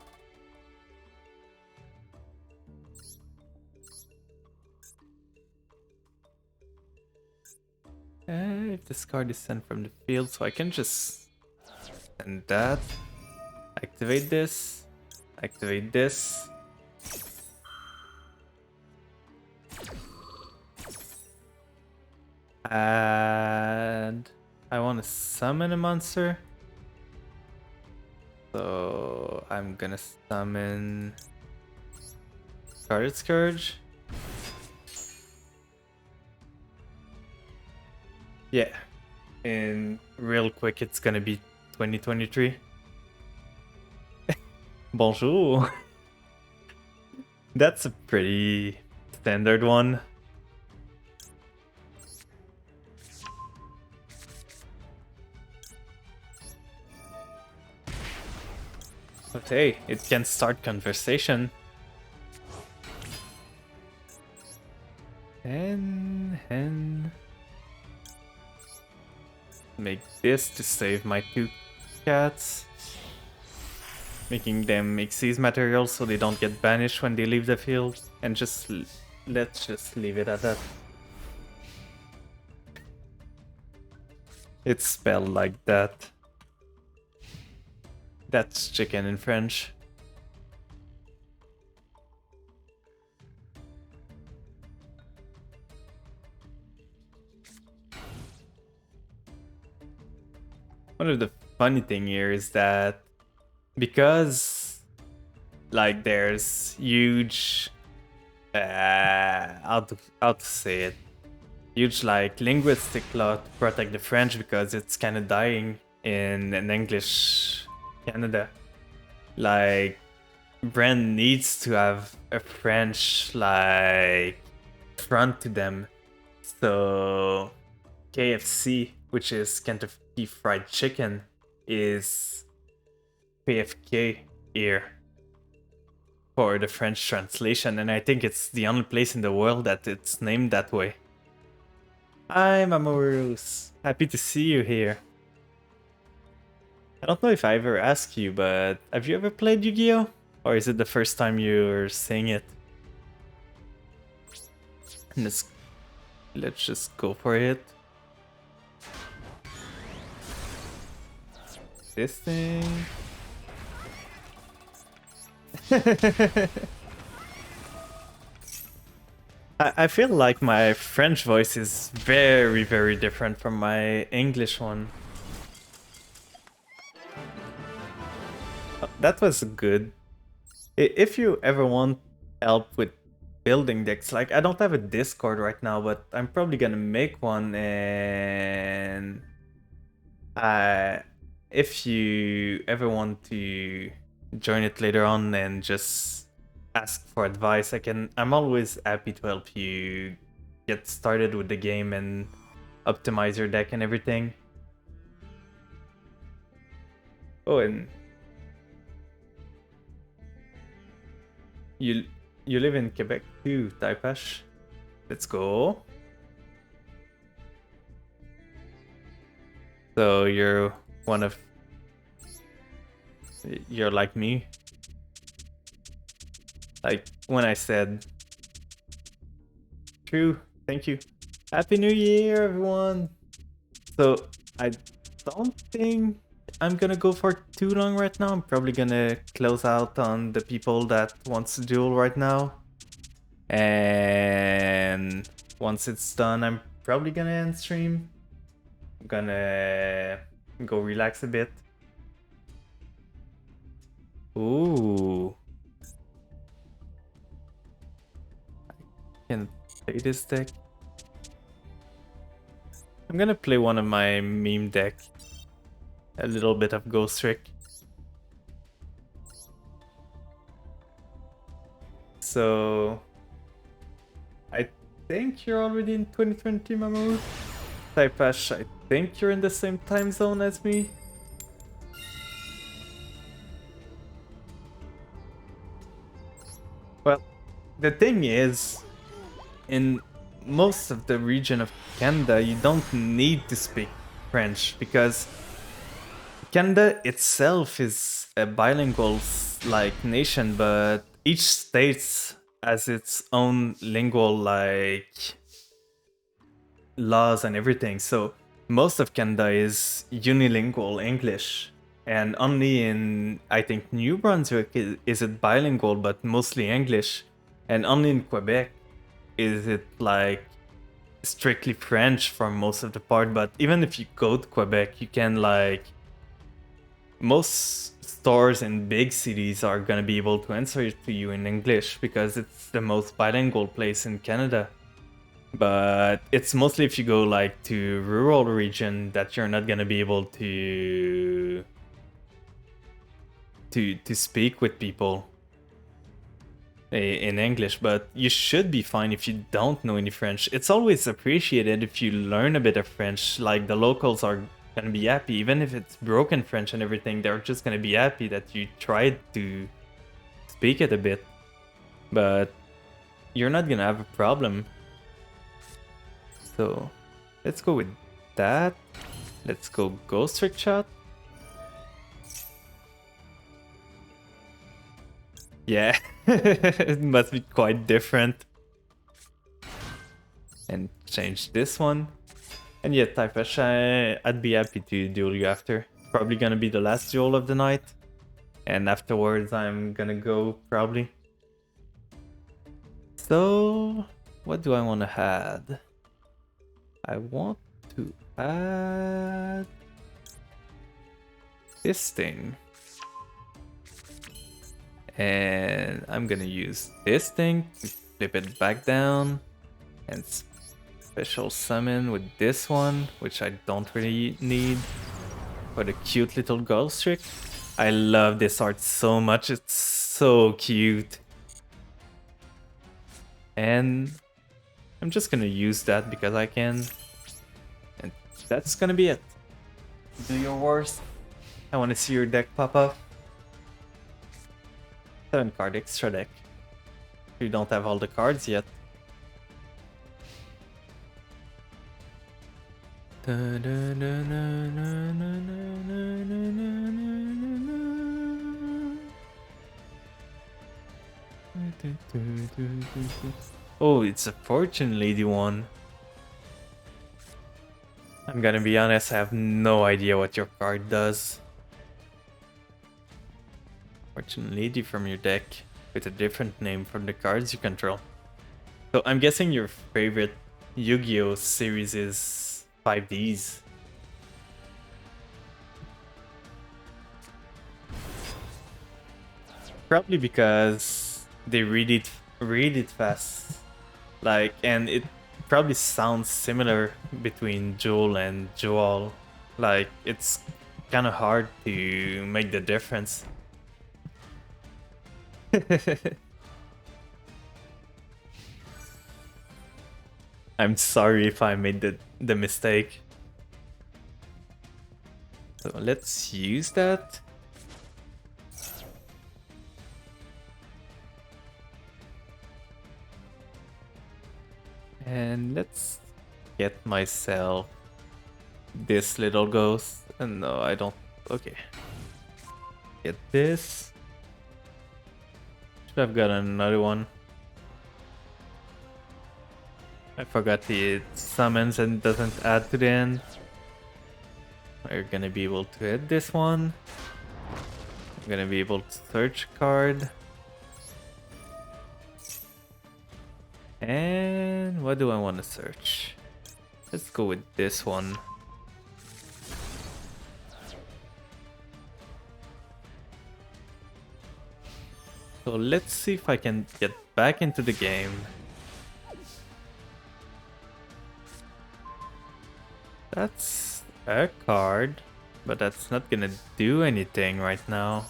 If this card is sent from the field, so I can just send that. Activate this. Activate this. And I want to summon a monster. So I'm gonna summon Scarlet Scourge. Yeah. And real quick, it's gonna be 2023. Bonjour. That's a pretty standard one. But hey, it can start conversation. And make this to save my 2 cats. Making them Xyz materials so they don't get banished when they leave the field. And just let's just leave it at that. It's spelled like that. That's chicken in French. One of the funny thing here is that because like there's huge how to say it, huge like linguistic law to protect the French because it's kind of dying in an English Canada. Like brand needs to have a French like front to them. So KFC, which is Kentucky Fried Chicken, is PFK here for the French translation, and I think it's the only place in the world that it's named that way. Hi, Mamoru's. Happy to see you here. I don't know if I ever asked you, but have you ever played Yu-Gi-Oh? Or is it the first time you're saying it? Let's just go for it. This thing. I feel like my French voice is very, very different from my English one. That was good. If you ever want help with building decks, like I don't have a Discord right now, but I'm probably gonna make one, and if you ever want to join it later on and just ask for advice, I'm always happy to help you get started with the game and optimize your deck and everything. Oh, and you live in Quebec too, Taipash. Let's go. So you're like me. Like when I said, true, thank you. Happy New Year, everyone. So I don't think I'm gonna go for too long right now. I'm probably gonna close out on the people that wants to duel right now. And once it's done, I'm probably gonna end stream. I'm gonna go relax a bit. Ooh. I can play this deck. I'm gonna play one of my meme deck. A little bit of Ghost Trick. So I think you're already in 2020, Mamoru. Taipash, I think you're in the same time zone as me. Well, the thing is, in most of the region of Canada, you don't need to speak French because Canada itself is a bilingual like nation, but each state has its own lingual like laws and everything. So most of Canada is unilingual English, and only in I think New Brunswick is it bilingual, but mostly English, and only in Quebec is it like strictly French for most of the part. But even if you go to Quebec, you can like most stores in big cities are gonna be able to answer it to you in English because it's the most bilingual place in Canada. But it's mostly if you go like to rural region that you're not gonna be able to speak with people in English. But you should be fine if you don't know any French. It's always appreciated if you learn a bit of French. Like the locals are gonna be happy, even if it's broken French and everything. They're just gonna be happy that you tried to speak it a bit. But you're not gonna have a problem. So let's go with that. Let's go Ghost Trick Shot. Yeah, it must be quite different. And change this one. And yeah, Typesh, I'd be happy to duel you after. Probably gonna be the last duel of the night. And afterwards I'm gonna go, probably. So, what do I want to add? I want to add this thing. And I'm gonna use this thing to flip it back down and special summon with this one, which I don't really need for the cute little ghost trick. I love this art so much, it's so cute. And I'm just gonna use that because I can. And that's gonna be it. Do your worst. I wanna see your deck pop up. 7 card extra deck. You don't have all the cards yet. Oh, it's a Fortune Lady one. I'm gonna be honest, I have no idea what your card does. Fortune Lady from your deck with a different name from the cards you control. So I'm guessing your favorite Yu-Gi-Oh series is 5Ds. Probably because they read it fast. Like, and it probably sounds similar between Jewel and Jewel. Like, it's kind of hard to make the difference. I'm sorry if I made the mistake. So let's use that. And let's get myself this little ghost. And no, I don't. Okay. Get this. Should have got another one. I forgot it summons and doesn't add to the end. We're gonna be able to hit this one. I'm gonna be able to search card. And what do I want to search? Let's go with this one. So let's see if I can get back into the game. That's a card, but that's not gonna do anything right now.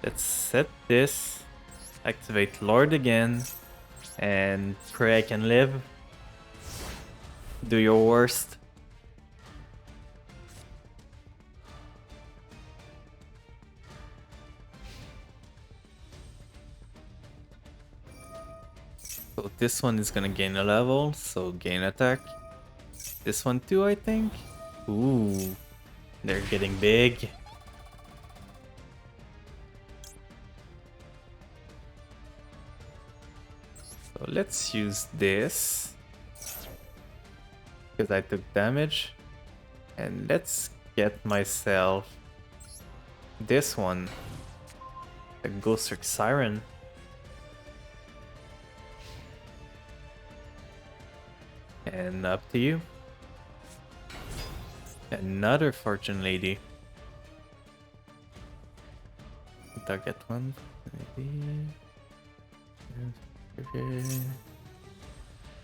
Let's set this, activate Lord again, and pray I can live. Do your worst. So this one is gonna gain a level, so gain attack. This one too, I think. Ooh. They're getting big. So let's use this. Because I took damage. And let's get myself this one. A Ghost Trick Siren. And up to you. Another Fortune Lady. Did I get one? Maybe.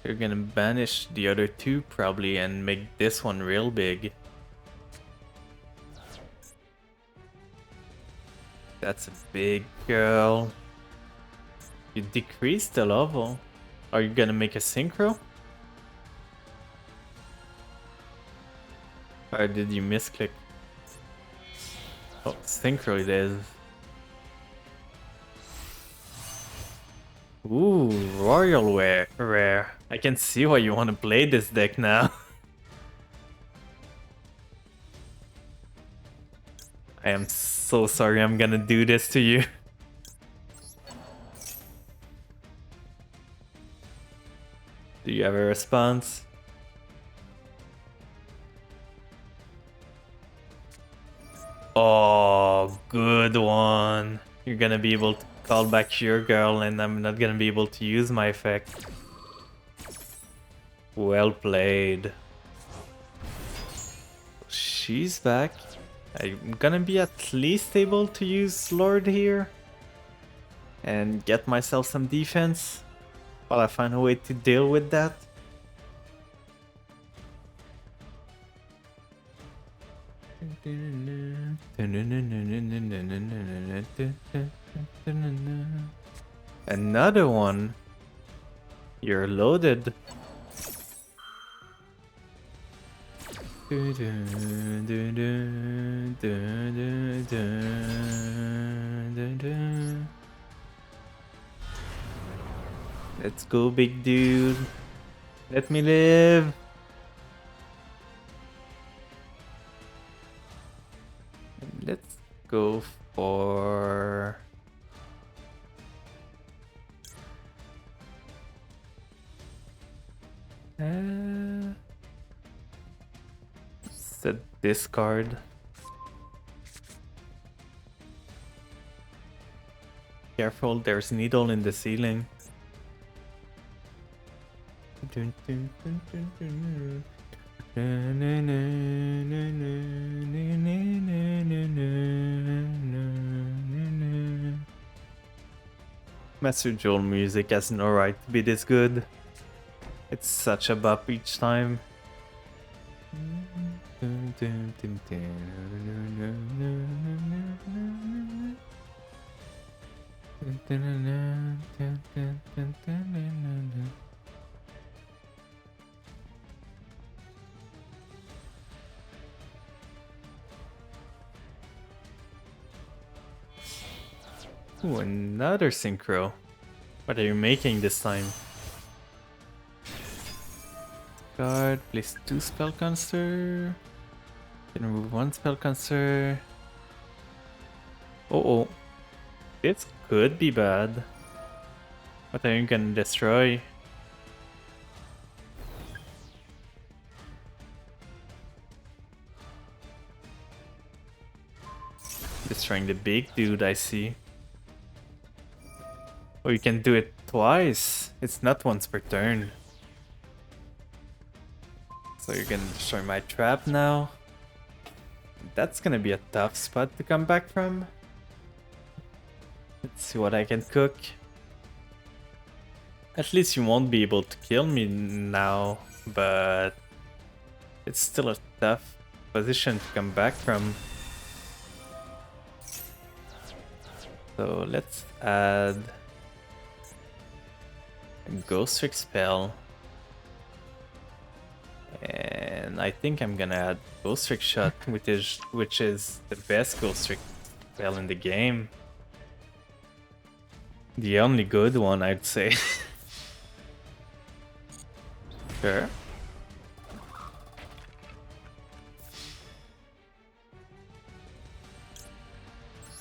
You're gonna banish the other two probably and make this one real big. That's a big girl. You decreased the level. Are you gonna make a synchro? Or did you misclick? Oh, synchro it is. Ooh, Royal Rare. I can see why you want to play this deck now. I am so sorry I'm gonna do this to you. Do you have a response? Oh, good one. You're gonna be able to call back your girl and I'm not gonna be able to use my effect. Well played. She's back. I'm gonna be at least able to use Lord here. And get myself some defense. While I find a way to deal with that. Another one. You're loaded. Let's go, big dude. Let me live. Let's go for... set discard. Careful, there's needle in the ceiling. Master Joel music has no right to be this good. It's such a bop each time. Ooh, another synchro. What are you making this time? Guard, place 2 spell caster. Can remove 1 spell caster. Oh, this could be bad. What are you gonna destroy? Destroying the big dude, I see. Oh, you can do it twice. It's not once per turn. So you're gonna destroy my trap now. That's gonna be a tough spot to come back from. Let's see what I can cook. At least you won't be able to kill me now, but it's still a tough position to come back from. So let's add a Ghost Trick spell. And I think I'm gonna add Ghost Trick Shot, which is the best Ghost Trick spell in the game. The only good one, I'd say. Sure.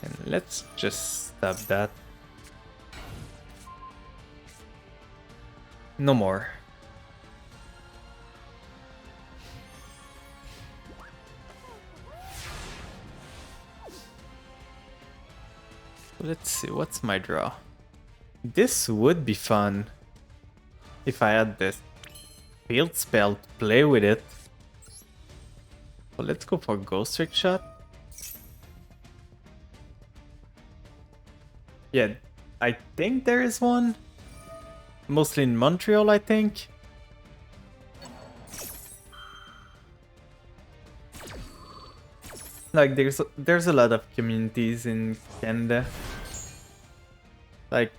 And let's just stop that. No more. Let's see, what's my draw? This would be fun if I had this field spell to play with it. So let's go for Ghost Trick Shot. Yeah, I think there is one. Mostly in Montreal, I think. Like there's a lot of communities in Canada. Like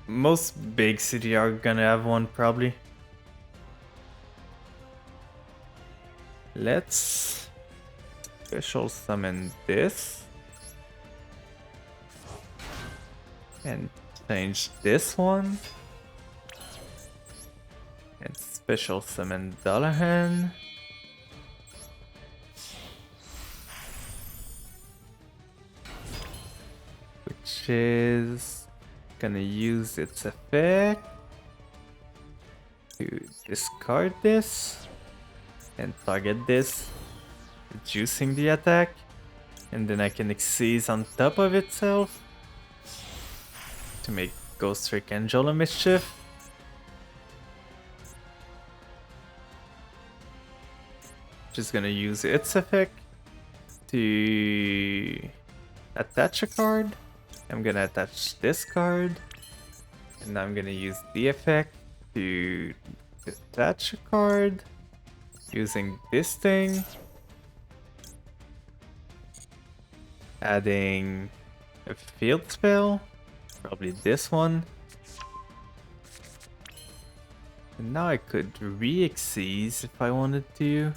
most big city are gonna have one probably. Let's special summon this and change this one and special summon Dullahan. Which is gonna use its effect to discard this and target this, reducing the attack, and then I can Xyz on top of itself to make Ghost Trick Angel a mischief. Just gonna use its effect to attach a card. I'm gonna attach this card, and I'm gonna use the effect to detach a card using this thing, adding a field spell, probably this one, and now I could re-Xyz if I wanted to.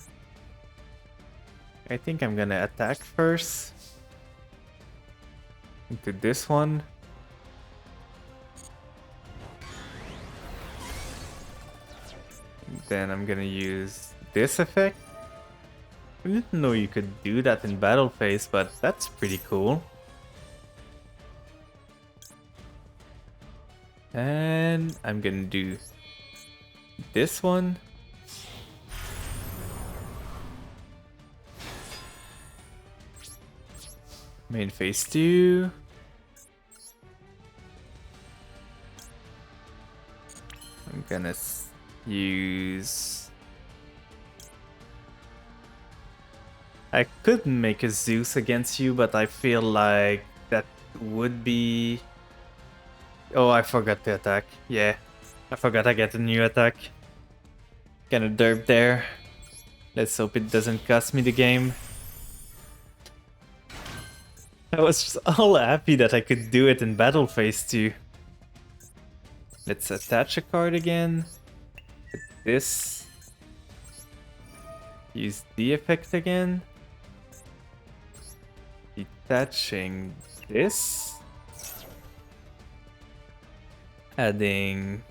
I think I'm gonna attack first into this one. Then I'm gonna use this effect. I didn't know you could do that in battle phase, but that's pretty cool. And I'm gonna do this one. Main phase 2. I'm gonna use... I could make a Zeus against you, but I feel like that would be... Oh, I forgot to attack. Yeah, I forgot I get a new attack. Kinda derp there. Let's hope it doesn't cost me the game. I was just all happy that I could do it in battle phase 2. Let's attach a card again. This. Use the effect again. Detaching this. Adding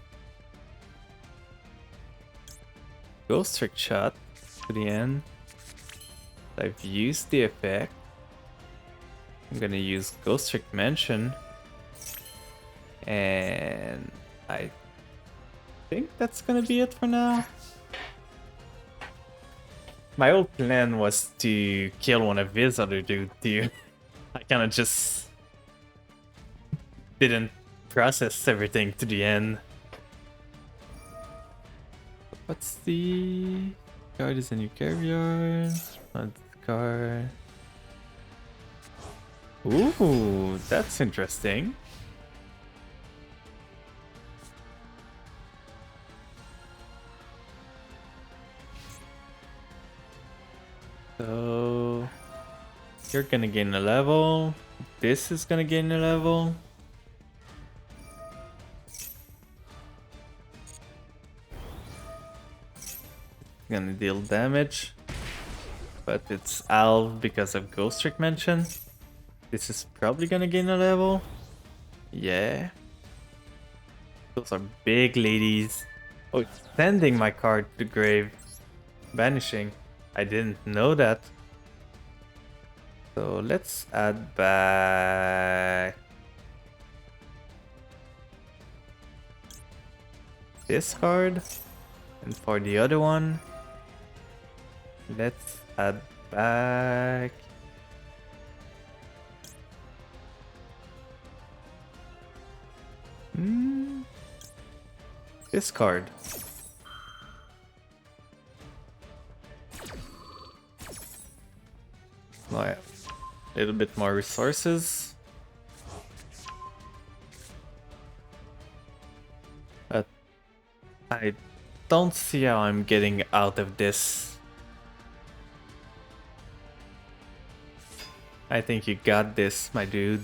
Ghost Trick Shot to the end. I've used the effect. I'm gonna use Ghost Trick Mansion. And I think that's gonna be it for now. My old plan was to kill one of his other dudes too. I kinda just didn't process everything to the end. What's the card is in your graveyard? Not the card. Ooh, that's interesting. So you're gonna gain a level. This is gonna gain a level. Gonna deal damage, but it's halved because of Ghost Trick Mansion. This is probably gonna gain a level. Yeah. Those are big ladies. Oh, it's sending my card to the grave. Banishing. I didn't know that. So let's add back this card. And for the other one, let's add back this card. Now I have a little bit more resources. But I don't see how I'm getting out of this. I think you got this, my dude.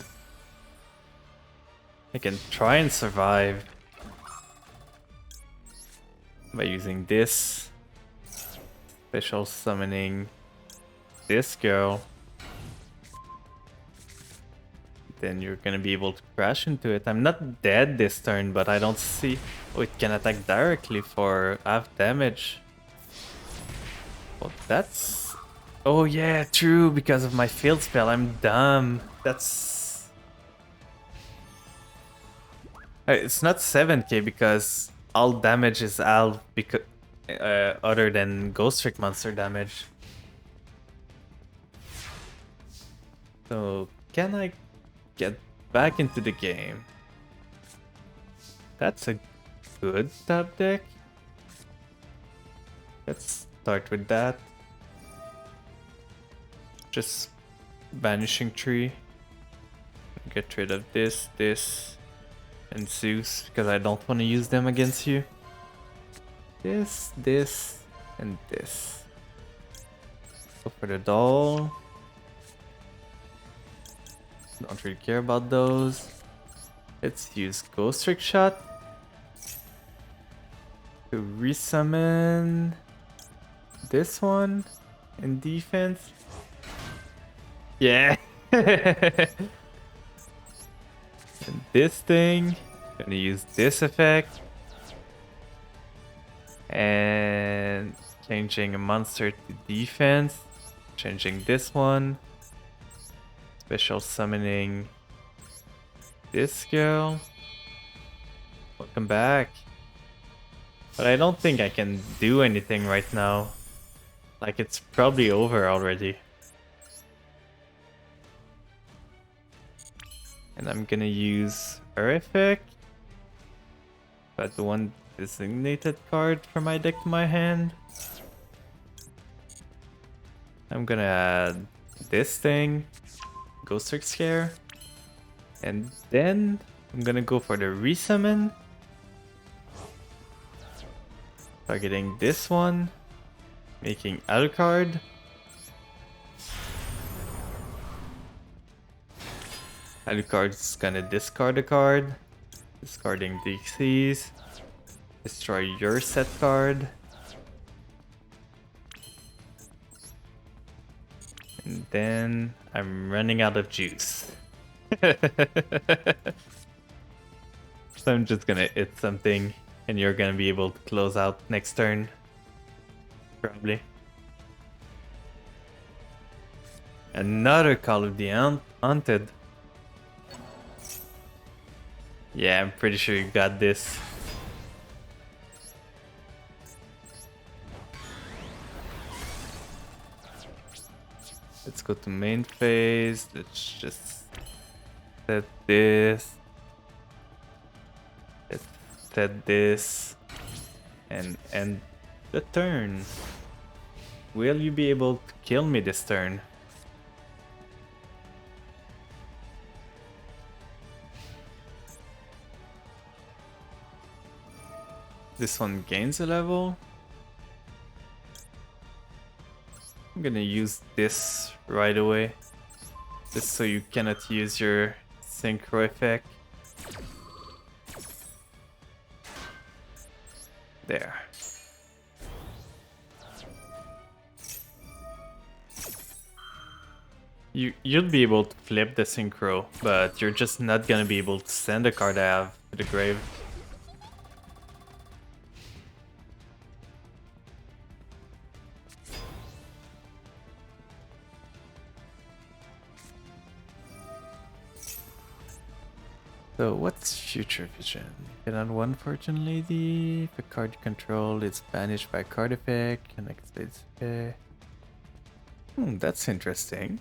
I can try and survive by using this. Special summoning this girl. Then you're gonna be able to crash into it. I'm not dead this turn, but I don't see... Oh, it can attack directly for half damage. Well, that's... Oh yeah, true, because of my field spell. I'm dumb. That's... It's not 7k because all damage is half because other than Ghost Trick monster damage. So can I get back into the game? That's a good top deck. Let's start with that. Just Vanishing Tree. Get rid of this, this, and Zeus because I don't want to use them against you. This, this, and this. Go for the doll. Don't really care about those. Let's use Ghost Trick Shot to resummon this one in defense. Yeah. And this thing. Gonna use this effect. And changing a monster to defense. Changing this one. Special summoning this girl. Welcome back. But I don't think I can do anything right now. Like, it's probably over already. And I'm gonna use her effect. But the one designated card from my deck to my hand. I'm gonna add this thing. Ghost Trick Scare. And then I'm gonna go for the resummon. Targeting this one. Making Alucard. Alucard's gonna discard a card. Discarding DCs. Destroy your set card. And then I'm running out of juice. So I'm just gonna hit something and you're gonna be able to close out next turn. Probably. Another Call of the Haunted. Yeah, I'm pretty sure you got this. Let's go to main phase. Let's just set this. Let's set this. And end the turn. Will you be able to kill me this turn? This one gains a level. I'm gonna use this right away. Just so you cannot use your synchro effect. There. You'll be able to flip the synchro, but you're just not gonna be able to send a card I have to the grave. So what's Future Vision? Get on one Fortune Lady. If a card you control is banished by a card effect, connects its effect. That's interesting.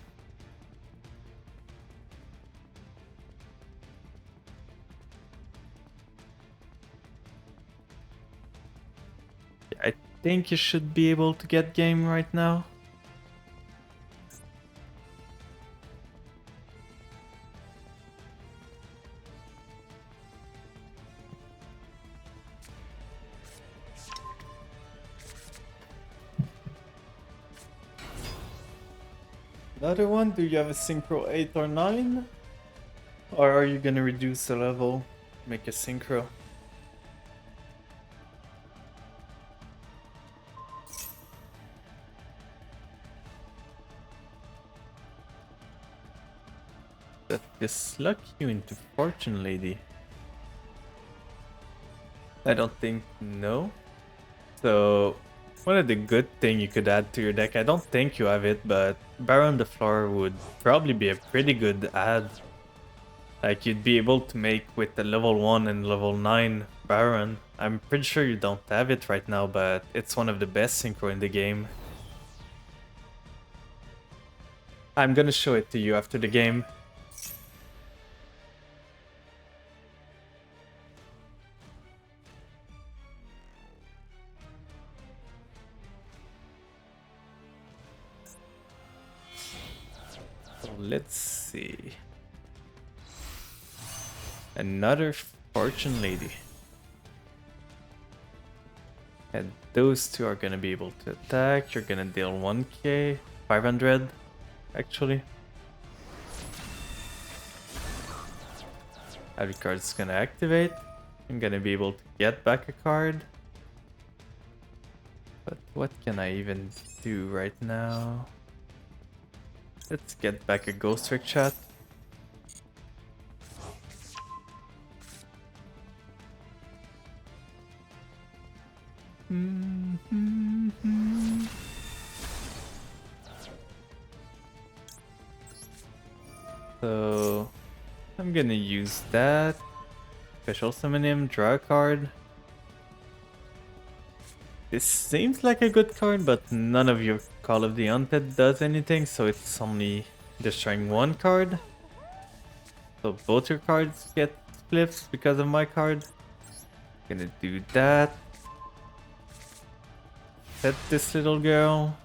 I think you should be able to get game right now. Another one? Do you have a Synchro 8 or 9? Or are you gonna reduce the level? Make a Synchro? That this luck you into Fortune Lady? I don't think no. So one of the good thing you could add to your deck, I don't think you have it, but Baron the Floor would probably be a pretty good add. Like you'd be able to make with the level 1 and level 9 Baron. I'm pretty sure you don't have it right now, but it's one of the best synchro in the game. I'm gonna show it to you after the game. So let's see. Another Fortune Lady. And those two are gonna be able to attack. You're gonna deal 1k, 500 actually. Every card is gonna activate. I'm gonna be able to get back a card. But what can I even do right now? Let's get back a Ghost Trick Shot. So I'm gonna use that. Special summon him, draw a card. This seems like a good card, but none of your Call of the Undead does anything, so it's only destroying one card. So both your cards get flips because of my card. Gonna do that. Set this little girl.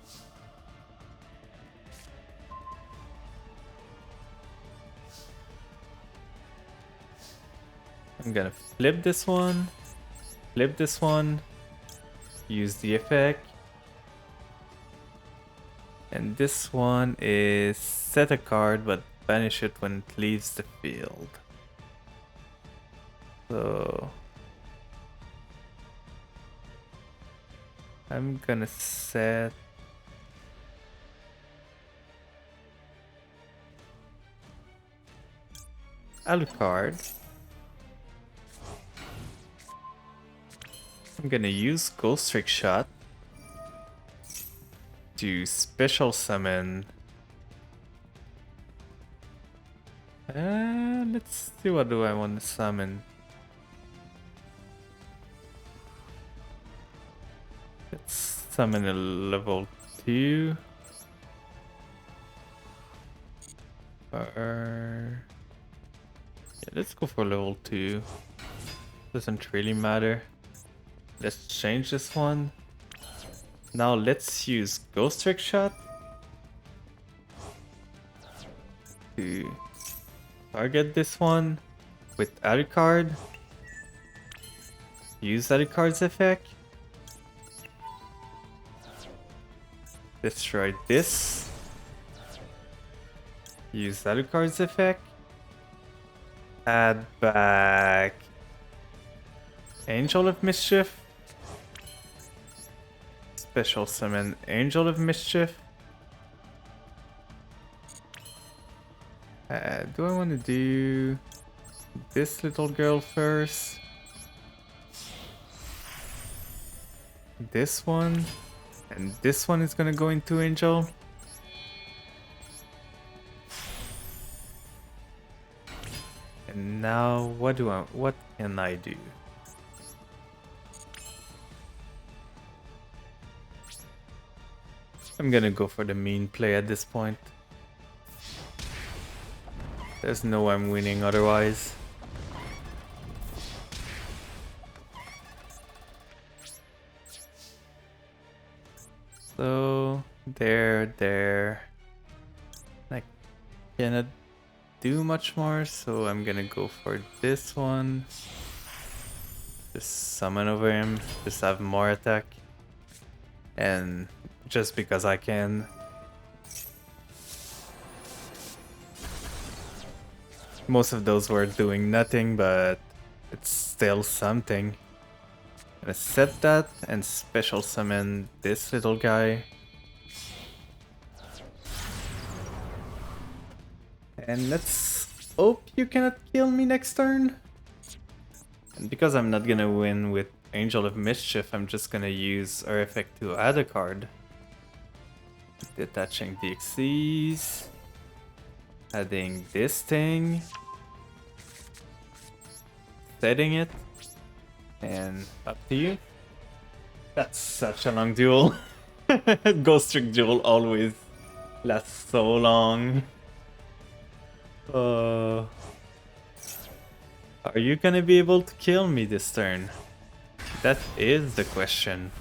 I'm gonna flip this one. Flip this one. Use the effect. And this one is set a card but banish it when it leaves the field. So I'm gonna set Alucard. I'm gonna use Ghost Trick Shot to special summon. Let's see, what do I want to summon? Let's summon a level 2. Or yeah, let's go for level 2. Doesn't really matter. Let's change this one. Now let's use Ghost Trick Shot to target this one with Alucard. Use Alucard's effect. Destroy this. Use Alucard's effect. Add back Angel of Mischief. Special summon Angel of Mischief. Do I want to do this little girl first? This one? And this one is gonna go into Angel. And now what can I do? I'm gonna go for the mean play at this point. There's no way I'm winning otherwise. So there. I cannot do much more, so I'm gonna go for this one. Just summon over him, just have more attack. And just because I can. Most of those were doing nothing, but it's still something. Gonna set that and special summon this little guy. And let's hope you cannot kill me next turn. And because I'm not gonna win with Angel of Mischief, I'm just gonna use our effect to add a card. Detaching DXCs. Adding this thing. Setting it. And up to you. That's such a long duel. Ghost Trick duel always lasts so long. Are you gonna be able to kill me this turn? That is the question.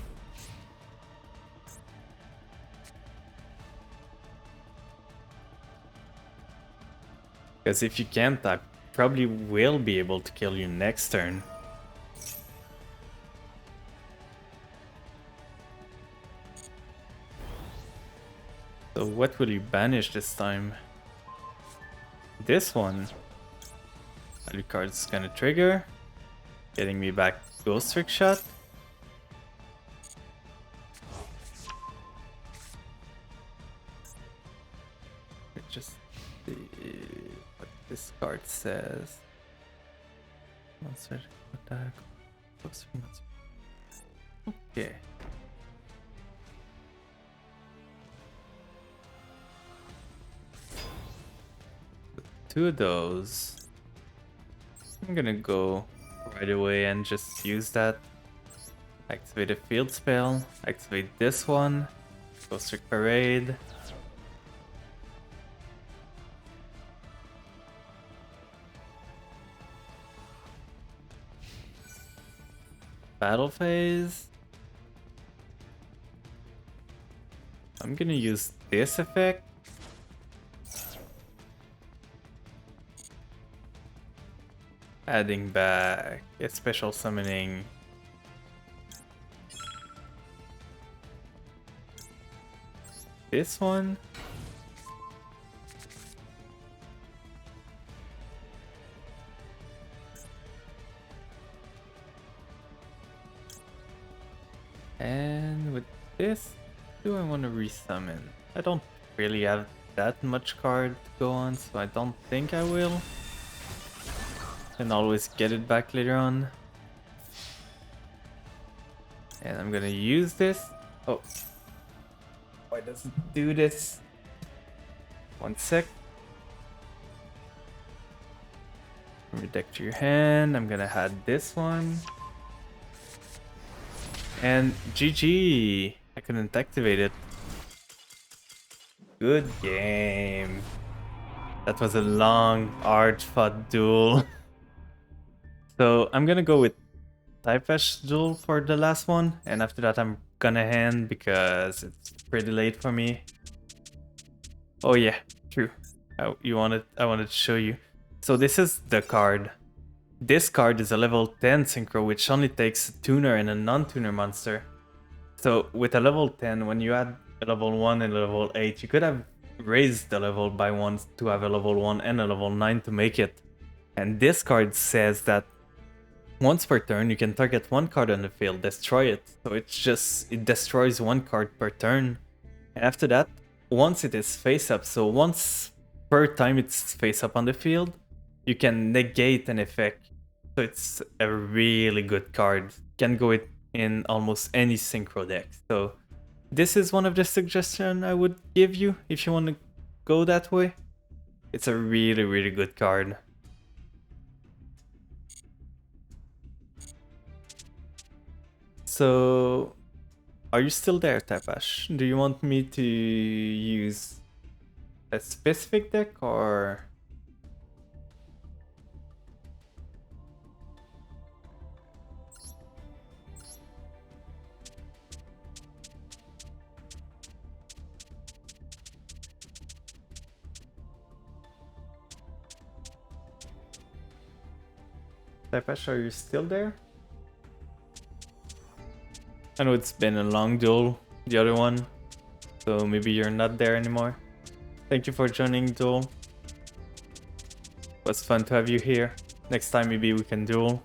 Because if you can't, I probably will be able to kill you next turn. So what will you banish this time? This one. Value card's gonna trigger. Getting me back Ghost Trick Shot. Just see what this card says. Monster attack. Okay. Two of those. I'm gonna go right away and just use that. Activate a field spell. Activate this one. Ghost Trick Parade. Battle phase. I'm gonna use this effect. Adding back a special summoning. This one. And with this, do I want to resummon? I don't really have that much card to go on, so I don't think I will. Can always get it back later on. And I'm gonna use this. Oh. Why does it do this? One sec. From your deck to your hand. I'm gonna add this one. And GG! I couldn't activate it. Good game. That was a long, hard-fought duel. So I'm gonna go with Typesh duel for the last one, and after that I'm gonna hand because it's pretty late for me. Oh yeah, true. I wanted to show you. So this is the card. This card is a level 10 synchro, which only takes a tuner and a non-tuner monster. So with a level 10, when you add a level 1 and a level 8, you could have raised the level by 1 to have a level 1 and a level 9 to make it. And this card says that once per turn, you can target one card on the field, destroy it. So it destroys one card per turn. And after that, once it is face up, so once per time it's face up on the field, you can negate an effect. So it's a really good card. Can go in almost any synchro deck. So this is one of the suggestions I would give you if you want to go that way. It's a really, really good card. So, are you still there, Tapash? Do you want me to use a specific deck or... Tapash, are you still there? I know it's been a long duel, the other one, so maybe you're not there anymore. Thank you for joining duel. It was fun to have you here. Next time maybe we can duel.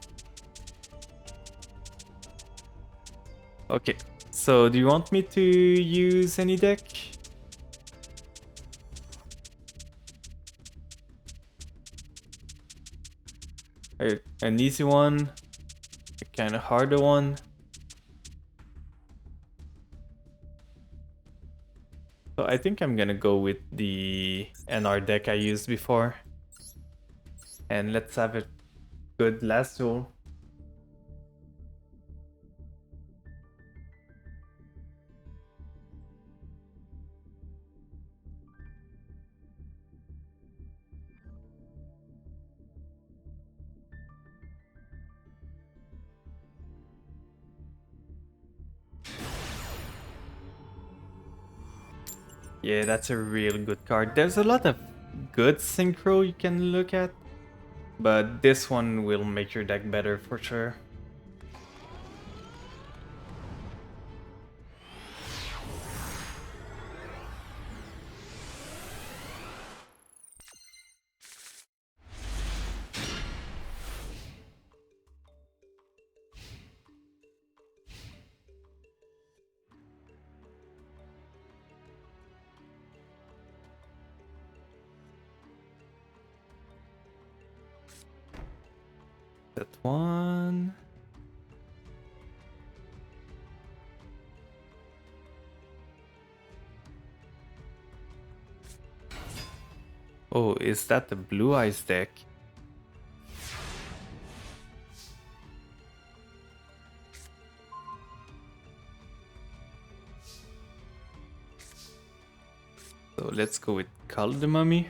Okay, so do you want me to use any deck? An easy one, a kind of harder one. So I think I'm gonna go with the NR deck I used before. And let's have a good last duel. Yeah, that's a real good card. There's a lot of good synchro you can look at, but this one will make your deck better for sure. That one. Oh, is that the Blue Eyes deck? So let's go with Call the Mummy,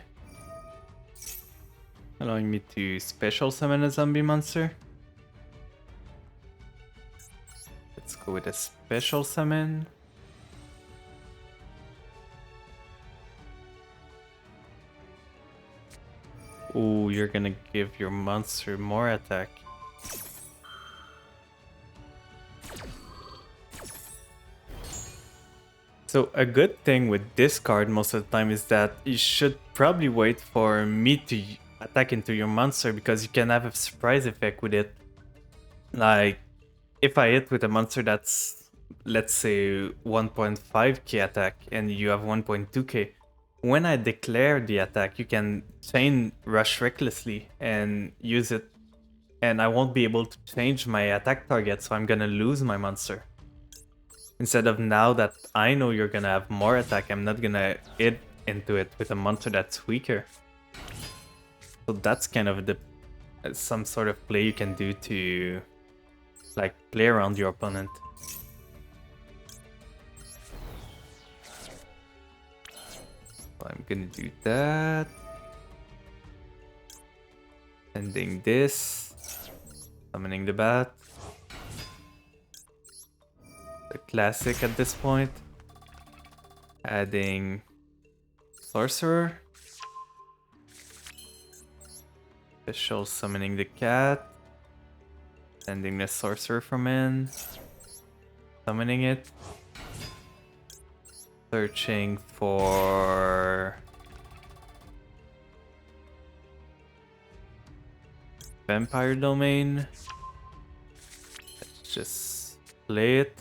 allowing me to special summon a zombie monster. Let's go with a special summon. Oh, you're gonna give your monster more attack. So a good thing with this card most of the time is that you should probably wait for me to attack into your monster, because you can have a surprise effect with it. Like, if I hit with a monster that's, let's say, 1.5k attack and you have 1.2k, when I declare the attack, you can chain Rush recklessly and use it, and I won't be able to change my attack target, so I'm gonna lose my monster. Instead of now that I know you're gonna have more attack, I'm not gonna hit into it with a monster that's weaker. So that's kind of the some sort of play you can do to like play around your opponent. So I'm gonna do that. Ending this. Summoning the bat. The classic at this point. Adding Sorcerer. Special summoning the cat. Sending the Sorcerer from in. Summoning it. Searching for Vampire Domain. Let's just play it.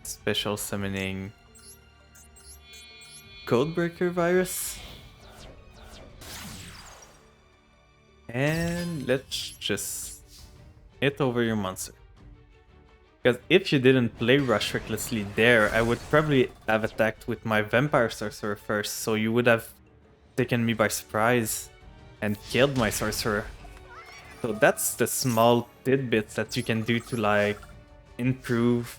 Special summoning Codebreaker Virus. And let's just hit over your monster. Because if you didn't play Rush recklessly there, I would probably have attacked with my Vampire Sorcerer first, so you would have taken me by surprise and killed my Sorcerer. So that's the small tidbits that you can do to like improve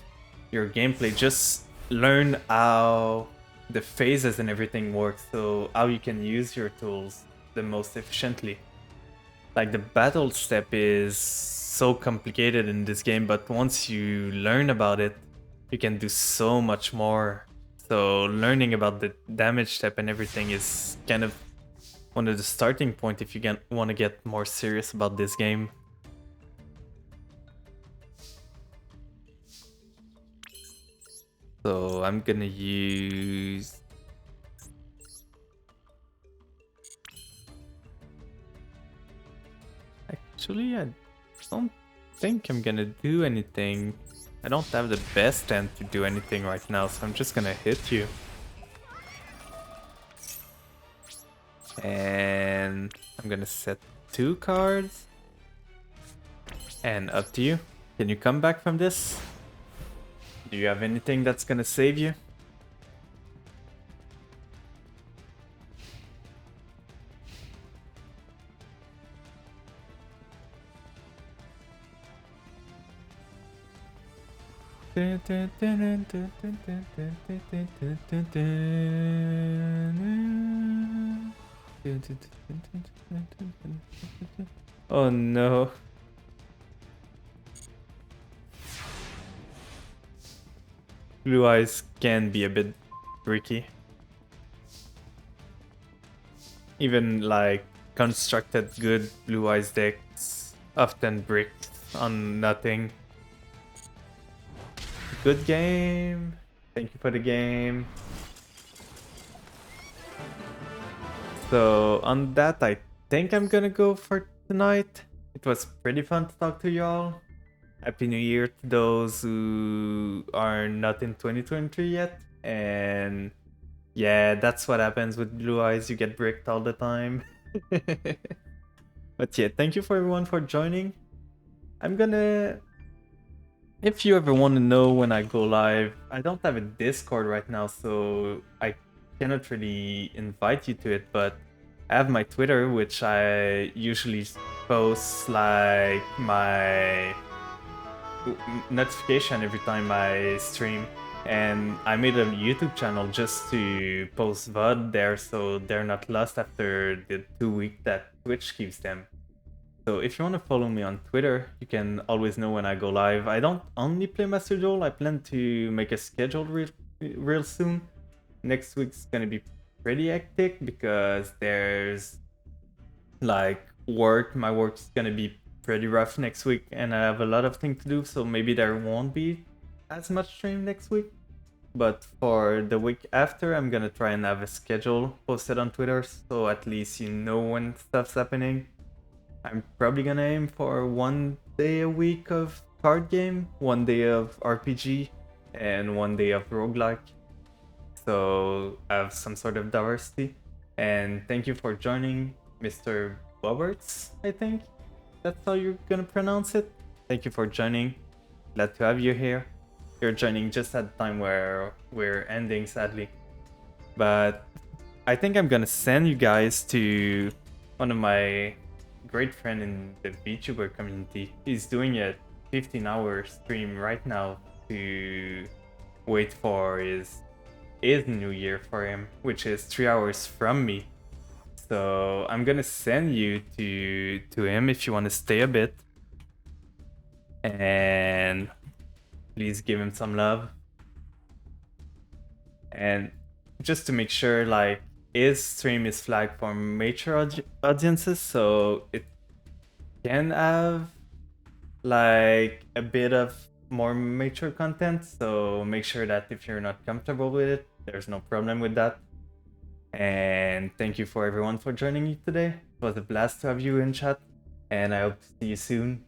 your gameplay. Just learn how the phases and everything work, so how you can use your tools the most efficiently. Like the battle step is so complicated in this game, but once you learn about it, you can do so much more. So learning about the damage step and everything is kind of one of the starting point if you want to get more serious about this game. So I'm gonna use... Actually, I don't think I'm gonna do anything. I don't have the best hand to do anything right now, so I'm just gonna hit you. And I'm gonna set 2 cards. And up to you. Can you come back from this? Do you have anything that's gonna save you? Oh no. Blue eyes can be a bit tricky. Even like constructed good blue eyes decks often brick on nothing. Good game. Thank you for the game. So on that, I think I'm gonna go for tonight. It was pretty fun to talk to y'all. Happy New Year to those who are not in 2023 yet. And yeah, that's what happens with blue eyes. You get bricked all the time. But yeah, thank you for everyone for joining. I'm gonna... If you ever want to know when I go live, I don't have a Discord right now, so I cannot really invite you to it, but I have my Twitter, which I usually post like my notification every time I stream. And I made a YouTube channel just to post VOD there, so they're not lost after the 2 weeks that Twitch keeps them. So if you want to follow me on Twitter, you can always know when I go live. I don't only play Master Duel, I plan to make a schedule real soon. Next week's gonna be pretty hectic because there's like work. My work's gonna be pretty rough next week and I have a lot of things to do, so maybe there won't be as much stream next week. But for the week after, I'm gonna try and have a schedule posted on Twitter, so at least you know when stuff's happening. I'm probably gonna aim for 1 day a week of card game, 1 day of RPG, and 1 day of roguelike. So I have some sort of diversity. And thank you for joining, Mr. Boberts, I think. That's how you're gonna pronounce it. Thank you for joining. Glad to have you here. You're joining just at the time where we're ending, sadly. But I think I'm gonna send you guys to one of my great friend in the VTuber community. He's doing a 15-hour stream right now to wait for his new year for him, which is 3 hours from me. So I'm gonna send you to him if you want to stay a bit. And please give him some love. And just to make sure, like, his stream is flagged for mature audiences, so it can have like a bit of more mature content. So make sure that if you're not comfortable with it, there's no problem with that. And thank you for everyone for joining me today. It was a blast to have you in chat, and I hope to see you soon.